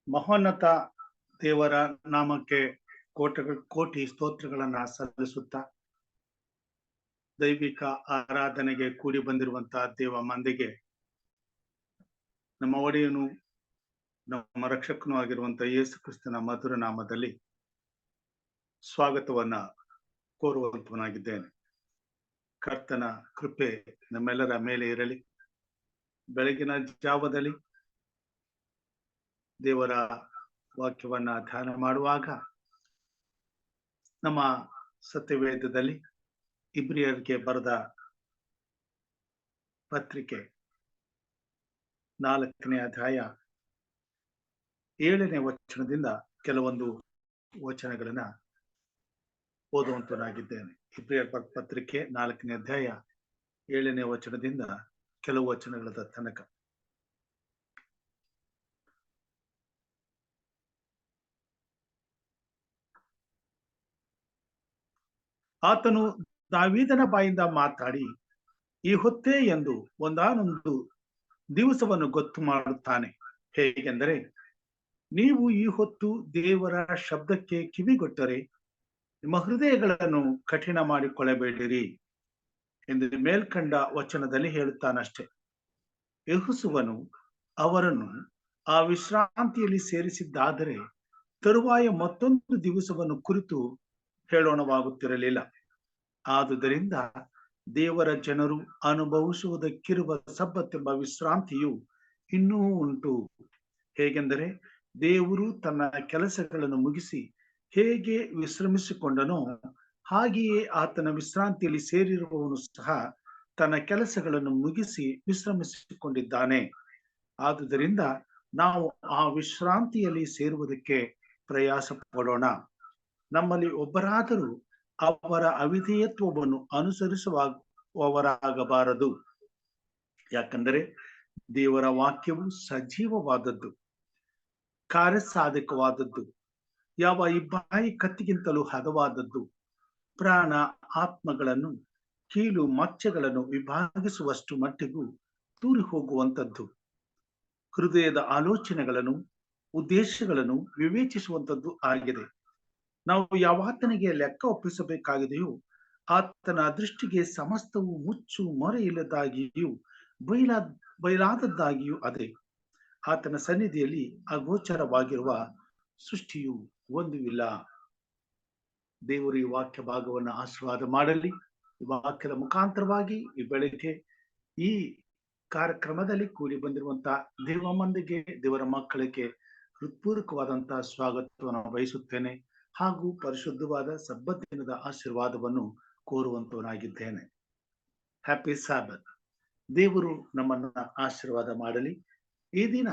ಮಹೋನ್ನತ ದೇವರ ನಾಮಕ್ಕೆ ಕೋಟಿ ಸ್ತೋತ್ರಗಳನ್ನ ಸಲ್ಲಿಸುತ್ತಾ ದೈವಿಕ ಆರಾಧನೆಗೆ ಕೂಡಿ ಬಂದಿರುವಂತಹ ದೇವ ಮಂದಿಗೆ ನಮ್ಮ ಒಡೆಯನು ನಮ್ಮ ರಕ್ಷಕನೂ ಆಗಿರುವಂತಹ ಯೇಸು ಕ್ರಿಸ್ತನ ಮಧುರ ನಾಮದಲ್ಲಿ ಸ್ವಾಗತವನ್ನ ಕೋರುವಂತವನಾಗಿದ್ದೇನೆ. ಕರ್ತನ ಕೃಪೆ ನಮ್ಮೆಲ್ಲರ ಮೇಲೆ ಇರಲಿ. ಬೆಳಗಿನ ಜಾವದಲ್ಲಿ ದೇವರ ವಾಕ್ಯವನ್ನ ಧ್ಯಾನ ಮಾಡುವಾಗ ನಮ್ಮ ಸತ್ಯವೇದದಲ್ಲಿ ಇಬ್ರಿಯರಿಗೆ ಬರೆದ ಪತ್ರಿಕೆ 4ನೇ ಅಧ್ಯಾಯ 7ನೇ ವಚನದಿಂದ ಕೆಲವೊಂದು ವಚನಗಳನ್ನ ಓದುವಂತನಾಗಿದ್ದೇನೆ. ಇಬ್ರಿಯರ ಪತ್ರಿಕೆ 4ನೇ ಅಧ್ಯಾಯ 7ನೇ ವಚನದಿಂದ ಕೆಲವು ವಚನಗಳ ತನಕ. ಆತನು ದಾವೀದನ ಬಾಯಿಂದ ಮಾತಾಡಿ ಈ ಹೊತ್ತೇ ಎಂದು ಒಂದಾನೊಂದು ದಿವಸವನ್ನು ಗೊತ್ತು ಮಾಡುತ್ತಾನೆ. ಹೇಗೆಂದರೆ, ನೀವು ಈ ಹೊತ್ತು ದೇವರ ಶಬ್ದಕ್ಕೆ ಕಿವಿಗೊಟ್ಟರೆ ನಿಮ್ಮ ಹೃದಯಗಳನ್ನು ಕಠಿಣ ಮಾಡಿಕೊಳ್ಳಬೇಡಿರಿ ಎಂದು ಮೇಲ್ಕಂಡ ವಚನದಲ್ಲಿ ಹೇಳುತ್ತಾನಷ್ಟೆ. ಯೆಹೋಶುವನು ಅವರನ್ನು ಆ ವಿಶ್ರಾಂತಿಯಲ್ಲಿ ಸೇರಿಸಿದ್ದಾದರೆ ತರುವಾಯ ಮತ್ತೊಂದು ದಿವಸವನ್ನು ಕುರಿತು ಹೇಳೋಣವಾಗುತ್ತಿರಲಿಲ್ಲ. ಆದುದರಿಂದ ದೇವರ ಜನರು ಅನುಭವಿಸುವುದಕ್ಕಿರುವ ಸಬ್ಬತ್ ಎಂಬ ವಿಶ್ರಾಂತಿಯು ಇನ್ನೂ ಉಂಟು. ಹೇಗೆಂದರೆ, ದೇವರು ತನ್ನ ಕೆಲಸಗಳನ್ನು ಮುಗಿಸಿ ಹೇಗೆ ವಿಶ್ರಮಿಸಿಕೊಂಡನೋ ಹಾಗೆಯೇ ಆತನ ವಿಶ್ರಾಂತಿಯಲ್ಲಿ ಸೇರಿರುವವನು ಸಹ ತನ್ನ ಕೆಲಸಗಳನ್ನು ಮುಗಿಸಿ ವಿಶ್ರಮಿಸಿಕೊಂಡಿದ್ದಾನೆ. ಆದುದರಿಂದ ನಾವು ಆ ವಿಶ್ರಾಂತಿಯಲ್ಲಿ ಸೇರುವುದಕ್ಕೆ ಪ್ರಯಾಸ ಪಡೋಣ. ನಮ್ಮಲ್ಲಿ ಒಬ್ಬರಾದರೂ ಅವರ ಅವಿಧೇಯತ್ವವನ್ನು ಅನುಸರಿಸುವವರಾಗಬಾರದು. ಯಾಕಂದರೆ ದೇವರ ವಾಕ್ಯವು ಸಜೀವವಾದದ್ದು, ಕಾರ್ಯಸಾಧಕವಾದದ್ದು, ಯಾವ ಇಬ್ಬಾಯಿ ಕತ್ತಿಗಿಂತಲೂ ಹದವಾದದ್ದು, ಪ್ರಾಣ ಆತ್ಮಗಳನ್ನು ಕೀಲು ಮಚ್ಚೆಗಳನ್ನು ವಿಭಾಗಿಸುವಷ್ಟು ಮಟ್ಟಿಗೂ ತೂರಿ ಹೋಗುವಂಥದ್ದು, ಹೃದಯದ ಆಲೋಚನೆಗಳನ್ನು ಉದ್ದೇಶಗಳನ್ನು ವಿವೇಚಿಸುವಂಥದ್ದು ಆಗಿದೆ. ನಾವು ಯಾವಾತನಿಗೆ ಲೆಕ್ಕ ಒಪ್ಪಿಸಬೇಕಾಗಿದೆಯೋ ಆತನ ದೃಷ್ಟಿಗೆ ಸಮಸ್ತವು ಮುಚ್ಚು ಮೊರೆ ಇಲ್ಲದಾಗಿಯೂ ಬಯಲಾದದ್ದಾಗಿಯೂ ಅದೇ. ಆತನ ಸನ್ನಿಧಿಯಲ್ಲಿ ಅಗೋಚರವಾಗಿರುವ ಸೃಷ್ಟಿಯು ಒಂದೂ ಇಲ್ಲ. ದೇವರು ಈ ವಾಕ್ಯ ಭಾಗವನ್ನು ಆಶೀರ್ವಾದ ಮಾಡಲಿ. ಈ ವಾಕ್ಯದ ಮುಖಾಂತರವಾಗಿ ಈ ಬೆಳಗ್ಗೆ ಈ ಕಾರ್ಯಕ್ರಮದಲ್ಲಿ ಕೂಡಿ ಬಂದಿರುವಂತಹ ದೇವ ಮಂದಿಗೆ, ದೇವರ ಮಕ್ಕಳಿಗೆ ಹೃತ್ಪೂರ್ವಕವಾದಂತಹ ಸ್ವಾಗತವನ್ನು ಬಯಸುತ್ತೇನೆ ಹಾಗೂ ಪರಿಶುದ್ಧವಾದ ಸಬ್ಬತ್ ದಿನದ ಆಶೀರ್ವಾದವನ್ನು ಕೋರುವಂತವನಾಗಿದ್ದೇನೆ. ಹ್ಯಾಪಿ ಸಾಬತ್. ದೇವರು ನಮ್ಮನ್ನ ಆಶೀರ್ವಾದ ಮಾಡಲಿ. ಈ ದಿನ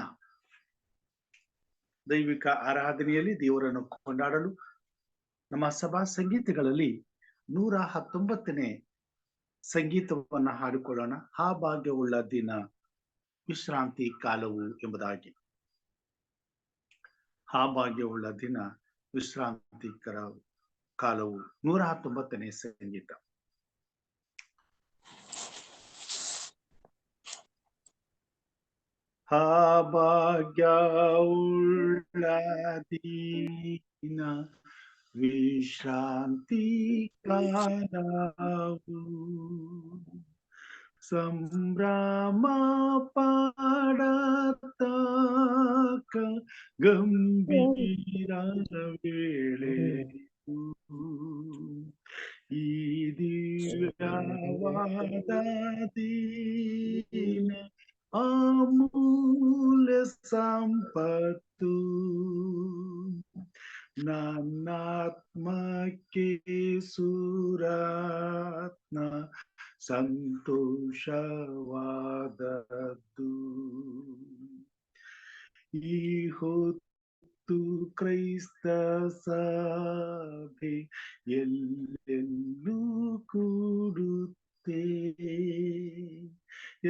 ದೈವಿಕ ಆರಾಧನೆಯಲ್ಲಿ ದೇವರನ್ನು ಕೊಂಡಾಡಲು ನಮ್ಮ ಸಭಾ ಸಂಗೀತಗಳಲ್ಲಿ 119ನೇ ಸಂಗೀತವನ್ನ ಹಾಡಿಕೊಳ್ಳೋಣ. ಆ ಭಾಗ್ಯವುಳ್ಳ ದಿನ ವಿಶ್ರಾಂತಿ ಕಾಲವು ಎಂಬುದಾಗಿ. ಆ ಭಾಗ್ಯವುಳ್ಳ ದಿನ ವಿಶ್ರಾಂತಿಕರ ಕಾಲವು 119ನೇ ಸಂಗೀತ. ಆ ಭಾಗ್ಯವುಳ್ಳ ದಿನ ವಿಶ್ರಾಂತಿ ಕಾಲವು ಸಂಭ್ರಮ ಪಡತಕ್ಕ ಗಂಭೀರ ವೇಳೆಯು ಈ ದಿವ್ಯವಾದ ದಿನ ಅಮೂಲ್ಯ ಸಂಪತ್ತು ನನ್ನಾತ್ಮಕ್ಕೆ ಸುರತ್ನ ಸಂತೋಷವಾದದ್ದು. ಈ ಹೊತ್ತು ಕ್ರೈಸ್ತ ಸಭೆ ಎಲ್ಲೆಲ್ಲೂ ಕೂಡುತ್ತೆ,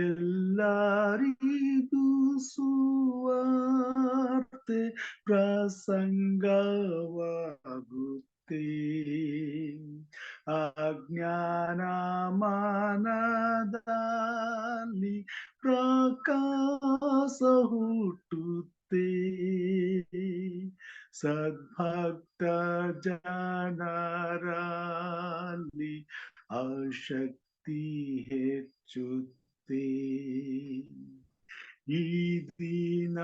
ಎಲ್ಲರಿಗೂ ಸುವಾರ್ತೆ ಪ್ರಸಂಗವಾಗುತ್ತೆ. ಅಜ್ಞಾನ ಮನದಲ್ಲಿ ಪ್ರಕಾಶ ಹುಟ್ಟುತ್ತೆ, ಸದ್ಭಕ್ತ ಜನರಲ್ಲಿ ಆಸಕ್ತಿ ಹೆಚ್ಚುತ್ತೆ. ಈ ದಿನ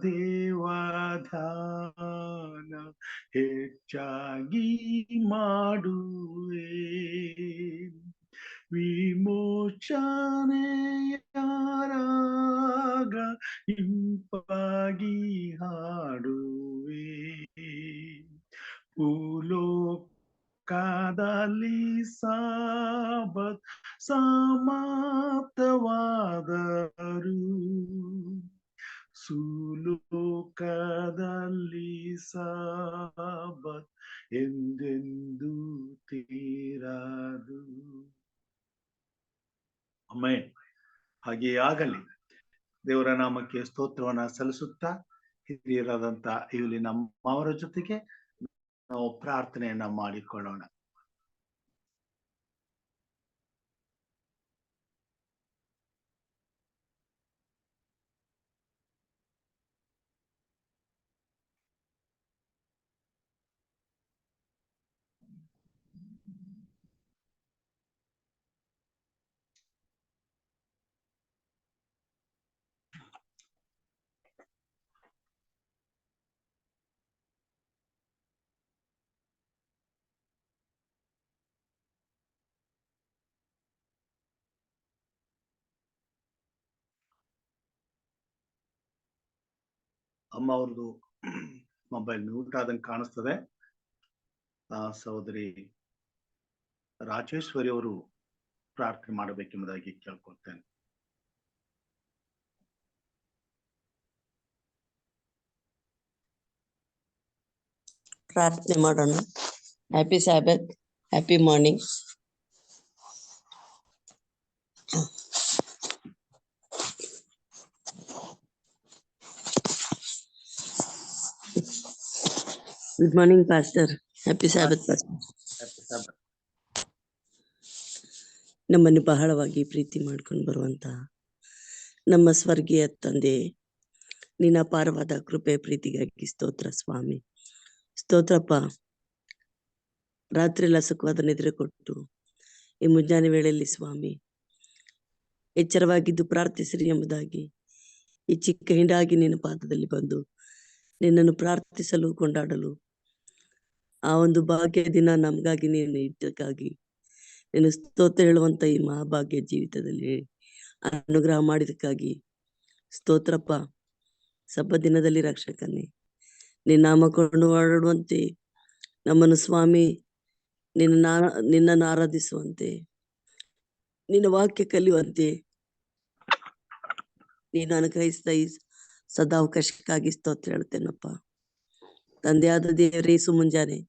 ದೇವಧಾನ ಹೆಚ್ಚಾಗಿ ಮಾಡುವೆ. ವಿಮೋಚನೆಯಾರಾಗ ಇಂಪಾಗಿ ಹಾಡುವೆ. ಭೂಲೋಕದಲ್ಲಿ ಸಾಬತ್ ಸಮಾಪ್ತವಾದರು, ಸುಲೋಕದಲ್ಲಿ ಸಾಬತ್ ಎಂದೆಂದು ತೀರದು. ಅಮ್ಮೇ ಹಾಗೆಯೇ ಆಗಲಿ. ದೇವರ ನಾಮಕ್ಕೆ ಸ್ತೋತ್ರವನ್ನ ಸಲ್ಲಿಸುತ್ತಾ ಹಿರಿಯರಾದಂತ ಇಲ್ಲಿ ನಮ್ಮವರ ಜೊತೆಗೆ ನಾವು ಪ್ರಾರ್ಥನೆಯನ್ನ ಮಾಡಿಕೊಳ್ಳೋಣ. ಅಮ್ಮ ಅವ್ರದ್ದು ಮೊಬೈಲ್ ಮ್ಯೂಟ್ ಆದಂಗೆ ಕಾಣಿಸ್ತದೆ. ಸಹೋದರಿ ರಾಜೇಶ್ವರಿ ಅವರು ಪ್ರಾರ್ಥನೆ ಮಾಡಬೇಕೆಂಬುದಾಗಿ ಕೇಳ್ಕೊಳ್ತೇನೆ. ಪ್ರಾರ್ಥನೆ ಮಾಡೋಣ. Happy sabbath, happy morning. Good morning pastor. Happy sabbath pastor. ನಮ್ಮನ್ನು ಬಹಳವಾಗಿ ಪ್ರೀತಿ ಮಾಡ್ಕೊಂಡು ಬರುವಂತ ನಮ್ಮ ಸ್ವರ್ಗೀಯ ತಂದೆ, ನಿನ್ನ ಅಪಾರವಾದ ಕೃಪೆ ಪ್ರೀತಿಗಾಗಿ ಸ್ತೋತ್ರ ಸ್ವಾಮಿ. ಸ್ತೋತ್ರಪ್ಪ. ರಾತ್ರಿ ಎಲ್ಲ ಸುಖವಾದ ನಿದ್ರೆ ಕೊಟ್ಟು ಈ ಮುಂಜಾನೆ ವೇಳೆಯಲ್ಲಿ ಸ್ವಾಮಿ ಎಚ್ಚರವಾಗಿದ್ದು ಪ್ರಾರ್ಥಿಸಿರಿ ಎಂಬುದಾಗಿ ಈ ಚಿಕ್ಕ ಹಿಂಡಾಗಿ ನಿನ್ನ ಪಾದದಲ್ಲಿ ಬಂದು ನಿನ್ನನ್ನು ಪ್ರಾರ್ಥಿಸಲು ಕೊಂಡಾಡಲು ಆ ಒಂದು ಭಾಗ್ಯ ದಿನ ನಮಗಾಗಿ ನೀನು ಇದ್ದಕ್ಕಾಗಿ ನೀನು ಸ್ತೋತ್ರ ಹೇಳುವಂತ ಈ ಮಹಾಭಾಗ್ಯ ಜೀವಿತದಲ್ಲಿ ಅನುಗ್ರಹ ಮಾಡಿದಕ್ಕಾಗಿ ಸ್ತೋತ್ರಪ್ಪ. ಸಬ್ಬ ದಿನದಲ್ಲಿ ರಕ್ಷಕನೇ, ನಿನ್ನ ನಾಮ ಕೊಂಡು ಓಡಾಡುವಂತೆ ನಮ್ಮನ್ನು ಸ್ವಾಮಿ ನಿನ್ನನ್ನು ಆರಾಧಿಸುವಂತೆ, ನಿನ್ನ ವಾಕ್ಯ ಕಲಿಯುವಂತೆ ನೀನು ಅನುಗ್ರಹಿಸಿದ ಈ ಸದಾವಕಾಶಕ್ಕಾಗಿ ಸ್ತೋತ್ರ ಹೇಳ್ತೇನಪ್ಪ. ತಂದೆಯಾದ ದೇವರೇ, ಮುಂಜಾನೆ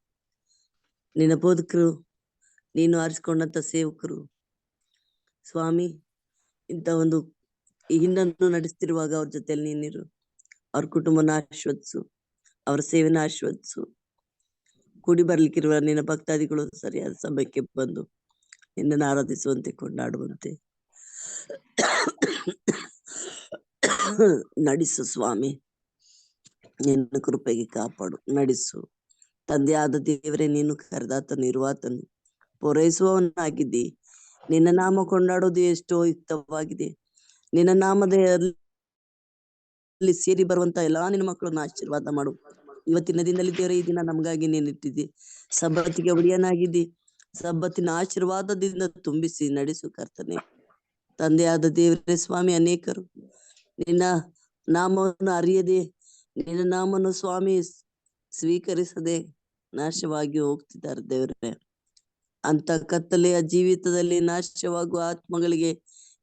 ನಿನ್ನ ಬೋಧಕರು, ನೀನು ಆರಿಸಿಕೊಂಡಂತ ಸೇವಕರು ಸ್ವಾಮಿ ಇಂಥ ಒಂದು ಈ ಹಿಂಡನ್ನು ನಡೆಸ್ತಿರುವಾಗ ಅವ್ರ ಜೊತೆಯಲ್ಲಿ ನೀನಿರು. ಅವ್ರ ಕುಟುಂಬನ ಆಶೀರ್ವದಿಸು, ಅವ್ರ ಸೇವೆನ ಆಶೀರ್ವದಿಸು. ಕೂಡಿ ಬರ್ಲಿಕ್ಕಿರುವ ನಿನ್ನ ಭಕ್ತಾದಿಗಳು ಸರಿಯಾದ ಸಮಯಕ್ಕೆ ಬಂದು ನಿನ್ನನ್ನು ಆರಾಧಿಸುವಂತೆ ಕೊಂಡಾಡುವಂತೆ ನಡೆಸು ಸ್ವಾಮಿ. ನಿನ್ನ ಕೃಪೆಗೆ ಕಾಪಾಡು, ನಡೆಸು. ತಂದೆಯಾದ ದೇವರೇ, ನೀನು ಕರೆದಾತನು ಇರುವಾತನು ಪೂರೈಸುವವನಾಗಿದ್ದಿ. ನಿನ್ನ ನಾಮ ಕೊಂಡಾಡೋದು ಎಷ್ಟೋ ಯುಕ್ತವಾಗಿದೆ. ನಿನ್ನ ನಾಮದಲ್ಲಿ ಸೇರಿ ಬರುವಂತ ಎಲ್ಲಾ ನಿನ್ನ ಮಕ್ಕಳನ್ನ ಆಶೀರ್ವಾದ ಮಾಡು. ಇವತ್ತಿನ ದಿನದಲ್ಲಿ ದೇವರೇ, ಈ ದಿನ ನಮಗಾಗಿ ನೀನು ಇಟ್ಟಿದ್ದಿ. ಸಬ್ಬತ್ತಿಗೆ ಒಡೆಯನಾಗಿದ್ದಿ. ಸಬ್ಬತ್ತಿನ ಆಶೀರ್ವಾದದಿಂದ ತುಂಬಿಸಿ ನಡೆಸು ಕರ್ತನೆ. ತಂದೆಯಾದ ದೇವರೇ ಸ್ವಾಮಿ, ಅನೇಕರು ನಿನ್ನ ನಾಮವನ್ನು ಅರಿಯದೆ, ನಿನ್ನ ನಾಮವನ್ನು ಸ್ವಾಮಿ ಸ್ವೀಕರಿಸದೆ ನಾಶವಾಗಿ ಹೋಗ್ತಿದ್ದಾರೆ ದೇವರೇ. ಅಂತ ಕತ್ತಲೆಯ ಜೀವಿತದಲ್ಲಿ ನಾಶವಾಗುವ ಆತ್ಮಗಳಿಗೆ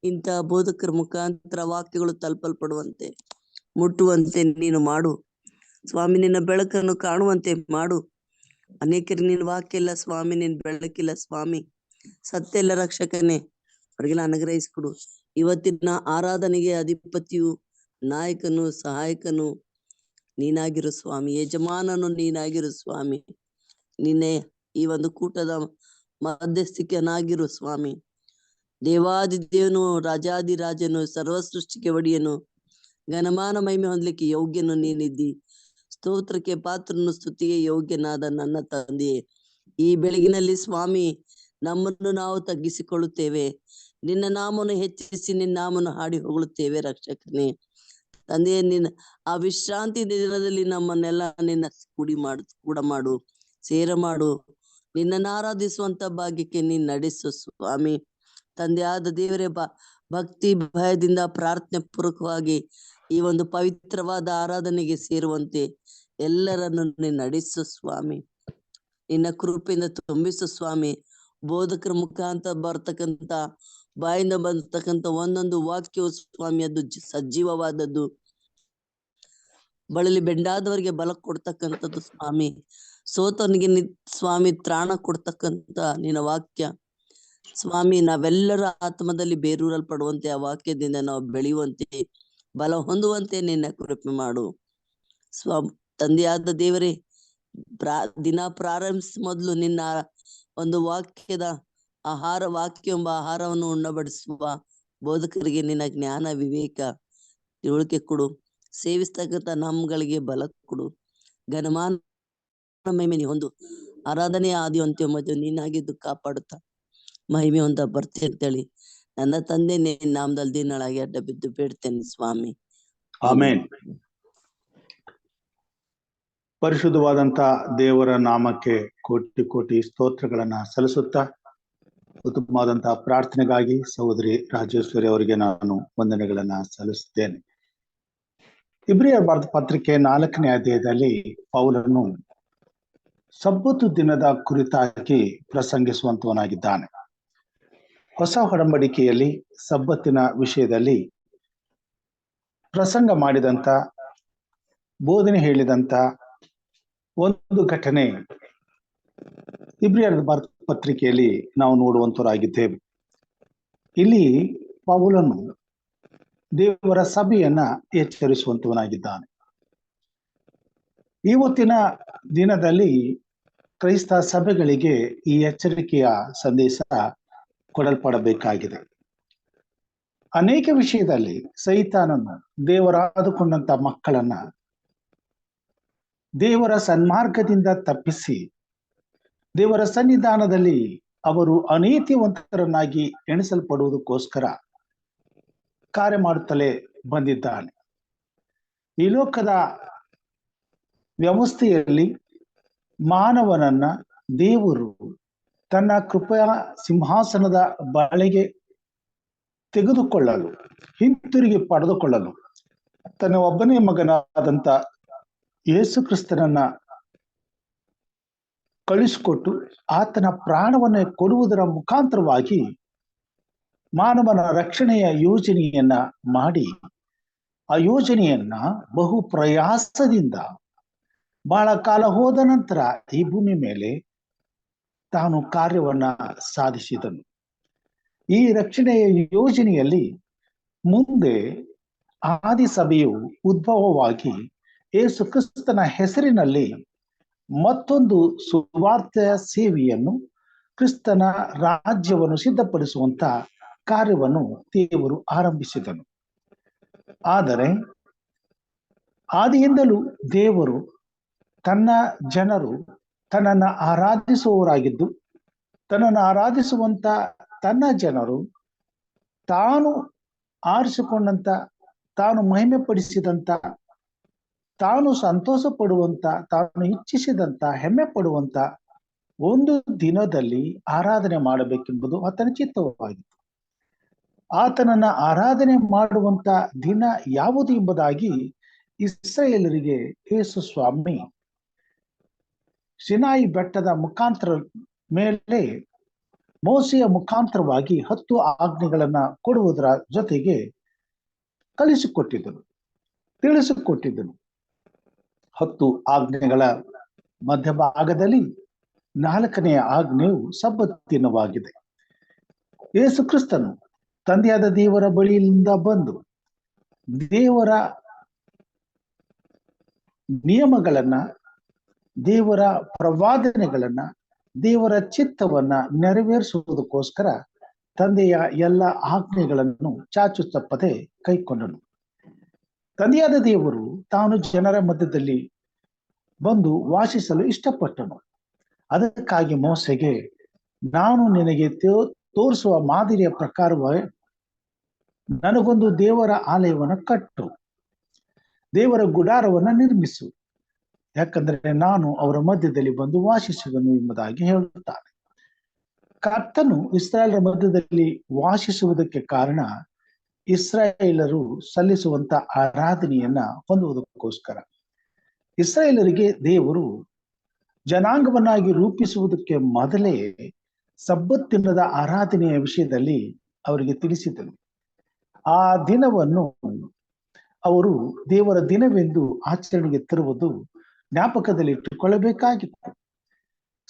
ಇಂಥ ಬೋಧಕರ ಮುಖಾಂತರ ವಾಕ್ಯಗಳು ತಲುಪಲ್ಪಡುವಂತೆ, ಮುಟ್ಟುವಂತೆ ನೀನು ಮಾಡು ಸ್ವಾಮಿ. ನಿನ್ನ ಬೆಳಕನ್ನು ಕಾಣುವಂತೆ ಮಾಡು. ಅನೇಕರಿಗೆ ನಿನ್ನ ವಾಕ್ಯ ಇಲ್ಲ ಸ್ವಾಮಿ, ನಿನ್ನ ಬೆಳಕಿಲ್ಲ ಸ್ವಾಮಿ. ಸತ್ಯ ಇಲ್ಲ ರಕ್ಷಕನೇ, ಅವ್ರಿಗೆಲ್ಲ ಅನುಗ್ರಹಿಸಿಕೊಡು. ಇವತ್ತಿನ ಆರಾಧನೆಗೆ ಅಧಿಪತಿಯು, ನಾಯಕನು, ಸಹಾಯಕನು ನೀನಾಗಿರು ಸ್ವಾಮಿ. ಯಜಮಾನನು ನೀನಾಗಿರು ಸ್ವಾಮಿ. ನಿನ್ನೆ ಈ ಒಂದು ಕೂಟದ ಮಧ್ಯಸ್ಥಿಕನಾಗಿರು ಸ್ವಾಮಿ. ದೇವಾದಿದೇವನು, ರಾಜಾದಿರಾಜನು, ಸರ್ವ ಸೃಷ್ಟಿಗೆ ಒಡೆಯನು, ಘನಮಾನ ಮಹಿಮೆ ಹೊಂದಲಿಕ್ಕೆ ಯೋಗ್ಯನು ನೀನಿದ್ದಿ. ಸ್ತೋತ್ರಕ್ಕೆ ಪಾತ್ರನು ಸ್ತುತಿಗೆ ಯೋಗ್ಯನಾದ ನನ್ನ ತಂದೆಯೇ, ಈ ಬೆಳಗಿನಲ್ಲಿ ಸ್ವಾಮಿ ನಮ್ಮನ್ನು ನಾವು ತಗ್ಗಿಸಿಕೊಳ್ಳುತ್ತೇವೆ. ನಿನ್ನ ನಾಮವನ್ನು ಹೆಚ್ಚಿಸಿ ನಿನ್ನ ನಾಮವನ್ನು ಹಾಡಿ ಹೊಗಳುತ್ತೇವೆ ರಕ್ಷಕನೇ. ತಂದೆಯೇ, ನಿನ್ನ ಆ ವಿಶ್ರಾಂತಿ ದಿನದಲ್ಲಿ ನಮ್ಮನ್ನೆಲ್ಲ ನಿನ್ನ ಕೂಡ ಮಾಡು, ಸೇರ ಮಾಡು. ನಿನ್ನನ್ನು ಆರಾಧಿಸುವಂತ ಭಾಗ್ಯಕ್ಕೆ ನೀನ್ ನಡೆಸು ಸ್ವಾಮಿ. ತಂದೆಯಾದ ದೇವರೇ, ಭಕ್ತಿ ಭಯದಿಂದ ಪ್ರಾರ್ಥನೆ ಪೂರ್ವಕವಾಗಿ ಈ ಒಂದು ಪವಿತ್ರವಾದ ಆರಾಧನೆಗೆ ಸೇರುವಂತೆ ಎಲ್ಲರನ್ನು ನೀನು ನಡೆಸು ಸ್ವಾಮಿ. ನಿನ್ನ ಕೃಪೆಯಿಂದ ತುಂಬಿಸು ಸ್ವಾಮಿ. ಬೋಧಕರ ಮುಖಾಂತರ ಬರ್ತಕ್ಕಂಥ, ಬಾಯಿಂದ ಬಂದತಕ್ಕಂಥ ಒಂದೊಂದು ವಾಕ್ಯವು ಸ್ವಾಮಿ ಅದು ಸಜೀವವಾದದ್ದು, ಬಳಲಿ ಬೆಂಡಾದವರಿಗೆ ಬಲ ಕೊಡ್ತಕ್ಕಂಥದ್ದು ಸ್ವಾಮಿ. ಸೋತವನಿಗೆ ಸ್ವಾಮಿ ತ್ರಾಣ ಕೊಡ್ತಕ್ಕಂಥ ನಿನ್ನ ವಾಕ್ಯ ಸ್ವಾಮಿ. ನಾವೆಲ್ಲರ ಆತ್ಮದಲ್ಲಿ ಬೇರೂರಲ್ಪಡುವಂತೆ, ಆ ವಾಕ್ಯದಿಂದ ನಾವು ಬೆಳೆಯುವಂತೆ, ಬಲ ಹೊಂದುವಂತೆ ನಿನ್ನ ಕೃಪೆ ಮಾಡು ತಂದೆಯಾದ ದೇವರೇ. ದಿನ ಪ್ರಾರಂಭಿಸ ಮೊದಲು ನಿನ್ನ ಒಂದು ವಾಕ್ಯದ ವಾಕ್ಯ ಎಂಬ ಆಹಾರವನ್ನು ಉಣ್ಣಬಡಿಸುವ ಬೋಧಕರಿಗೆ ನಿನ್ನ ಜ್ಞಾನ ವಿವೇಕ ತಿಳುವಳಿಕೆ ಕೊಡು. ಸೇವಿಸ್ತಕ್ಕಂಥ ನಮ್ಗಳಿಗೆ ಬಲ ಕೊಡು. ಘನಮಾನ ಮಹಿಮೆ ಹೊಂದು ಆರಾಧನೆಯ ಆದಿ ಅಂತ್ಯ ಮಧ್ಯ ನೀನಾಗಿದ್ದು ಕಾಪಾಡುತ್ತಾ ಮಹಿಮೆ ಹೊಂದ ಬರ್ತಿ ಅಂತೇಳಿ ನನ್ನ ತಂದೆ ನಿನ್ನ ನಾಮದಲ್ಲಿ ದಿನಳಾಗಿ ಅಡ್ಡ ಬಿದ್ದು ಬೇಡ್ತೇನೆ ಸ್ವಾಮಿ. ಆಮೇನ್. ಪರಿಶುದ್ಧವಾದಂತ ದೇವರ ನಾಮಕ್ಕೆ ಕೋಟಿ ಕೋಟಿ ಸ್ತೋತ್ರಗಳನ್ನ ಸಲ್ಲಿಸುತ್ತಾ, ಉತ್ತಮವಾದಂತಹ ಪ್ರಾರ್ಥನೆಗಾಗಿ ಸಹೋದರಿ ರಾಜೇಶ್ವರಿ ಅವರಿಗೆ ನಾನು ವಂದನೆಗಳನ್ನ ಸಲ್ಲಿಸುತ್ತೇನೆ. ಇಬ್ರಿಯರ ಬರೆದ ಪತ್ರಿಕೆ 4ನೇ ಅಧ್ಯಾಯದಲ್ಲಿ ಪೌಲನು ಸಬ್ಬತು ದಿನದ ಕುರಿತಾಗಿ ಪ್ರಸಂಗಿಸುವಂತವನಾಗಿದ್ದಾನೆ. ಹೊಸ ಒಡಂಬಡಿಕೆಯಲ್ಲಿ ಸಬ್ಬತ್ತಿನ ವಿಷಯದಲ್ಲಿ ಪ್ರಸಂಗ ಮಾಡಿದಂತ, ಬೋಧನೆ ಹೇಳಿದಂತ ಒಂದು ಘಟನೆ ಇಬ್ರಿಯರ ಬರೆದ ಪತ್ರಿಕೆಯಲ್ಲಿ ನಾವು ನೋಡುವಂತವರಾಗಿದ್ದೇವೆ. ಇಲ್ಲಿ ಪೌಲನು ದೇವರ ಸಭೆಯನ್ನ ಎಚ್ಚರಿಸುವಂತವನಾಗಿದ್ದಾನೆ. ಇವತ್ತಿನ ದಿನದಲ್ಲಿ ಕ್ರೈಸ್ತ ಸಭೆಗಳಿಗೆ ಈ ಎಚ್ಚರಿಕೆಯ ಸಂದೇಶ ಕೊಡಲ್ಪಡಬೇಕಾಗಿದೆ. ಅನೇಕ ವಿಷಯದಲ್ಲಿ ಸೈತಾನನು ದೇವರಾದುಕೊಂಡಂತ ಮಕ್ಕಳನ್ನ ದೇವರ ಸನ್ಮಾರ್ಗದಿಂದ ತಪ್ಪಿಸಿ ದೇವರ ಸನ್ನಿಧಾನದಲ್ಲಿ ಅವರು ಅನೀತಿವಂತರನ್ನಾಗಿ ಎಣಿಸಲ್ಪಡುವುದಕ್ಕೋಸ್ಕರ ಕಾರ್ಯ ಮಾಡುತ್ತಲೇ ಬಂದಿದ್ದಾನೆ. ಈ ಲೋಕದ ವ್ಯವಸ್ಥೆಯಲ್ಲಿ ಮಾನವನನ್ನ ದೇವರು ತನ್ನ ಕೃಪೆಯ ಸಿಂಹಾಸನದ ಬಳಿಗೆ ತೆಗೆದುಕೊಳ್ಳಲು, ಹಿಂತಿರುಗಿ ಪಡೆದುಕೊಳ್ಳಲು ತನ್ನ ಒಬ್ಬನೇ ಮಗನಾದಂತ ಯೇಸು ಕ್ರಿಸ್ತನನ್ನ ಕಳಿಸಿಕೊಟ್ಟು ಆತನ ಪ್ರಾಣವನ್ನೇ ಕೊಡುವುದರ ಮುಖಾಂತರವಾಗಿ ಮಾನವನ ರಕ್ಷಣೆಯ ಯೋಜನೆಯನ್ನ ಮಾಡಿ, ಆ ಯೋಜನೆಯನ್ನ ಬಹು ಪ್ರಯಾಸದಿಂದ ಬಹಳ ಕಾಲ ಹೋದ ನಂತರ ಈ ಭೂಮಿ ಮೇಲೆ ತಾನು ಕಾರ್ಯವನ್ನ ಸಾಧಿಸಿದನು. ಈ ರಕ್ಷಣೆಯ ಯೋಜನೆಯಲ್ಲಿ ಮುಂದೆ ಆದಿ ಸಭೆಯು ಉದ್ಭವವಾಗಿ ಯೇಸು ಕ್ರಿಸ್ತನ ಹೆಸರಿನಲ್ಲಿ ಮತ್ತೊಂದು ಸುವಾರ್ತೆಯ ಸೇವೆಯನ್ನು, ಕ್ರಿಸ್ತನ ರಾಜ್ಯವನ್ನು ಸಿದ್ಧಪಡಿಸುವಂತ ಕಾರ್ಯವನ್ನು ದೇವರು ಆರಂಭಿಸಿದನು. ಆದರೆ ಆದಿಯಿಂದಲೂ ದೇವರು ತನ್ನ ಜನರು ತನ್ನನ್ನು ಆರಾಧಿಸುವವರಾಗಿದ್ದು, ತನ್ನನ್ನು ಆರಾಧಿಸುವಂತ ತನ್ನ ಜನರು ತಾನು ಆರಿಸಿಕೊಂಡಂತ, ತಾನು ಮಹಿಮೆ ಪಡಿಸಿದಂತ, ತಾನು ಸಂತೋಷ ಪಡುವಂತ, ತಾನು ಇಚ್ಛಿಸಿದಂತ, ಹೆಮ್ಮೆ ಪಡುವಂತ ಒಂದು ದಿನದಲ್ಲಿ ಆರಾಧನೆ ಮಾಡಬೇಕೆಂಬುದು ಆತನ ಚಿತ್ತವಾಗಿತ್ತು. ಆತನನ್ನ ಆರಾಧನೆ ಮಾಡುವಂತ ದಿನ ಯಾವುದು ಎಂಬುದಾಗಿ ಇಸ್ರಾಯೇಲರಿಗೆ ಯೇಸು ಸ್ವಾಮಿ ಸಿನಾಯಿ ಬೆಟ್ಟದ ಮುಖಾಂತರ ಮೇಲೆ ಮೋಸೆಯ ಮುಖಾಂತರವಾಗಿ 10 ಆಜ್ಞೆಗಳನ್ನ ಕೊಡುವುದರ ಜೊತೆಗೆ ತಿಳಿಸಿಕೊಟ್ಟಿದ್ದನು. 10 ಆಜ್ಞೆಗಳ ಮಧ್ಯಭಾಗದಲ್ಲಿ 4ನೆಯ ಆಜ್ಞೆಯು ಸಬ್ಬತ್ ದಿನವಾಗಿದೆ. ಯೇಸು ಕ್ರಿಸ್ತನು ತಂದೆಯಾದ ದೇವರ ಬಳಿಯಿಂದ ಬಂದು ದೇವರ ನಿಯಮಗಳನ್ನ, ದೇವರ ಪ್ರವಾದನೆಗಳನ್ನ, ದೇವರ ಚಿತ್ತವನ್ನ ನೆರವೇರಿಸುವುದಕ್ಕೋಸ್ಕರ ತಂದೆಯ ಎಲ್ಲ ಆಜ್ಞೆಗಳನ್ನು ಚಾಚು ತಪ್ಪದೆ ಕೈಕೊಂಡನು. ತಂದೆಯಾದ ದೇವರು ತಾನು ಜನರ ಮಧ್ಯದಲ್ಲಿ ಬಂದು ವಾಸಿಸಲು ಇಷ್ಟಪಟ್ಟನು. ಅದಕ್ಕಾಗಿ ಮೋಸೆಗೆ, ನಾನು ನಿನಗೆ ತೋರಿಸುವ ಮಾದರಿಯ ಪ್ರಕಾರವೇ ನನಗೊಂದು ದೇವರ ಆಲಯವನ್ನು ಕಟ್ಟು, ದೇವರ ಗುಡಾರವನ್ನ ನಿರ್ಮಿಸು, ಯಾಕಂದ್ರೆ ನಾನು ಅವರ ಮಧ್ಯದಲ್ಲಿ ಬಂದು ವಾಸಿಸುವನು ಎಂಬುದಾಗಿ ಹೇಳುತ್ತಾನೆ. ಕರ್ತನು ಇಸ್ರಾಯೇಲರ ಮಧ್ಯದಲ್ಲಿ ವಾಸಿಸುವುದಕ್ಕೆ ಕಾರಣ ಇಸ್ರಾಯೇಲರು ಸಲ್ಲಿಸುವಂತ ಆರಾಧನೆಯನ್ನ ಹೊಂದುವುದಕ್ಕೋಸ್ಕರ. ಇಸ್ರಾಯೇಲರಿಗೆ ದೇವರು ಜನಾಂಗವನ್ನಾಗಿ ರೂಪಿಸುವುದಕ್ಕೆ ಮೊದಲೇ ಸಬ್ಬತ್ ದಿನದ ಆರಾಧನೆಯ ವಿಷಯದಲ್ಲಿ ಅವರಿಗೆ ತಿಳಿಸಿದನು. ಆ ದಿನವನ್ನು ಅವರು ದೇವರ ದಿನವೆಂದು ಆಚರಣೆಗೆ ತರುವುದು ಜ್ಞಾಪಕದಲ್ಲಿ ಇಟ್ಟುಕೊಳ್ಳಬೇಕಾಗಿತ್ತು.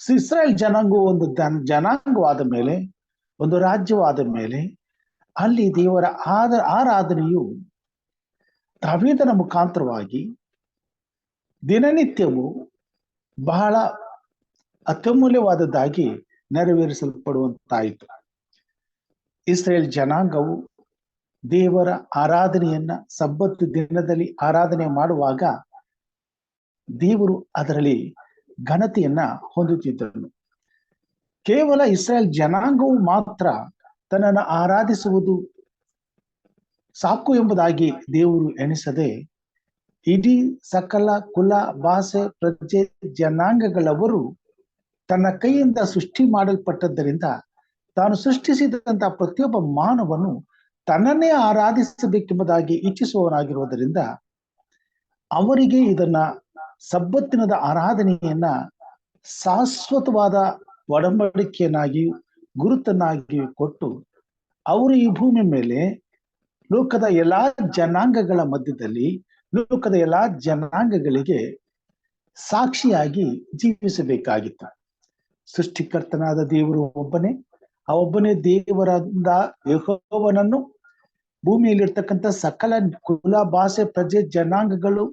ಇಸ್ರಾಯೇಲ್ ಜನಾಂಗವು ಒಂದು ಜನಾಂಗವಾದ ಮೇಲೆ, ಒಂದು ರಾಜ್ಯವಾದ ಮೇಲೆ, ಅಲ್ಲಿ ದೇವರ ಆರಾಧನೆಯು ದಾವೀದನ ಮುಖಾಂತರವಾಗಿ ದಿನನಿತ್ಯವೂ ಬಹಳ ಅತ್ಯಮೂಲ್ಯವಾದದ್ದಾಗಿ ನೆರವೇರಿಸಲ್ಪಡುವಂತಾಯಿತು. ಇಸ್ರೇಲ್ ಜನಾಂಗವು ದೇವರ ಆರಾಧನೆಯನ್ನ ಸಬ್ಬತ್ ದಿನದಲ್ಲಿ ಆರಾಧನೆ ಮಾಡುವಾಗ ದೇವರು ಅದರಲ್ಲಿ ಘನತೆಯನ್ನ ಹೊಂದುತ್ತಿದ್ದನು. ಕೇವಲ ಇಸ್ರೇಲ್ ಜನಾಂಗವು ಮಾತ್ರ ತನ್ನನ್ನು ಆರಾಧಿಸುವುದು ಸಾಕು ಎಂಬುದಾಗಿ ದೇವರು ಎಣಿಸದೆ, ಇಡೀ ಸಕಲ ಕುಲ, ಭಾಷೆ, ಪ್ರಜೆ, ಜನಾಂಗಗಳವರು ತನ್ನ ಕೈಯಿಂದ ಸೃಷ್ಟಿ ಮಾಡಲ್ಪಟ್ಟದ್ದರಿಂದ ತಾನು ಸೃಷ್ಟಿಸಿದಂತಹ ಪ್ರತಿಯೊಬ್ಬ ಮಾನವನು ತನ್ನನ್ನೇ ಆರಾಧಿಸಬೇಕೆಂಬುದಾಗಿ ಇಚ್ಛಿಸುವವನಾಗಿರುವುದರಿಂದ ಅವರಿಗೆ ಇದನ್ನ ಸಬ್ಬತ್ತಿನದ ಆರಾಧನೆಯನ್ನ ಶಾಶ್ವತವಾದ ಒಡಂಬಡಿಕೆಯನ್ನಾಗಿ ಗುರುತನ್ನಾಗಿ ಕೊಟ್ಟು ಅವರು ಈ ಭೂಮಿ ಮೇಲೆ ಲೋಕದ ಎಲ್ಲಾ ಜನಾಂಗಗಳ ಮಧ್ಯದಲ್ಲಿ, ಲೋಕದ ಎಲ್ಲಾ ಜನಾಂಗಗಳಿಗೆ ಸಾಕ್ಷಿಯಾಗಿ ಜೀವಿಸಬೇಕಾಗಿತ್ತು. ಸೃಷ್ಟಿಕರ್ತನಾದ ದೇವರು ಒಬ್ಬನೇ, ಆ ಒಬ್ಬನೇ ದೇವರಾದ ಯೆಹೋವನನ್ನು ಭೂಮಿಯಲ್ಲಿರ್ತಕ್ಕಂಥ ಸಕಲ ಕುಲ, ಭಾಷೆ, ಪ್ರಜೆ, ಜನಾಂಗಗಳು,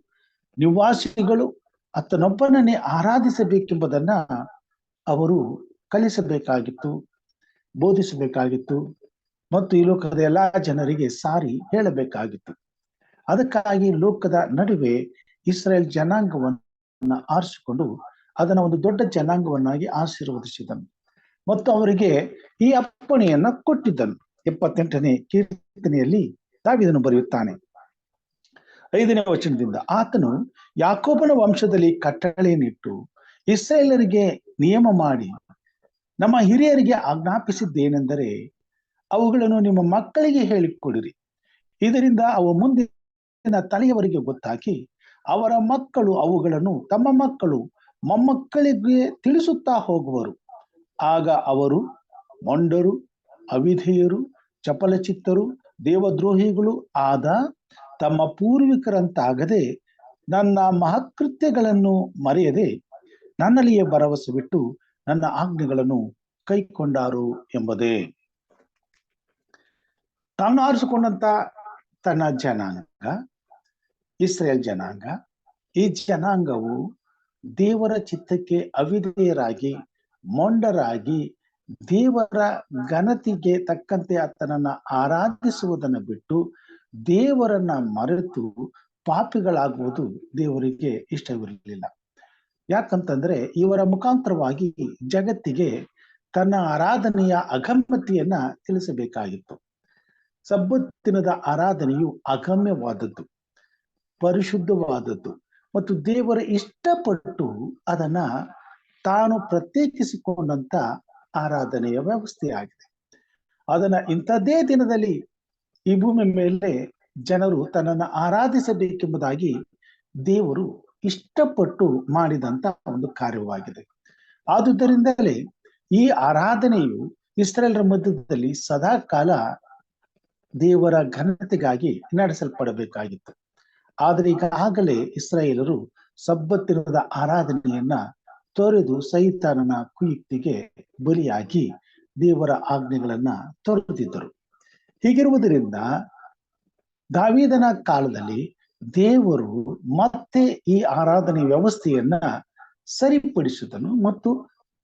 ನಿವಾಸಿಗಳು ಆತನೊಬ್ಬನನ್ನೇ ಆರಾಧಿಸಬೇಕೆಂಬುದನ್ನ ಅವರು ಕಲಿಸಬೇಕಾಗಿತ್ತು, ಬೋಧಿಸಬೇಕಾಗಿತ್ತು ಮತ್ತು ಈ ಲೋಕದ ಎಲ್ಲಾ ಜನರಿಗೆ ಸಾರಿ ಹೇಳಬೇಕಾಗಿತ್ತು. ಅದಕ್ಕಾಗಿ ಲೋಕದ ನಡುವೆ ಇಸ್ರಾಯೇಲ್ ಜನಾಂಗವನ್ನ ಆರಿಸಿಕೊಂಡು ಅದನ್ನ ಒಂದು ದೊಡ್ಡ ಜನಾಂಗವನ್ನಾಗಿ ಆಶೀರ್ವದಿಸಿದನು ಮತ್ತು ಅವರಿಗೆ ಈ ಅಪ್ಪಣೆಯನ್ನ ಕೊಟ್ಟಿದ್ದನು. 78ನೇ ಕೀರ್ತನೆಯಲ್ಲಿ ದಾವೀದನು ಬರೆಯುತ್ತಾನೆ 5ನೇ ವಚನದಿಂದ, ಆತನು ಯಾಕೋಬನ ವಂಶದಲ್ಲಿ ಕಟ್ಟಳೆಯನ್ನಿಟ್ಟು ಇಸ್ರಾಯೇಲರಿಗೆ ನಿಯಮ ಮಾಡಿ ನಮ್ಮ ಹಿರಿಯರಿಗೆ ಆಜ್ಞಾಪಿಸಿದ್ದೇನೆಂದರೆ, ಅವುಗಳನ್ನು ನಿಮ್ಮ ಮಕ್ಕಳಿಗೆ ಹೇಳಿಕೊಡಿರಿ, ಇದರಿಂದ ಅವು ಮುಂದಿನ ತಲೆಯವರಿಗೆ ಗೊತ್ತಾಗಿ ಅವರ ಮಕ್ಕಳು ಅವುಗಳನ್ನು ತಮ್ಮ ಮಕ್ಕಳು ಮೊಮ್ಮಕ್ಕಳಿಗೆ ತಿಳಿಸುತ್ತಾ ಹೋಗುವರು. ಆಗ ಅವರು ಮೊಂಡರು, ಅವಿಧೇಯರು, ಚಪಲಚಿತ್ತರು, ದೇವದ್ರೋಹಿಗಳು ಆದ ತಮ್ಮ ಪೂರ್ವಿಕರಂತಾಗದೆ ನನ್ನ ಮಹತ್ಕೃತ್ಯಗಳನ್ನು ಮರೆಯದೆ ನನ್ನಲ್ಲಿಯೇ ಭರವಸೆ ಬಿಟ್ಟು ನನ್ನ ಆಜ್ಞೆಗಳನ್ನು ಕೈಕೊಂಡಾರು ಎಂಬುದೇ. ತಾನು ಆರಿಸಿಕೊಂಡಂತ ತನ್ನ ಜನಾಂಗ ಇಸ್ರೇಲ್ ಜನಾಂಗ, ಈ ಜನಾಂಗವು ದೇವರ ಚಿತ್ತಕ್ಕೆ ಅವಿಧೇಯರಾಗಿ, ಮೊಂಡರಾಗಿ, ದೇವರ ಘನತೆಗೆ ತಕ್ಕಂತೆ ಆತನನ್ನ ಆರಾಧಿಸುವುದನ್ನು ಬಿಟ್ಟು ದೇವರನ್ನ ಮರೆತು ಪಾಪಿಗಳಾಗುವುದು ದೇವರಿಗೆ ಇಷ್ಟವಿರಲಿಲ್ಲ. ಯಾಕಂತಂದ್ರೆ ಇವರ ಮುಖಾಂತರವಾಗಿ ಜಗತ್ತಿಗೆ ತನ್ನ ಆರಾಧನೆಯ ಅಗಮ್ಯತೆಯನ್ನ ತಿಳಿಸಬೇಕಾಗಿತ್ತು. ಸಬ್ಬತ್ತಿನದ ಆರಾಧನೆಯು ಅಗಮ್ಯವಾದದ್ದು, ಪರಿಶುದ್ಧವಾದದ್ದು ಮತ್ತು ದೇವರ ಇಷ್ಟಪಟ್ಟು ಅದನ್ನ ತಾನು ಪ್ರತ್ಯೇಕಿಸಿಕೊಂಡಂತ ಆರಾಧನೆಯ ವ್ಯವಸ್ಥೆಯಾಗಿದೆ. ಅದನ್ನ ಇಂಥದ್ದೇ ದಿನದಲ್ಲಿ ಈ ಭೂಮಿ ಮೇಲೆ ಜನರು ತನ್ನನ್ನು ಆರಾಧಿಸಬೇಕೆಂಬುದಾಗಿ ದೇವರು ಇಷ್ಟಪಟ್ಟು ಮಾಡಿದಂತ ಒಂದು ಕಾರ್ಯವಾಗಿದೆ. ಆದುದರಿಂದಲೇ ಈ ಆರಾಧನೆಯು ಇಸ್ರಾಯೇಲರ ಮಧ್ಯದಲ್ಲಿ ಸದಾ ಕಾಲ ದೇವರ ಘನತೆಗಾಗಿ ನಡೆಸಲ್ಪಡಬೇಕಾಗಿತ್ತು. ಆದರೆ ಈಗಾಗಲೇ ಇಸ್ರಾಯೇಲರು ಸಬ್ಬತ್ತಿನದ ಆರಾಧನೆಯನ್ನ ತೊರೆದು ಸೈತಾನನ ಕುಯುಕ್ತಿಗೆ ಬಲಿಯಾಗಿ ದೇವರ ಆಜ್ಞೆಗಳನ್ನ ತೊರೆದಿದ್ದರು. ಹೀಗಿರುವುದರಿಂದ ದಾವೀದನ ಕಾಲದಲ್ಲಿ ದೇವರು ಮತ್ತೆ ಈ ಆರಾಧನೆ ವ್ಯವಸ್ಥೆಯನ್ನ ಸರಿಪಡಿಸಿದನು ಮತ್ತು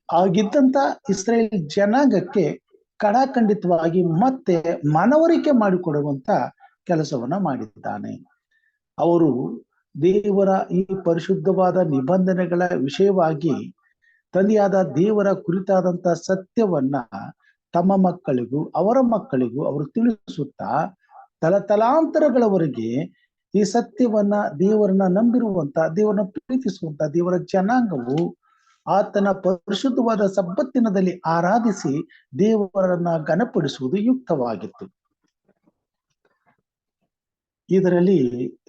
ಆಗಿದ್ದಂತ ಇಸ್ರಾಯೇಲ್ ಜನಾಂಗಕ್ಕೆ ಕಡಾಖಂಡಿತವಾಗಿ ಮತ್ತೆ ಮನವರಿಕೆ ಮಾಡಿಕೊಡುವಂತ ಕೆಲಸವನ್ನ ಮಾಡಿದ್ದಾನೆ. ಅವರು ದೇವರ ಈ ಪರಿಶುದ್ಧವಾದ ನಿಬಂಧನೆಗಳ ವಿಷಯವಾಗಿ ತಂದೆಯಾದ ದೇವರ ಕುರಿತಾದಂತ ಸತ್ಯವನ್ನ ತಮ್ಮ ಮಕ್ಕಳಿಗೂ ಅವರ ಮಕ್ಕಳಿಗೂ ಅವರು ತಿಳಿಸುತ್ತಾ ತಲತಲಾಂತರಗಳವರೆಗೆ ಈ ಸತ್ಯವನ್ನ ದೇವರನ್ನ ನಂಬಿರುವಂತ ದೇವರನ್ನ ಪ್ರೀತಿಸುವಂತ ದೇವರ ಜನಾಂಗವು ಆತನ ಪರಿಶುದ್ಧವಾದ ಸಬ್ಬತ್ತಿನದಲ್ಲಿ ಆರಾಧಿಸಿ ದೇವರನ್ನ ಘನಪಡಿಸುವುದು ಯುಕ್ತವಾಗಿತ್ತು. ಇದರಲ್ಲಿ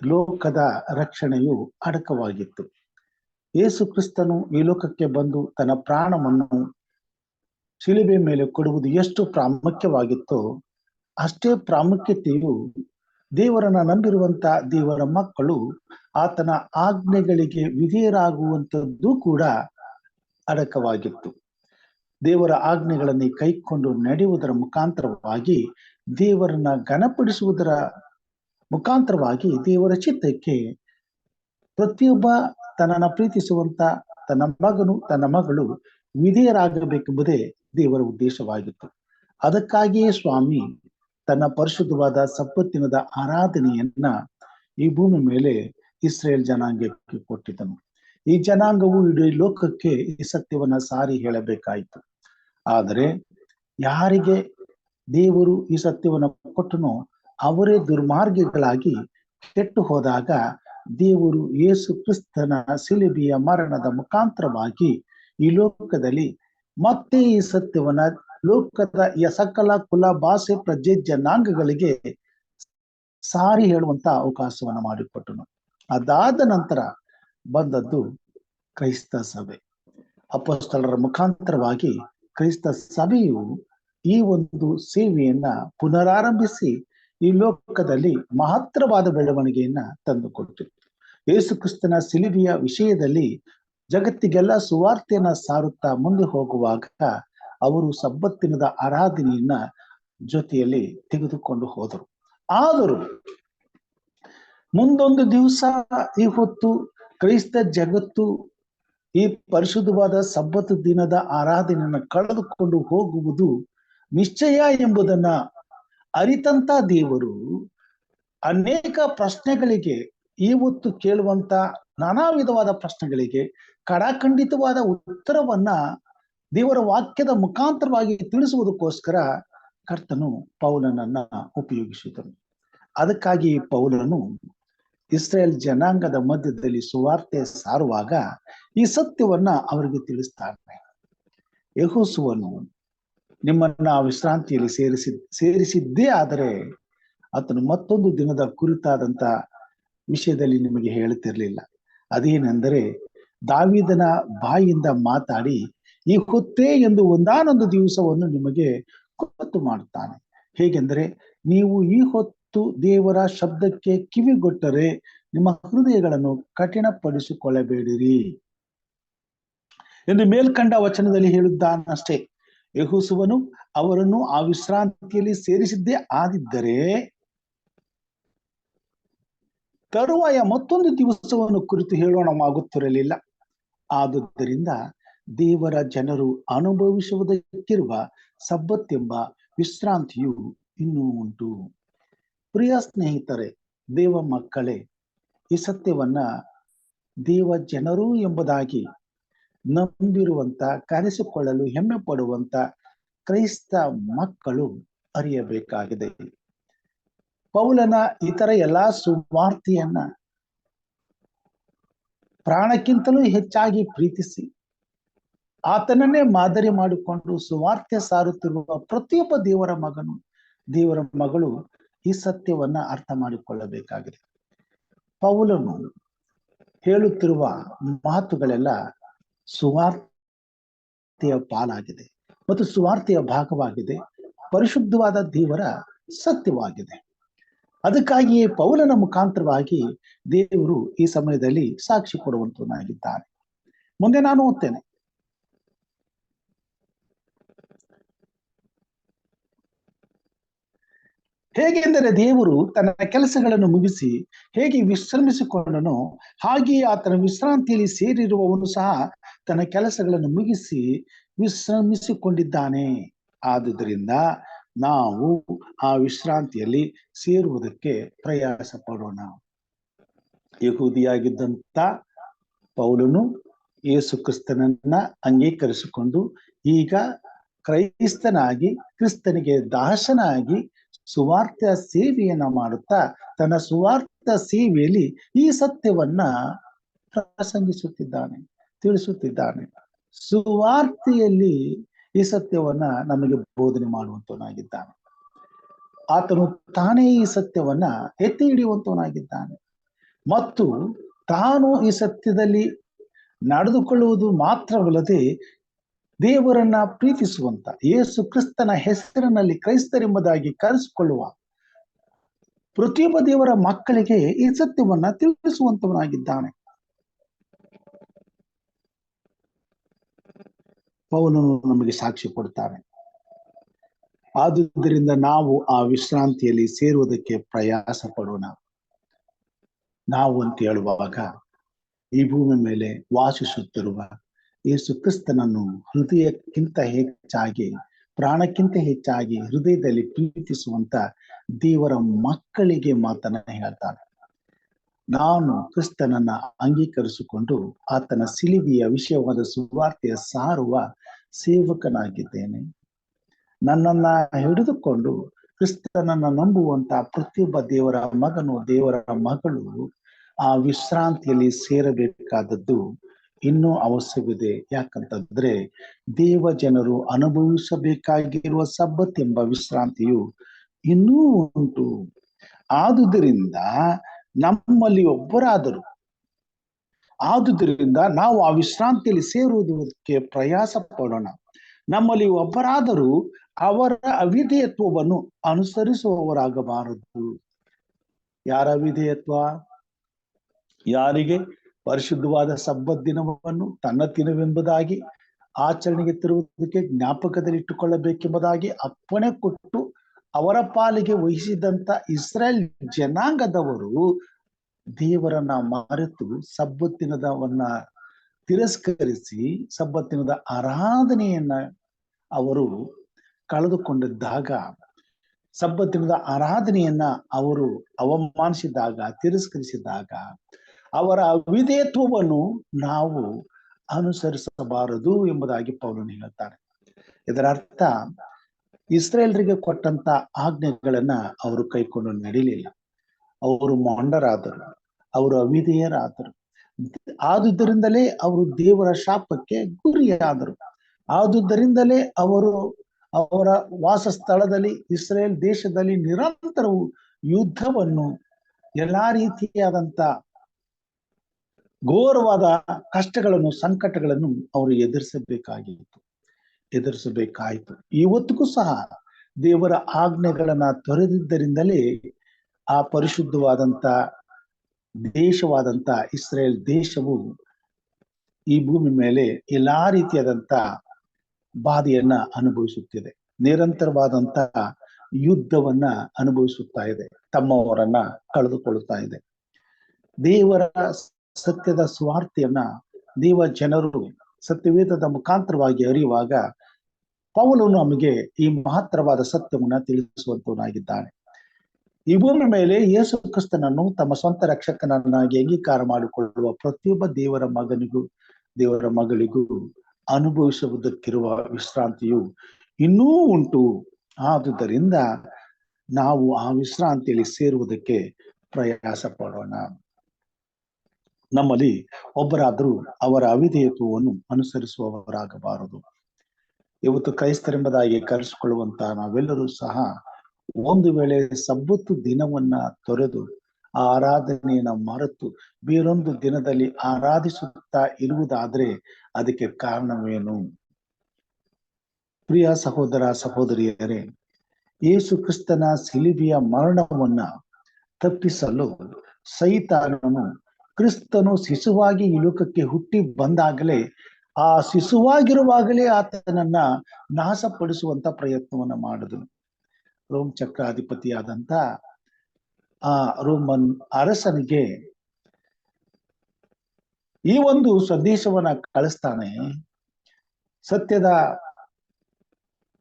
ಲೋಕದ ರಕ್ಷಣೆಯು ಅಡಕವಾಗಿತ್ತು. ಯೇಸು ಕ್ರಿಸ್ತನು ಈ ಲೋಕಕ್ಕೆ ಬಂದು ತನ್ನ ಪ್ರಾಣವನ್ನು ಶಿಲುಬೆ ಮೇಲೆ ಕೊಡುವುದು ಎಷ್ಟು ಪ್ರಾಮುಖ್ಯವಾಗಿತ್ತೋ ಅಷ್ಟೇ ಪ್ರಾಮುಖ್ಯತೆಯು ದೇವರನ್ನ ನಂಬಿರುವಂತ ದೇವರ ಮಕ್ಕಳು ಆತನ ಆಜ್ಞೆಗಳಿಗೆ ವಿಧೇಯರಾಗುವಂಥದ್ದು ಕೂಡ ಅಡಕವಾಗಿತ್ತು. ದೇವರ ಆಜ್ಞೆಗಳನ್ನು ಕೈಕೊಂಡು ನಡೆಯುವುದರ ಮುಖಾಂತರವಾಗಿ ದೇವರನ್ನ ಘನಪಡಿಸುವುದರ ಮುಖಾಂತರವಾಗಿ ದೇವರ ಚಿತ್ತಕ್ಕೆ ಪ್ರತಿಯೊಬ್ಬ ತನ್ನನ್ನು ಪ್ರೀತಿಸುವಂತ ತನ್ನ ಮಗನು ತನ್ನ ಮಗಳು ವಿಧೇಯರಾಗಬೇಕೆಂಬುದೇ ದೇವರ ಉದ್ದೇಶವಾಗಿತ್ತು. ಅದಕ್ಕಾಗಿಯೇ ಸ್ವಾಮಿ ತನ್ನ ಪರಿಶುದ್ಧವಾದ ಸಬ್ಬತ್ತಿನದ ಆರಾಧನೆಯನ್ನ ಈ ಭೂಮಿ ಮೇಲೆ ಇಸ್ರೇಲ್ ಜನಾಂಗಕ್ಕೆ ಕೊಟ್ಟಿದ್ದನು. ಈ ಜನಾಂಗವು ಇಡೀ ಲೋಕಕ್ಕೆ ಈ ಸತ್ಯವನ್ನ ಸಾರಿ ಹೇಳಬೇಕಾಯಿತು. ಆದರೆ ಯಾರಿಗೆ ದೇವರು ಈ ಸತ್ಯವನ್ನ ಕೊಟ್ಟನೋ ಅವರೇ ದುರ್ಮಾರ್ಗಿಗಳಾಗಿ ಕೆಟ್ಟು ಹೋದಾಗ ದೇವರು ಯೇಸು ಕ್ರಿಸ್ತನ ಶಿಲುಬೆಯ ಮರಣದ ಮುಖಾಂತರವಾಗಿ ಈ ಲೋಕದಲ್ಲಿ ಮತ್ತೆ ಈ ಸತ್ಯವನ್ನ ಲೋಕದ ಸಕಲ ಕುಲ ಭಾಷೆ ಪ್ರಜೆ ಜನಾಂಗಗಳಿಗೆ ಸಾರಿ ಹೇಳುವಂತ ಅವಕಾಶವನ್ನ ಮಾಡಿಕೊಟ್ಟನು. ಅದಾದ ನಂತರ ಬಂದದ್ದು ಕ್ರೈಸ್ತ ಸಭೆ. ಅಪೊಸ್ತಲರ ಮುಖಾಂತರವಾಗಿ ಕ್ರೈಸ್ತ ಸಭೆಯು ಈ ಒಂದು ಸೇವೆಯನ್ನ ಪುನರಾರಂಭಿಸಿ ಈ ಲೋಕದಲ್ಲಿ ಮಹತ್ತರವಾದ ಬೆಳವಣಿಗೆಯನ್ನ ತಂದುಕೊಟ್ಟಿತು. ಯೇಸು ಕ್ರಿಸ್ತನ ಶಿಲುಬೆಯ ವಿಷಯದಲ್ಲಿ ಜಗತ್ತಿಗೆಲ್ಲ ಸುವಾರ್ತೆಯನ್ನ ಸಾರುತ್ತಾ ಮುಂದೆ ಹೋಗುವಾಗ ಅವರು ಸಬ್ಬತ್ತಿನದ ಆರಾಧನೆಯನ್ನ ಜೊತೆಯಲ್ಲಿ ತೆಗೆದುಕೊಂಡು ಹೋದರು. ಆದರೂ ಮುಂದೊಂದು ದಿವಸ ಈ ಹೊತ್ತು ಕ್ರೈಸ್ತ ಜಗತ್ತು ಈ ಪರಿಶುದ್ಧವಾದ ಸಬ್ಬತ್ತು ದಿನದ ಆರಾಧನೆಯನ್ನ ಕಳೆದುಕೊಂಡು ಹೋಗುವುದು ನಿಶ್ಚಯ ಎಂಬುದನ್ನ ಅರಿತಂತ ದೇವರು ಅನೇಕ ಪ್ರಶ್ನೆಗಳಿಗೆ ಇವತ್ತು ಕೇಳುವಂತ ನಾನಾ ವಿಧವಾದ ಪ್ರಶ್ನೆಗಳಿಗೆ ಕಡಾಖಂಡಿತವಾದ ಉತ್ತರವನ್ನ ದೇವರ ವಾಕ್ಯದ ಮುಖಾಂತರವಾಗಿ ತಿಳಿಸುವುದಕ್ಕೋಸ್ಕರ ಕರ್ತನು ಪೌಲನನ್ನ ಉಪಯೋಗಿಸಿದನು. ಅದಕ್ಕಾಗಿ ಪೌಲನು ಇಸ್ರೇಲ್ ಜನಾಂಗದ ಮಧ್ಯದಲ್ಲಿ ಸುವಾರ್ತೆ ಸಾರುವಾಗ ಈ ಸತ್ಯವನ್ನ ಅವರಿಗೆ ತಿಳಿಸ್ತಾನೆ. ಯೆಹೋಶುವನು ನಿಮ್ಮನ್ನ ವಿಶ್ರಾಂತಿಯಲ್ಲಿ ಸೇರಿಸಿದ್ದೇ ಆದರೆ ಆತನು ಮತ್ತೊಂದು ದಿನದ ಕುರಿತಾದಂತ ವಿಷಯದಲ್ಲಿ ನಿಮಗೆ ಹೇಳುತ್ತಿರಲಿಲ್ಲ. ಅದೇನೆಂದರೆ ದಾವೀದನ ಬಾಯಿಂದ ಮಾತಾಡಿ ಈ ಹೊತ್ತೇ ಎಂದು ಒಂದಾನೊಂದು ದಿವಸವನ್ನು ನಿಮಗೆ ಗೊತ್ತು ಮಾಡುತ್ತಾನೆ. ಹೇಗೆಂದರೆ ನೀವು ಈ ಹೊತ್ತು ದೇವರ ಶಬ್ದಕ್ಕೆ ಕಿವಿಗೊಟ್ಟರೆ ನಿಮ್ಮ ಹೃದಯಗಳನ್ನು ಕಠಿಣಪಡಿಸಿಕೊಳ್ಳಬೇಡಿರಿ ಎಂದು ಮೇಲ್ಕಂಡ ವಚನದಲ್ಲಿ ಹೇಳಿದ್ದಾನಷ್ಟೇ. ಯೆಹೋಶುವನು ಅವರನ್ನು ಆ ವಿಶ್ರಾಂತಿಯಲ್ಲಿ ಸೇರಿಸಿದ್ದೇ ಆದಿದ್ದರೆ ತರುವಾಯ ಮತ್ತೊಂದು ದಿವಸವನ್ನು ಕುರಿತು ಹೇಳೋಣವಾಗುತ್ತಿರಲಿಲ್ಲ. ಆದುದರಿಂದ ದೇವರ ಜನರು ಅನುಭವಿಸುವುದಕ್ಕಿರುವ ಸಬ್ಬತ್ತೆಂಬ ವಿಶ್ರಾಂತಿಯು ಇನ್ನೂ ಉಂಟು. ಪ್ರಿಯ ಸ್ನೇಹಿತರೆ, ದೇವ ಮಕ್ಕಳೇ, ಈ ಸತ್ಯವನ್ನ ದೇವ ಜನರು ಎಂಬುದಾಗಿ ನಂಬಿರುವಂತ ಕರೆಸಿಕೊಳ್ಳಲು ಹೆಮ್ಮೆ ಪಡುವಂತ ಕ್ರೈಸ್ತ ಮಕ್ಕಳು ಅರಿಯಬೇಕಾಗಿದೆ. ಪೌಲನ ಇತರ ಎಲ್ಲಾ ಸುವಾರ್ತೆಯನ್ನ ಪ್ರಾಣಕ್ಕಿಂತಲೂ ಹೆಚ್ಚಾಗಿ ಪ್ರೀತಿಸಿ ಆತನನ್ನೇ ಮಾದರಿ ಮಾಡಿಕೊಂಡು ಸುವಾರ್ತೆ ಸಾರುತ್ತಿರುವ ಪ್ರತಿಯೊಬ್ಬ ದೇವರ ಮಗನು ದೇವರ ಮಗಳು ಈ ಸತ್ಯವನ್ನ ಅರ್ಥ ಮಾಡಿಕೊಳ್ಳಬೇಕಾಗಿದೆ. ಪೌಲನು ಹೇಳುತ್ತಿರುವ ಮಾತುಗಳೆಲ್ಲ ಸುವಾರ್ತೆಯ ಪಾಲಾಗಿದೆ ಮತ್ತು ಸುವಾರ್ತೆಯ ಭಾಗವಾಗಿದೆ, ಪರಿಶುದ್ಧವಾದ ದೇವರ ಸತ್ಯವಾಗಿದೆ. ಅದಕ್ಕಾಗಿಯೇ ಪೌಲನ ಮುಖಾಂತರವಾಗಿ ದೇವರು ಈ ಸಮಯದಲ್ಲಿ ಸಾಕ್ಷಿ ಕೊಡುವಂತನಾಗಿದ್ದಾನೆ. ಮುಂದೆ ನಾನು ಓದ್ತೇನೆ. ಹೇಗೆಂದರೆ ದೇವರು ತನ್ನ ಕೆಲಸಗಳನ್ನು ಮುಗಿಸಿ ಹೇಗೆ ವಿಶ್ರಮಿಸಿಕೊಂಡನೋ ಹಾಗೆಯೇ ಆತನ ವಿಶ್ರಾಂತಿಯಲ್ಲಿ ಸೇರಿರುವವನು ಸಹ ತನ್ನ ಕೆಲಸಗಳನ್ನು ಮುಗಿಸಿ ವಿಶ್ರಮಿಸಿಕೊಂಡಿದ್ದಾನೆ. ಆದುದರಿಂದ ನಾವು ಆ ವಿಶ್ರಾಂತಿಯಲ್ಲಿ ಸೇರುವುದಕ್ಕೆ ಪ್ರಯಾಸ ಪಡೋಣ. ಯಹೂದಿಯಾಗಿದ್ದಂತ ಪೌಲನು ಯೇಸು ಕ್ರಿಸ್ತನನ್ನ ಅಂಗೀಕರಿಸಿಕೊಂಡು ಈಗ ಕ್ರೈಸ್ತನಾಗಿ ಕ್ರಿಸ್ತನಿಗೆ ದಾಸನಾಗಿ ಸುವಾರ್ಥ ಸೇವೆಯನ್ನ ಮಾಡುತ್ತಾ ತನ್ನ ಸುವಾರ್ಥ ಸೇವೆಯಲ್ಲಿ ಈ ಸತ್ಯವನ್ನ ಪ್ರಸಂಗಿಸುತ್ತಿದ್ದಾನೆ, ತಿಳಿಸುತ್ತಿದ್ದಾನೆ. ಸುವಾರ್ತೆಯಲ್ಲಿ ಈ ಸತ್ಯವನ್ನ ನಮಗೆ ಬೋಧನೆ ಮಾಡುವಂತವನಾಗಿದ್ದಾನೆ. ಆತನು ತಾನೇ ಈ ಸತ್ಯವನ್ನ ಎತ್ತಿ ಹಿಡಿಯುವಂತವನಾಗಿದ್ದಾನೆ ಮತ್ತು ತಾನು ಈ ಸತ್ಯದಲ್ಲಿ ನಡೆದುಕೊಳ್ಳುವುದು ಮಾತ್ರವಲ್ಲದೆ ದೇವರನ್ನ ಪ್ರೀತಿಸುವಂತ ಯೇಸು ಕ್ರಿಸ್ತನ ಹೆಸರಿನಲ್ಲಿ ಕ್ರೈಸ್ತರೆಂಬುದಾಗಿ ಕರೆಸಿಕೊಳ್ಳುವ ಪ್ರತಿಯೊಬ್ಬ ದೇವರ ಮಕ್ಕಳಿಗೆ ಈ ಸತ್ಯವನ್ನ ತಿಳಿಸುವಂತವನಾಗಿದ್ದಾನೆ. ಪೌಲನು ನಮಗೆ ಸಾಕ್ಷಿ ಕೊಡ್ತಾನೆ. ಆದುದರಿಂದ ನಾವು ಆ ವಿಶ್ರಾಂತಿಯಲ್ಲಿ ಸೇರುವುದಕ್ಕೆ ಪ್ರಯಾಸ ಪಡೋಣ. ನಾವು ಅಂತ ಹೇಳುವಾಗ ಈ ಭೂಮಿ ಮೇಲೆ ವಾಸಿಸುತ್ತಿರುವ ಯೇಸು ಕ್ರಿಸ್ತನನ್ನು ಹೃದಯಕ್ಕಿಂತ ಹೆಚ್ಚಾಗಿ, ಪ್ರಾಣಕ್ಕಿಂತ ಹೆಚ್ಚಾಗಿ ಹೃದಯದಲ್ಲಿ ಪ್ರೀತಿಸುವಂತ ದೇವರ ಮಕ್ಕಳಿಗೆ ಮಾತನ್ನ ಹೇಳ್ತಾನೆ. ನಾನು ಕ್ರಿಸ್ತನನ್ನ ಅಂಗೀಕರಿಸಿಕೊಂಡು ಆತನ ಸಿಲುಬೆಯ ವಿಷಯವಾದ ಸುವಾರ್ತೆಯ ಸಾರುವ ಸೇವಕನಾಗಿದ್ದೇನೆ. ನನ್ನನ್ನ ಹಿಡಿದುಕೊಂಡು ಕ್ರಿಸ್ತನನ್ನ ನಂಬುವಂತ ಪ್ರತಿಯೊಬ್ಬ ದೇವರ ಮಗನು, ದೇವರ ಮಗಳು ಆ ವಿಶ್ರಾಂತಿಯಲ್ಲಿ ಸೇರಬೇಕಾದದ್ದು ಇನ್ನೂ ಅವಶ್ಯವಿದೆ. ಯಾಕಂತಂದ್ರೆ ದೇವ ಜನರು ಅನುಭವಿಸಬೇಕಾಗಿರುವ ಸಬ್ಬತ್ ಎಂಬ ವಿಶ್ರಾಂತಿಯು ಇನ್ನೂ ಉಂಟು. ಆದುದರಿಂದ ನಮ್ಮಲ್ಲಿ ಒಬ್ಬರಾದರೂ ನಾವು ಆ ವಿಶ್ರಾಂತಿಯಲ್ಲಿ ಸೇರುವುದಕ್ಕೆ ಪ್ರಯಾಸ ಪಡೋಣ. ನಮ್ಮಲ್ಲಿ ಒಬ್ಬರಾದರೂ ಅವರ ಅವಿಧೇಯತ್ವವನ್ನು ಅನುಸರಿಸುವವರಾಗಬಾರದು. ಯಾರ ಅವಿಧೇಯತ್ವ? ಯಾರಿಗೆ ಪರಿಶುದ್ಧವಾದ ಸಬ್ಬತ್ ದಿನವನ್ನು ತನ್ನ ದಿನವೆಂಬುದಾಗಿ ಆಚರಣೆಗೆ ತರುವುದಕ್ಕೆ ಜ್ಞಾಪಕದಲ್ಲಿ ಇಟ್ಟುಕೊಳ್ಳಬೇಕೆಂಬುದಾಗಿ ಅಪ್ಪಣೆ ಕೊಟ್ಟು ಅವರ ಪಾಲಿಗೆ ವಹಿಸಿದಂತ ಇಸ್ರಾಯೇಲ್ ಜನಾಂಗದವರು ದೇವರನ್ನ ಮರೆತು ಸಬ್ಬತ್ತಿನದವನ್ನ ತಿರಸ್ಕರಿಸಿ ಸಬ್ಬತ್ತಿನದ ಆರಾಧನೆಯನ್ನ ಅವರು ಕಳೆದುಕೊಂಡಿದ್ದಾಗ, ಸಬ್ಬತ್ತಿನದ ಆರಾಧನೆಯನ್ನ ಅವರು ಅವಮಾನಿಸಿದಾಗ, ತಿರಸ್ಕರಿಸಿದಾಗ ಅವರ ಅವಿಧೇಯತ್ವವನ್ನು ನಾವು ಅನುಸರಿಸಬಾರದು ಎಂಬುದಾಗಿ ಪೌಲನು ಹೇಳ್ತಾರೆ. ಇದರ ಅರ್ಥ ಇಸ್ರೇಲರಿಗೆ ಕೊಟ್ಟಂತ ಆಜ್ಞೆಗಳನ್ನ ಅವರು ಕೈಕೊಂಡು ನಡೀಲಿಲ್ಲ. ಅವರು ಮೊಂಡರಾದರು, ಅವರು ಅವಿಧೇಯರಾದರು. ಆದುದರಿಂದಲೇ ಅವರು ದೇವರ ಶಾಪಕ್ಕೆ ಗುರಿಯಾದರು. ಆದುದರಿಂದಲೇ ಅವರು ಅವರ ವಾಸ ಸ್ಥಳದಲ್ಲಿ ಇಸ್ರೇಲ್ ದೇಶದಲ್ಲಿ ನಿರಂತರವು ಯುದ್ಧವನ್ನು, ಎಲ್ಲಾ ರೀತಿಯಾದಂತ ಘೋರವಾದ ಕಷ್ಟಗಳನ್ನು, ಸಂಕಟಗಳನ್ನು ಅವರು ಎದುರಿಸಬೇಕಾಯಿತು. ಇವತ್ತಿಗೂ ಸಹ ದೇವರ ಆಜ್ಞೆಗಳನ್ನ ತೊರೆದಿದ್ದರಿಂದಲೇ ಆ ಪರಿಶುದ್ಧವಾದಂತ ದೇಶವಾದಂತ ಇಸ್ರೇಲ್ ದೇಶವು ಈ ಭೂಮಿ ಮೇಲೆ ಎಲ್ಲಾ ರೀತಿಯಾದಂತ ಬಾಧೆಯನ್ನ ಅನುಭವಿಸುತ್ತಿದೆ. ನಿರಂತರವಾದಂತ ಯುದ್ಧವನ್ನ ಅನುಭವಿಸುತ್ತಾ ಇದೆ. ತಮ್ಮವರನ್ನ ಕಳೆದುಕೊಳ್ಳುತ್ತಾ ಇದೆ. ದೇವರ ಸತ್ಯದ ಸ್ವಾರ್ಥೆಯನ್ನ ದೇವ ಜನರು ಸತ್ಯವೇದದ ಮುಖಾಂತರವಾಗಿ ಅರಿಯುವಾಗ ಪೌಲನು ನಮಗೆ ಈ ಮಹತ್ತರವಾದ ಸತ್ಯವನ್ನ ತಿಳಿಸುವಂತವನಾಗಿದ್ದಾನೆ. ಈ ಭೂಮಿ ಮೇಲೆ ಯೇಸು ಕ್ರಿಸ್ತನನ್ನು ತಮ್ಮ ಸ್ವಂತ ರಕ್ಷಕನನ್ನಾಗಿ ಅಂಗೀಕಾರ ಮಾಡಿಕೊಳ್ಳುವ ಪ್ರತಿಯೊಬ್ಬ ದೇವರ ಮಗನಿಗೂ, ದೇವರ ಮಗಳಿಗೂ ಅನುಭವಿಸುವುದಕ್ಕಿರುವ ವಿಶ್ರಾಂತಿಯು ಇನ್ನೂ ಉಂಟು. ಆದುದರಿಂದ ನಾವು ಆ ವಿಶ್ರಾಂತಿಯಲ್ಲಿ ಸೇರುವುದಕ್ಕೆ ಪ್ರಯಾಸ ಪಡೋಣ. ನಮ್ಮಲ್ಲಿ ಒಬ್ಬರಾದರೂ ಅವರ ಅವಿಧೇಯತ್ವವನ್ನು ಅನುಸರಿಸುವವರಾಗಬಾರದು. ಇವತ್ತು ಕ್ರೈಸ್ತರೆಂಬುದಾಗಿ ಕರೆಸಿಕೊಳ್ಳುವಂತ ನಾವೆಲ್ಲರೂ ಸಹ ಒಂದು ವೇಳೆ ಸಬ್ಬತ್ತು ದಿನವನ್ನ ತೊರೆದು ಆ ಆರಾಧನೆಯನ್ನ ಮರೆತು ಬೇರೊಂದು ದಿನದಲ್ಲಿ ಆರಾಧಿಸುತ್ತಾ ಇರುವುದಾದ್ರೆ ಅದಕ್ಕೆ ಕಾರಣವೇನು? ಪ್ರಿಯ ಸಹೋದರ ಸಹೋದರಿಯರೇ, ಯೇಸು ಕ್ರಿಸ್ತನ ಸಿಲುಬೆಯ ಮರಣವನ್ನ ತಪ್ಪಿಸಲು ಸೈತಾನನು ಕ್ರಿಸ್ತನು ಶಿಶುವಾಗಿ ಈ ಲೋಕಕ್ಕೆ ಹುಟ್ಟಿ ಬಂದಾಗಲೇ, ಆ ಶಿಶುವಾಗಿರುವಾಗಲೇ ಆತನನ್ನ ನಾಶಪಡಿಸುವಂತ ಪ್ರಯತ್ನವನ್ನ ಮಾಡಿದನು. ರೋಮ್ ಚಕ್ರಾಧಿಪತಿಯಾದಂತ ಆ ರೋಮನ್ ಅರಸನಿಗೆ ಈ ಒಂದು ಸಂದೇಶವನ್ನ ಕಳಿಸ್ತಾನೆ. ಸತ್ಯದ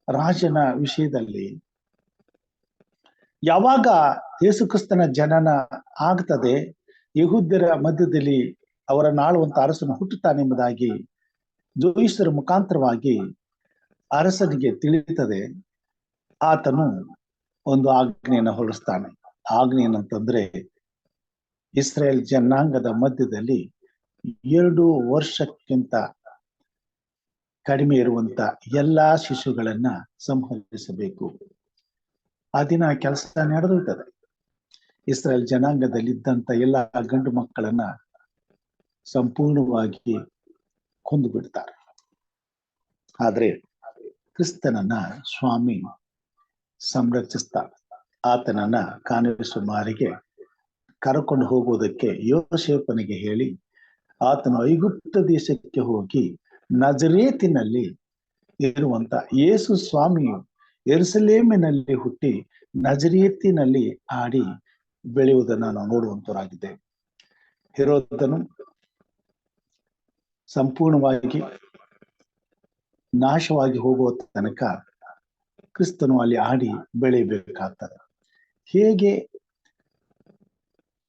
ರಾಜನ ವಿಷಯದಲ್ಲಿ ಯಾವಾಗ ಯೇಸು ಕ್ರಿಸ್ತನ ಜನನ ಆಗ್ತದೆ, ಯೆಹೂದ್ಯರ ಮಧ್ಯದಲ್ಲಿ ಅವರ ನಾಳುವಂತ ಅರಸನು ಹುಟ್ಟುತ್ತಾನೆಂಬುದಾಗಿ ಜೋಯಿಸರ ಮುಖಾಂತರವಾಗಿ ಅರಸನಿಗೆ ತಿಳಿಯುತ್ತದೆ. ಆತನು ಒಂದು ಆಜ್ಞೆಯನ್ನು ಹೊರಡಿಸ್ತಾನೆ. ಆಜ್ಞೆ ಏನಂತಂದ್ರೆ, ಇಸ್ರೇಲ್ ಜನಾಂಗದ ಮಧ್ಯದಲ್ಲಿ 2 ವರ್ಷಕ್ಕಿಂತ ಕಡಿಮೆ ಇರುವಂತ ಎಲ್ಲಾ ಶಿಶುಗಳನ್ನ ಸಂಹರಿಸಬೇಕು. ಆ ದಿನ ಕೆಲಸ ನಡೆದುತ್ತದೆ. ಇಸ್ರೇಲ್ ಜನಾಂಗದಲ್ಲಿ ಇದ್ದಂತ ಎಲ್ಲಾ ಗಂಡು ಮಕ್ಕಳನ್ನ ಸಂಪೂರ್ಣವಾಗಿ ಕೊಂದು ಬಿಡ್ತಾರೆ. ಆದ್ರೆ ಕ್ರಿಸ್ತನನ್ನ ಸ್ವಾಮಿ ಸಂರಕ್ಷಿಸ್ತಾನೆ. ಆತನನ್ನ ಕಾಣಿಸುಮಾರಿಗೆ ಕರಕೊಂಡು ಹೋಗುವುದಕ್ಕೆ ಯೋಸೇಫನಿಗೆ ಹೇಳಿ, ಆತನು ಐಗುಪ್ತ ದೇಶಕ್ಕೆ ಹೋಗಿ ನಜರೇತಿನಲ್ಲಿ ಇರುವಂತ ಯೇಸು ಸ್ವಾಮಿಯು ಯೆರೂಸಲೇಮಿನಲ್ಲಿ ಹುಟ್ಟಿ ನಜರೇತಿನಲ್ಲಿ ಆಡಿ ಬೆಳೆಯುವುದನ್ನು ನಾವು ನೋಡುವಂತರಾಗಿದ್ದೇವೆ. ಹೆರೋದನು ಸಂಪೂರ್ಣವಾಗಿ ನಾಶವಾಗಿ ಹೋಗುವ ತನಕ ಕ್ರಿಸ್ತನು ಅಲ್ಲಿ ಆಡಿ ಬೆಳೆಯಬೇಕಾಗ್ತದೆ. ಹೇಗೆ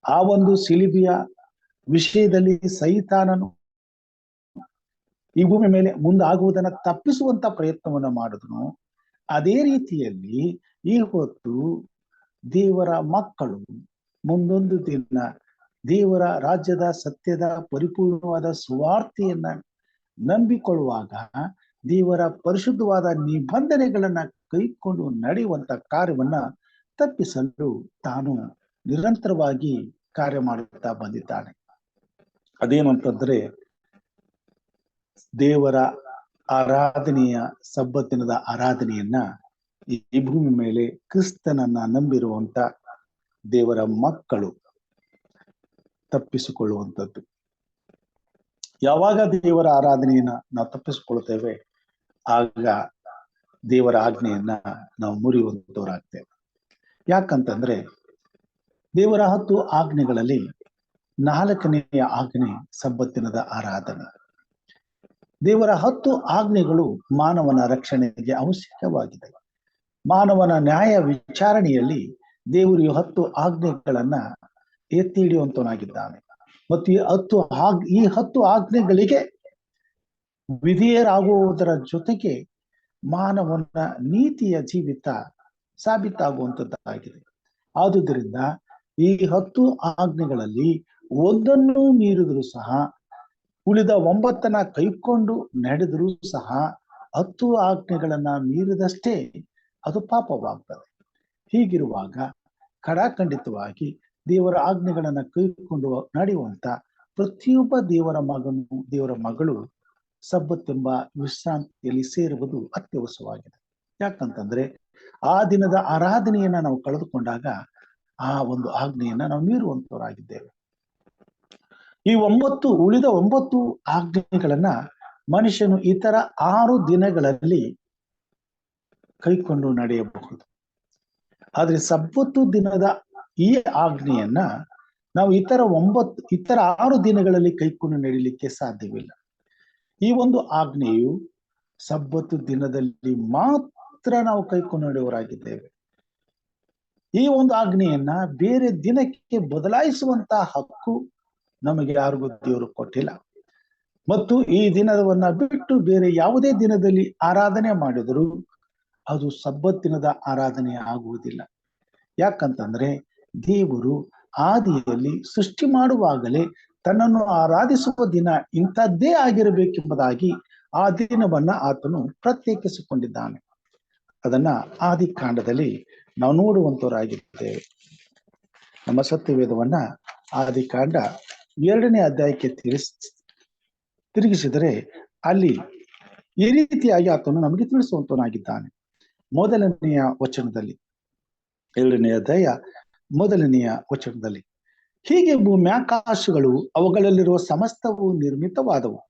ಆ ಒಂದು ಸಿಲಿಬಿಯ ವಿಷಯದಲ್ಲಿ ಸೈತಾನನು ಈ ಭೂಮಿ ಮೇಲೆ ಮುಂದಾಗುವುದನ್ನ ತಪ್ಪಿಸುವಂತ ಪ್ರಯತ್ನವನ್ನ ಮಾಡಿದನು, ಅದೇ ರೀತಿಯಲ್ಲಿ ಈ ಹೊತ್ತು ದೇವರ ಮಕ್ಕಳು ಮುಂದೊಂದು ದಿನ ದೇವರ ರಾಜ್ಯದ ಸತ್ಯದ ಪರಿಪೂರ್ಣವಾದ ಸುವಾರ್ತೆಯನ್ನ ನಂಬಿಕೊಳ್ಳುವಾಗ ದೇವರ ಪರಿಶುದ್ಧವಾದ ನಿಬಂಧನೆಗಳನ್ನ ಕೈಕೊಂಡು ನಡೆಯುವಂತ ಕಾರ್ಯವನ್ನ ತಪ್ಪಿಸಲು ತಾನು ನಿರಂತರವಾಗಿ ಕಾರ್ಯ ಮಾಡುತ್ತಾ ಬಂದಿದ್ದಾನೆ. ಅದೇನು ಅಂತಂದ್ರೆ, ದೇವರ ಆರಾಧನೆಯ ಸಬ್ಬತ್ತಿನದ ಆರಾಧನೆಯನ್ನ ಈ ಭೂಮಿ ಮೇಲೆ ಕ್ರಿಸ್ತನನ್ನ ನಂಬಿರುವಂತ ದೇವರ ಮಕ್ಕಳು ತಪ್ಪಿಸಿಕೊಳ್ಳುವಂಥದ್ದು. ಯಾವಾಗ ದೇವರ ಆರಾಧನೆಯನ್ನ ನಾವು ತಪ್ಪಿಸಿಕೊಳ್ತೇವೆ, ಆಗ ದೇವರ ಆಜ್ಞೆಯನ್ನ ನಾವು ಮುರಿಯುವಂತವರಾಗ್ತೇವೆ. ಯಾಕಂತಂದ್ರೆ ದೇವರ 10 ಆಜ್ಞೆಗಳಲ್ಲಿ 4ನೆಯ ಆಜ್ಞೆ ಸಬ್ಬತ್ತಿನದ ಆರಾಧನೆ. ದೇವರ 10 ಆಜ್ಞೆಗಳು ಮಾನವನ ರಕ್ಷಣೆಗೆ ಅವಶ್ಯಕವಾಗಿದೆ. ಮಾನವನ ನ್ಯಾಯ ವಿಚಾರಣೆಯಲ್ಲಿ ದೇವರು 10 ಆಜ್ಞೆಗಳನ್ನ ಎತ್ತಿ ಹಿಡಿಯುವಂತವನಾಗಿದ್ದಾನೆ. ಮತ್ತು ಈ 10 ಆಜ್ಞೆಗಳಿಗೆ ವಿಧೇಯರಾಗುವುದರ ಜೊತೆಗೆ ಮಾನವನ ನೀತಿಯ ಜೀವಿತ ಸಾಬೀತಾಗುವಂತದ್ದಾಗಿದೆ. ಆದುದರಿಂದ ಈ 10 ಆಜ್ಞೆಗಳಲ್ಲಿ ಒಂದನ್ನು ಮೀರಿದರೂ ಸಹ, ಉಳಿದ 9 ಕೈಕೊಂಡು ನಡೆದರೂ ಸಹ 10 ಆಜ್ಞೆಗಳನ್ನ ಮೀರಿದಷ್ಟೇ ಅದು ಪಾಪವಾಗ್ತದೆ. ಹೀಗಿರುವಾಗ ಖಡಾಖಂಡಿತವಾಗಿ ದೇವರ ಆಜ್ಞೆಗಳನ್ನ ಕೈಕೊಂಡು ನಡೆಯುವಂತ ಪ್ರತಿಯೊಬ್ಬ ದೇವರ ಮಗನು ದೇವರ ಮಗಳು ಸಬ್ಬತ್ತೆಂಬ ವಿಶ್ರಾಂತಿಯಲ್ಲಿ ಸೇರುವುದು ಅತ್ಯವಶ್ಯವಾಗಿದೆ. ಯಾಕಂತಂದ್ರೆ ಆ ದಿನದ ಆರಾಧನೆಯನ್ನ ನಾವು ಕಳೆದುಕೊಂಡಾಗ ಆ ಒಂದು ಆಜ್ಞೆಯನ್ನ ನಾವು ಮೀರುವಂತವರಾಗಿದ್ದೇವೆ. ಈ ಉಳಿದ 9 ಆಜ್ಞೆಗಳನ್ನ ಮನುಷ್ಯನು ಇತರ 6 ದಿನಗಳಲ್ಲಿ ಕೈಕೊಂಡು ನಡೆಯಬಹುದು. ಆದ್ರೆ ಸಬ್ಬತ್ತು ದಿನದ ಈ ಆಜ್ಞೆಯನ್ನ ನಾವು ಇತರ 6 ದಿನಗಳಲ್ಲಿ ಕೈಕೊಂಡು ನಡೀಲಿಕ್ಕೆ ಸಾಧ್ಯವಿಲ್ಲ. ಈ ಒಂದು ಆಜ್ಞೆಯು ಸಬ್ಬತ್ತು ದಿನದಲ್ಲಿ ಮಾತ್ರ ನಾವು ಕೈಕೊಂಡು ನಡೆಯುವವರಾಗಿದ್ದೇವೆ. ಈ ಒಂದು ಆಜ್ಞೆಯನ್ನ ಬೇರೆ ದಿನಕ್ಕೆ ಬದಲಾಯಿಸುವಂತ ಹಕ್ಕು ನಮಗೆ ಯಾರಿಗೂ ದೇವರು ಕೊಟ್ಟಿಲ್ಲ. ಮತ್ತು ಈ ದಿನವನ್ನ ಬಿಟ್ಟು ಬೇರೆ ಯಾವುದೇ ದಿನದಲ್ಲಿ ಆರಾಧನೆ ಮಾಡಿದರೂ ಅದು ಸಬ್ಬತ್ತಿನದ ಆರಾಧನೆ ಆಗುವುದಿಲ್ಲ. ಯಾಕಂತಂದ್ರೆ ದೇವರು ಆದಿಯಲ್ಲಿ ಸೃಷ್ಟಿ ಮಾಡುವಾಗಲೇ ತನ್ನನ್ನು ಆರಾಧಿಸುವ ದಿನ ಇಂಥದ್ದೇ ಆಗಿರಬೇಕೆಂಬುದಾಗಿ ಆ ದಿನವನ್ನ ಆತನು ಪ್ರತ್ಯೇಕಿಸಿಕೊಂಡಿದ್ದಾನೆ. ಅದನ್ನ ಆದಿಕಾಂಡದಲ್ಲಿ ನಾವು ನೋಡುವಂತವರಾಗಿದ್ದೇವೆ. ನಮ್ಮ ಸತ್ಯವೇದವನ್ನ ಆದಿಕಾಂಡ 2ನೇ ಅಧ್ಯಾಯಕ್ಕೆ ತಿರುಗಿಸಿದರೆ ಅಲ್ಲಿ ಈ ರೀತಿಯಾಗಿ ಆತನು ನಮಗೆ ತಿಳಿಸುವಂತವನಾಗಿದ್ದಾನೆ. 1ನೆಯ ವಚನದಲ್ಲಿ, 2ನೇ ಅಧ್ಯಾಯ 1ನೆಯ ವಚನದಲ್ಲಿ, ಹೀಗೆ ಭೂಮ್ಯಾಕಾಶಗಳು ಅವುಗಳಲ್ಲಿರುವ ಸಮಸ್ತವು ನಿರ್ಮಿತವಾದವು.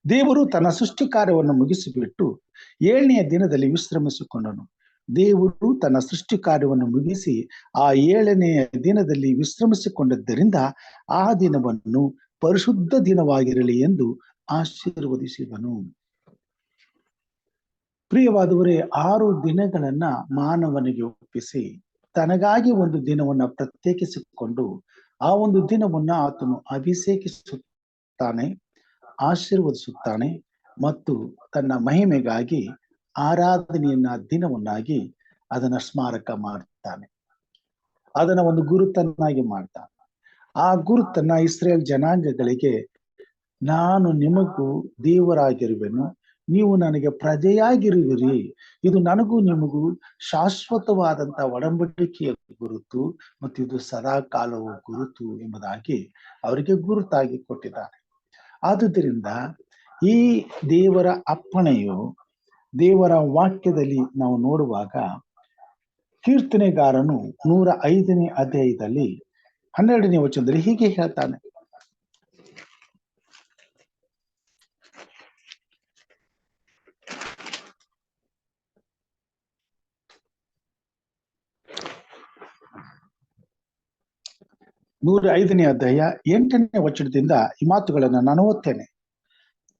ದೇವರು ತನ್ನ ಸೃಷ್ಟಿ ಕಾರ್ಯವನ್ನು ಮುಗಿಸಿಬಿಟ್ಟು 7ನೆಯ ದಿನದಲ್ಲಿ ವಿಶ್ರಮಿಸಿಕೊಂಡನು. ದೇವರು ತನ್ನ ಸೃಷ್ಟಿ ಕಾರ್ಯವನ್ನು ಮುಗಿಸಿ ಆ 7ನೆಯ ದಿನದಲ್ಲಿ ವಿಶ್ರಮಿಸಿಕೊಂಡಿದ್ದರಿಂದ ಆ ದಿನವನ್ನು ಪರಿಶುದ್ಧ ದಿನವಾಗಿರಲಿ ಎಂದು ಆಶೀರ್ವದಿಸಿದನು. ಪ್ರಿಯವಾದವರೇ, 6 ದಿನಗಳನ್ನ ಮಾನವನಿಗೆ ಒಪ್ಪಿಸಿ ತನಗಾಗಿ ಒಂದು ದಿನವನ್ನ ಪ್ರತ್ಯೇಕಿಸಿಕೊಂಡು ಆ ಒಂದು ದಿನವನ್ನ ಆತನು ಅಭಿಷೇಕಿಸುತ್ತಾನೆ, ಆಶೀರ್ವದಿಸುತ್ತಾನೆ ಮತ್ತು ತನ್ನ ಮಹಿಮೆಗಾಗಿ ಆರಾಧನೆಯನ್ನ ದಿನವನ್ನಾಗಿ ಅದನ್ನ ಸ್ಮಾರಕ ಮಾಡ್ತಾನೆ, ಅದನ್ನ ಒಂದು ಗುರುತನ್ನಾಗಿ ಮಾಡ್ತಾನೆ. ಆ ಗುರುತನ್ನ ಇಸ್ರೇಲ್ ಜನಾಂಗಗಳಿಗೆ, ನಾನು ನಿಮಗೂ ದೇವರಾಗಿರುವೆನು, ನೀವು ನನಗೆ ಪ್ರಜೆಯಾಗಿರುವಿರಿ, ಇದು ನನಗೂ ನಿಮಗೂ ಶಾಶ್ವತವಾದಂತ ಒಡಂಬಡಿಕೆಯ ಗುರುತು ಮತ್ತು ಇದು ಸದಾ ಕಾಲವು ಗುರುತು ಎಂಬುದಾಗಿ ಅವರಿಗೆ ಗುರುತಾಗಿ ಕೊಟ್ಟಿದ್ದಾರೆ. ಆದುದರಿಂದ ಈ ದೇವರ ಅಪ್ಪಣೆಯು ದೇವರ ವಾಕ್ಯದಲ್ಲಿ ನಾವು ನೋಡುವಾಗ ಕೀರ್ತನೆಗಾರನು 105ನೇ ಅಧ್ಯಾಯದಲ್ಲಿ 12ನೇ ವಚನದಲ್ಲಿ ಹೀಗೆ ಹೇಳ್ತಾನೆ, 105ನೇ ಅಧ್ಯಾಯ 8ನೇ ವಚನದಿಂದ ಈ ಮಾತುಗಳನ್ನು ನಾನು ಓದ್ತೇನೆ.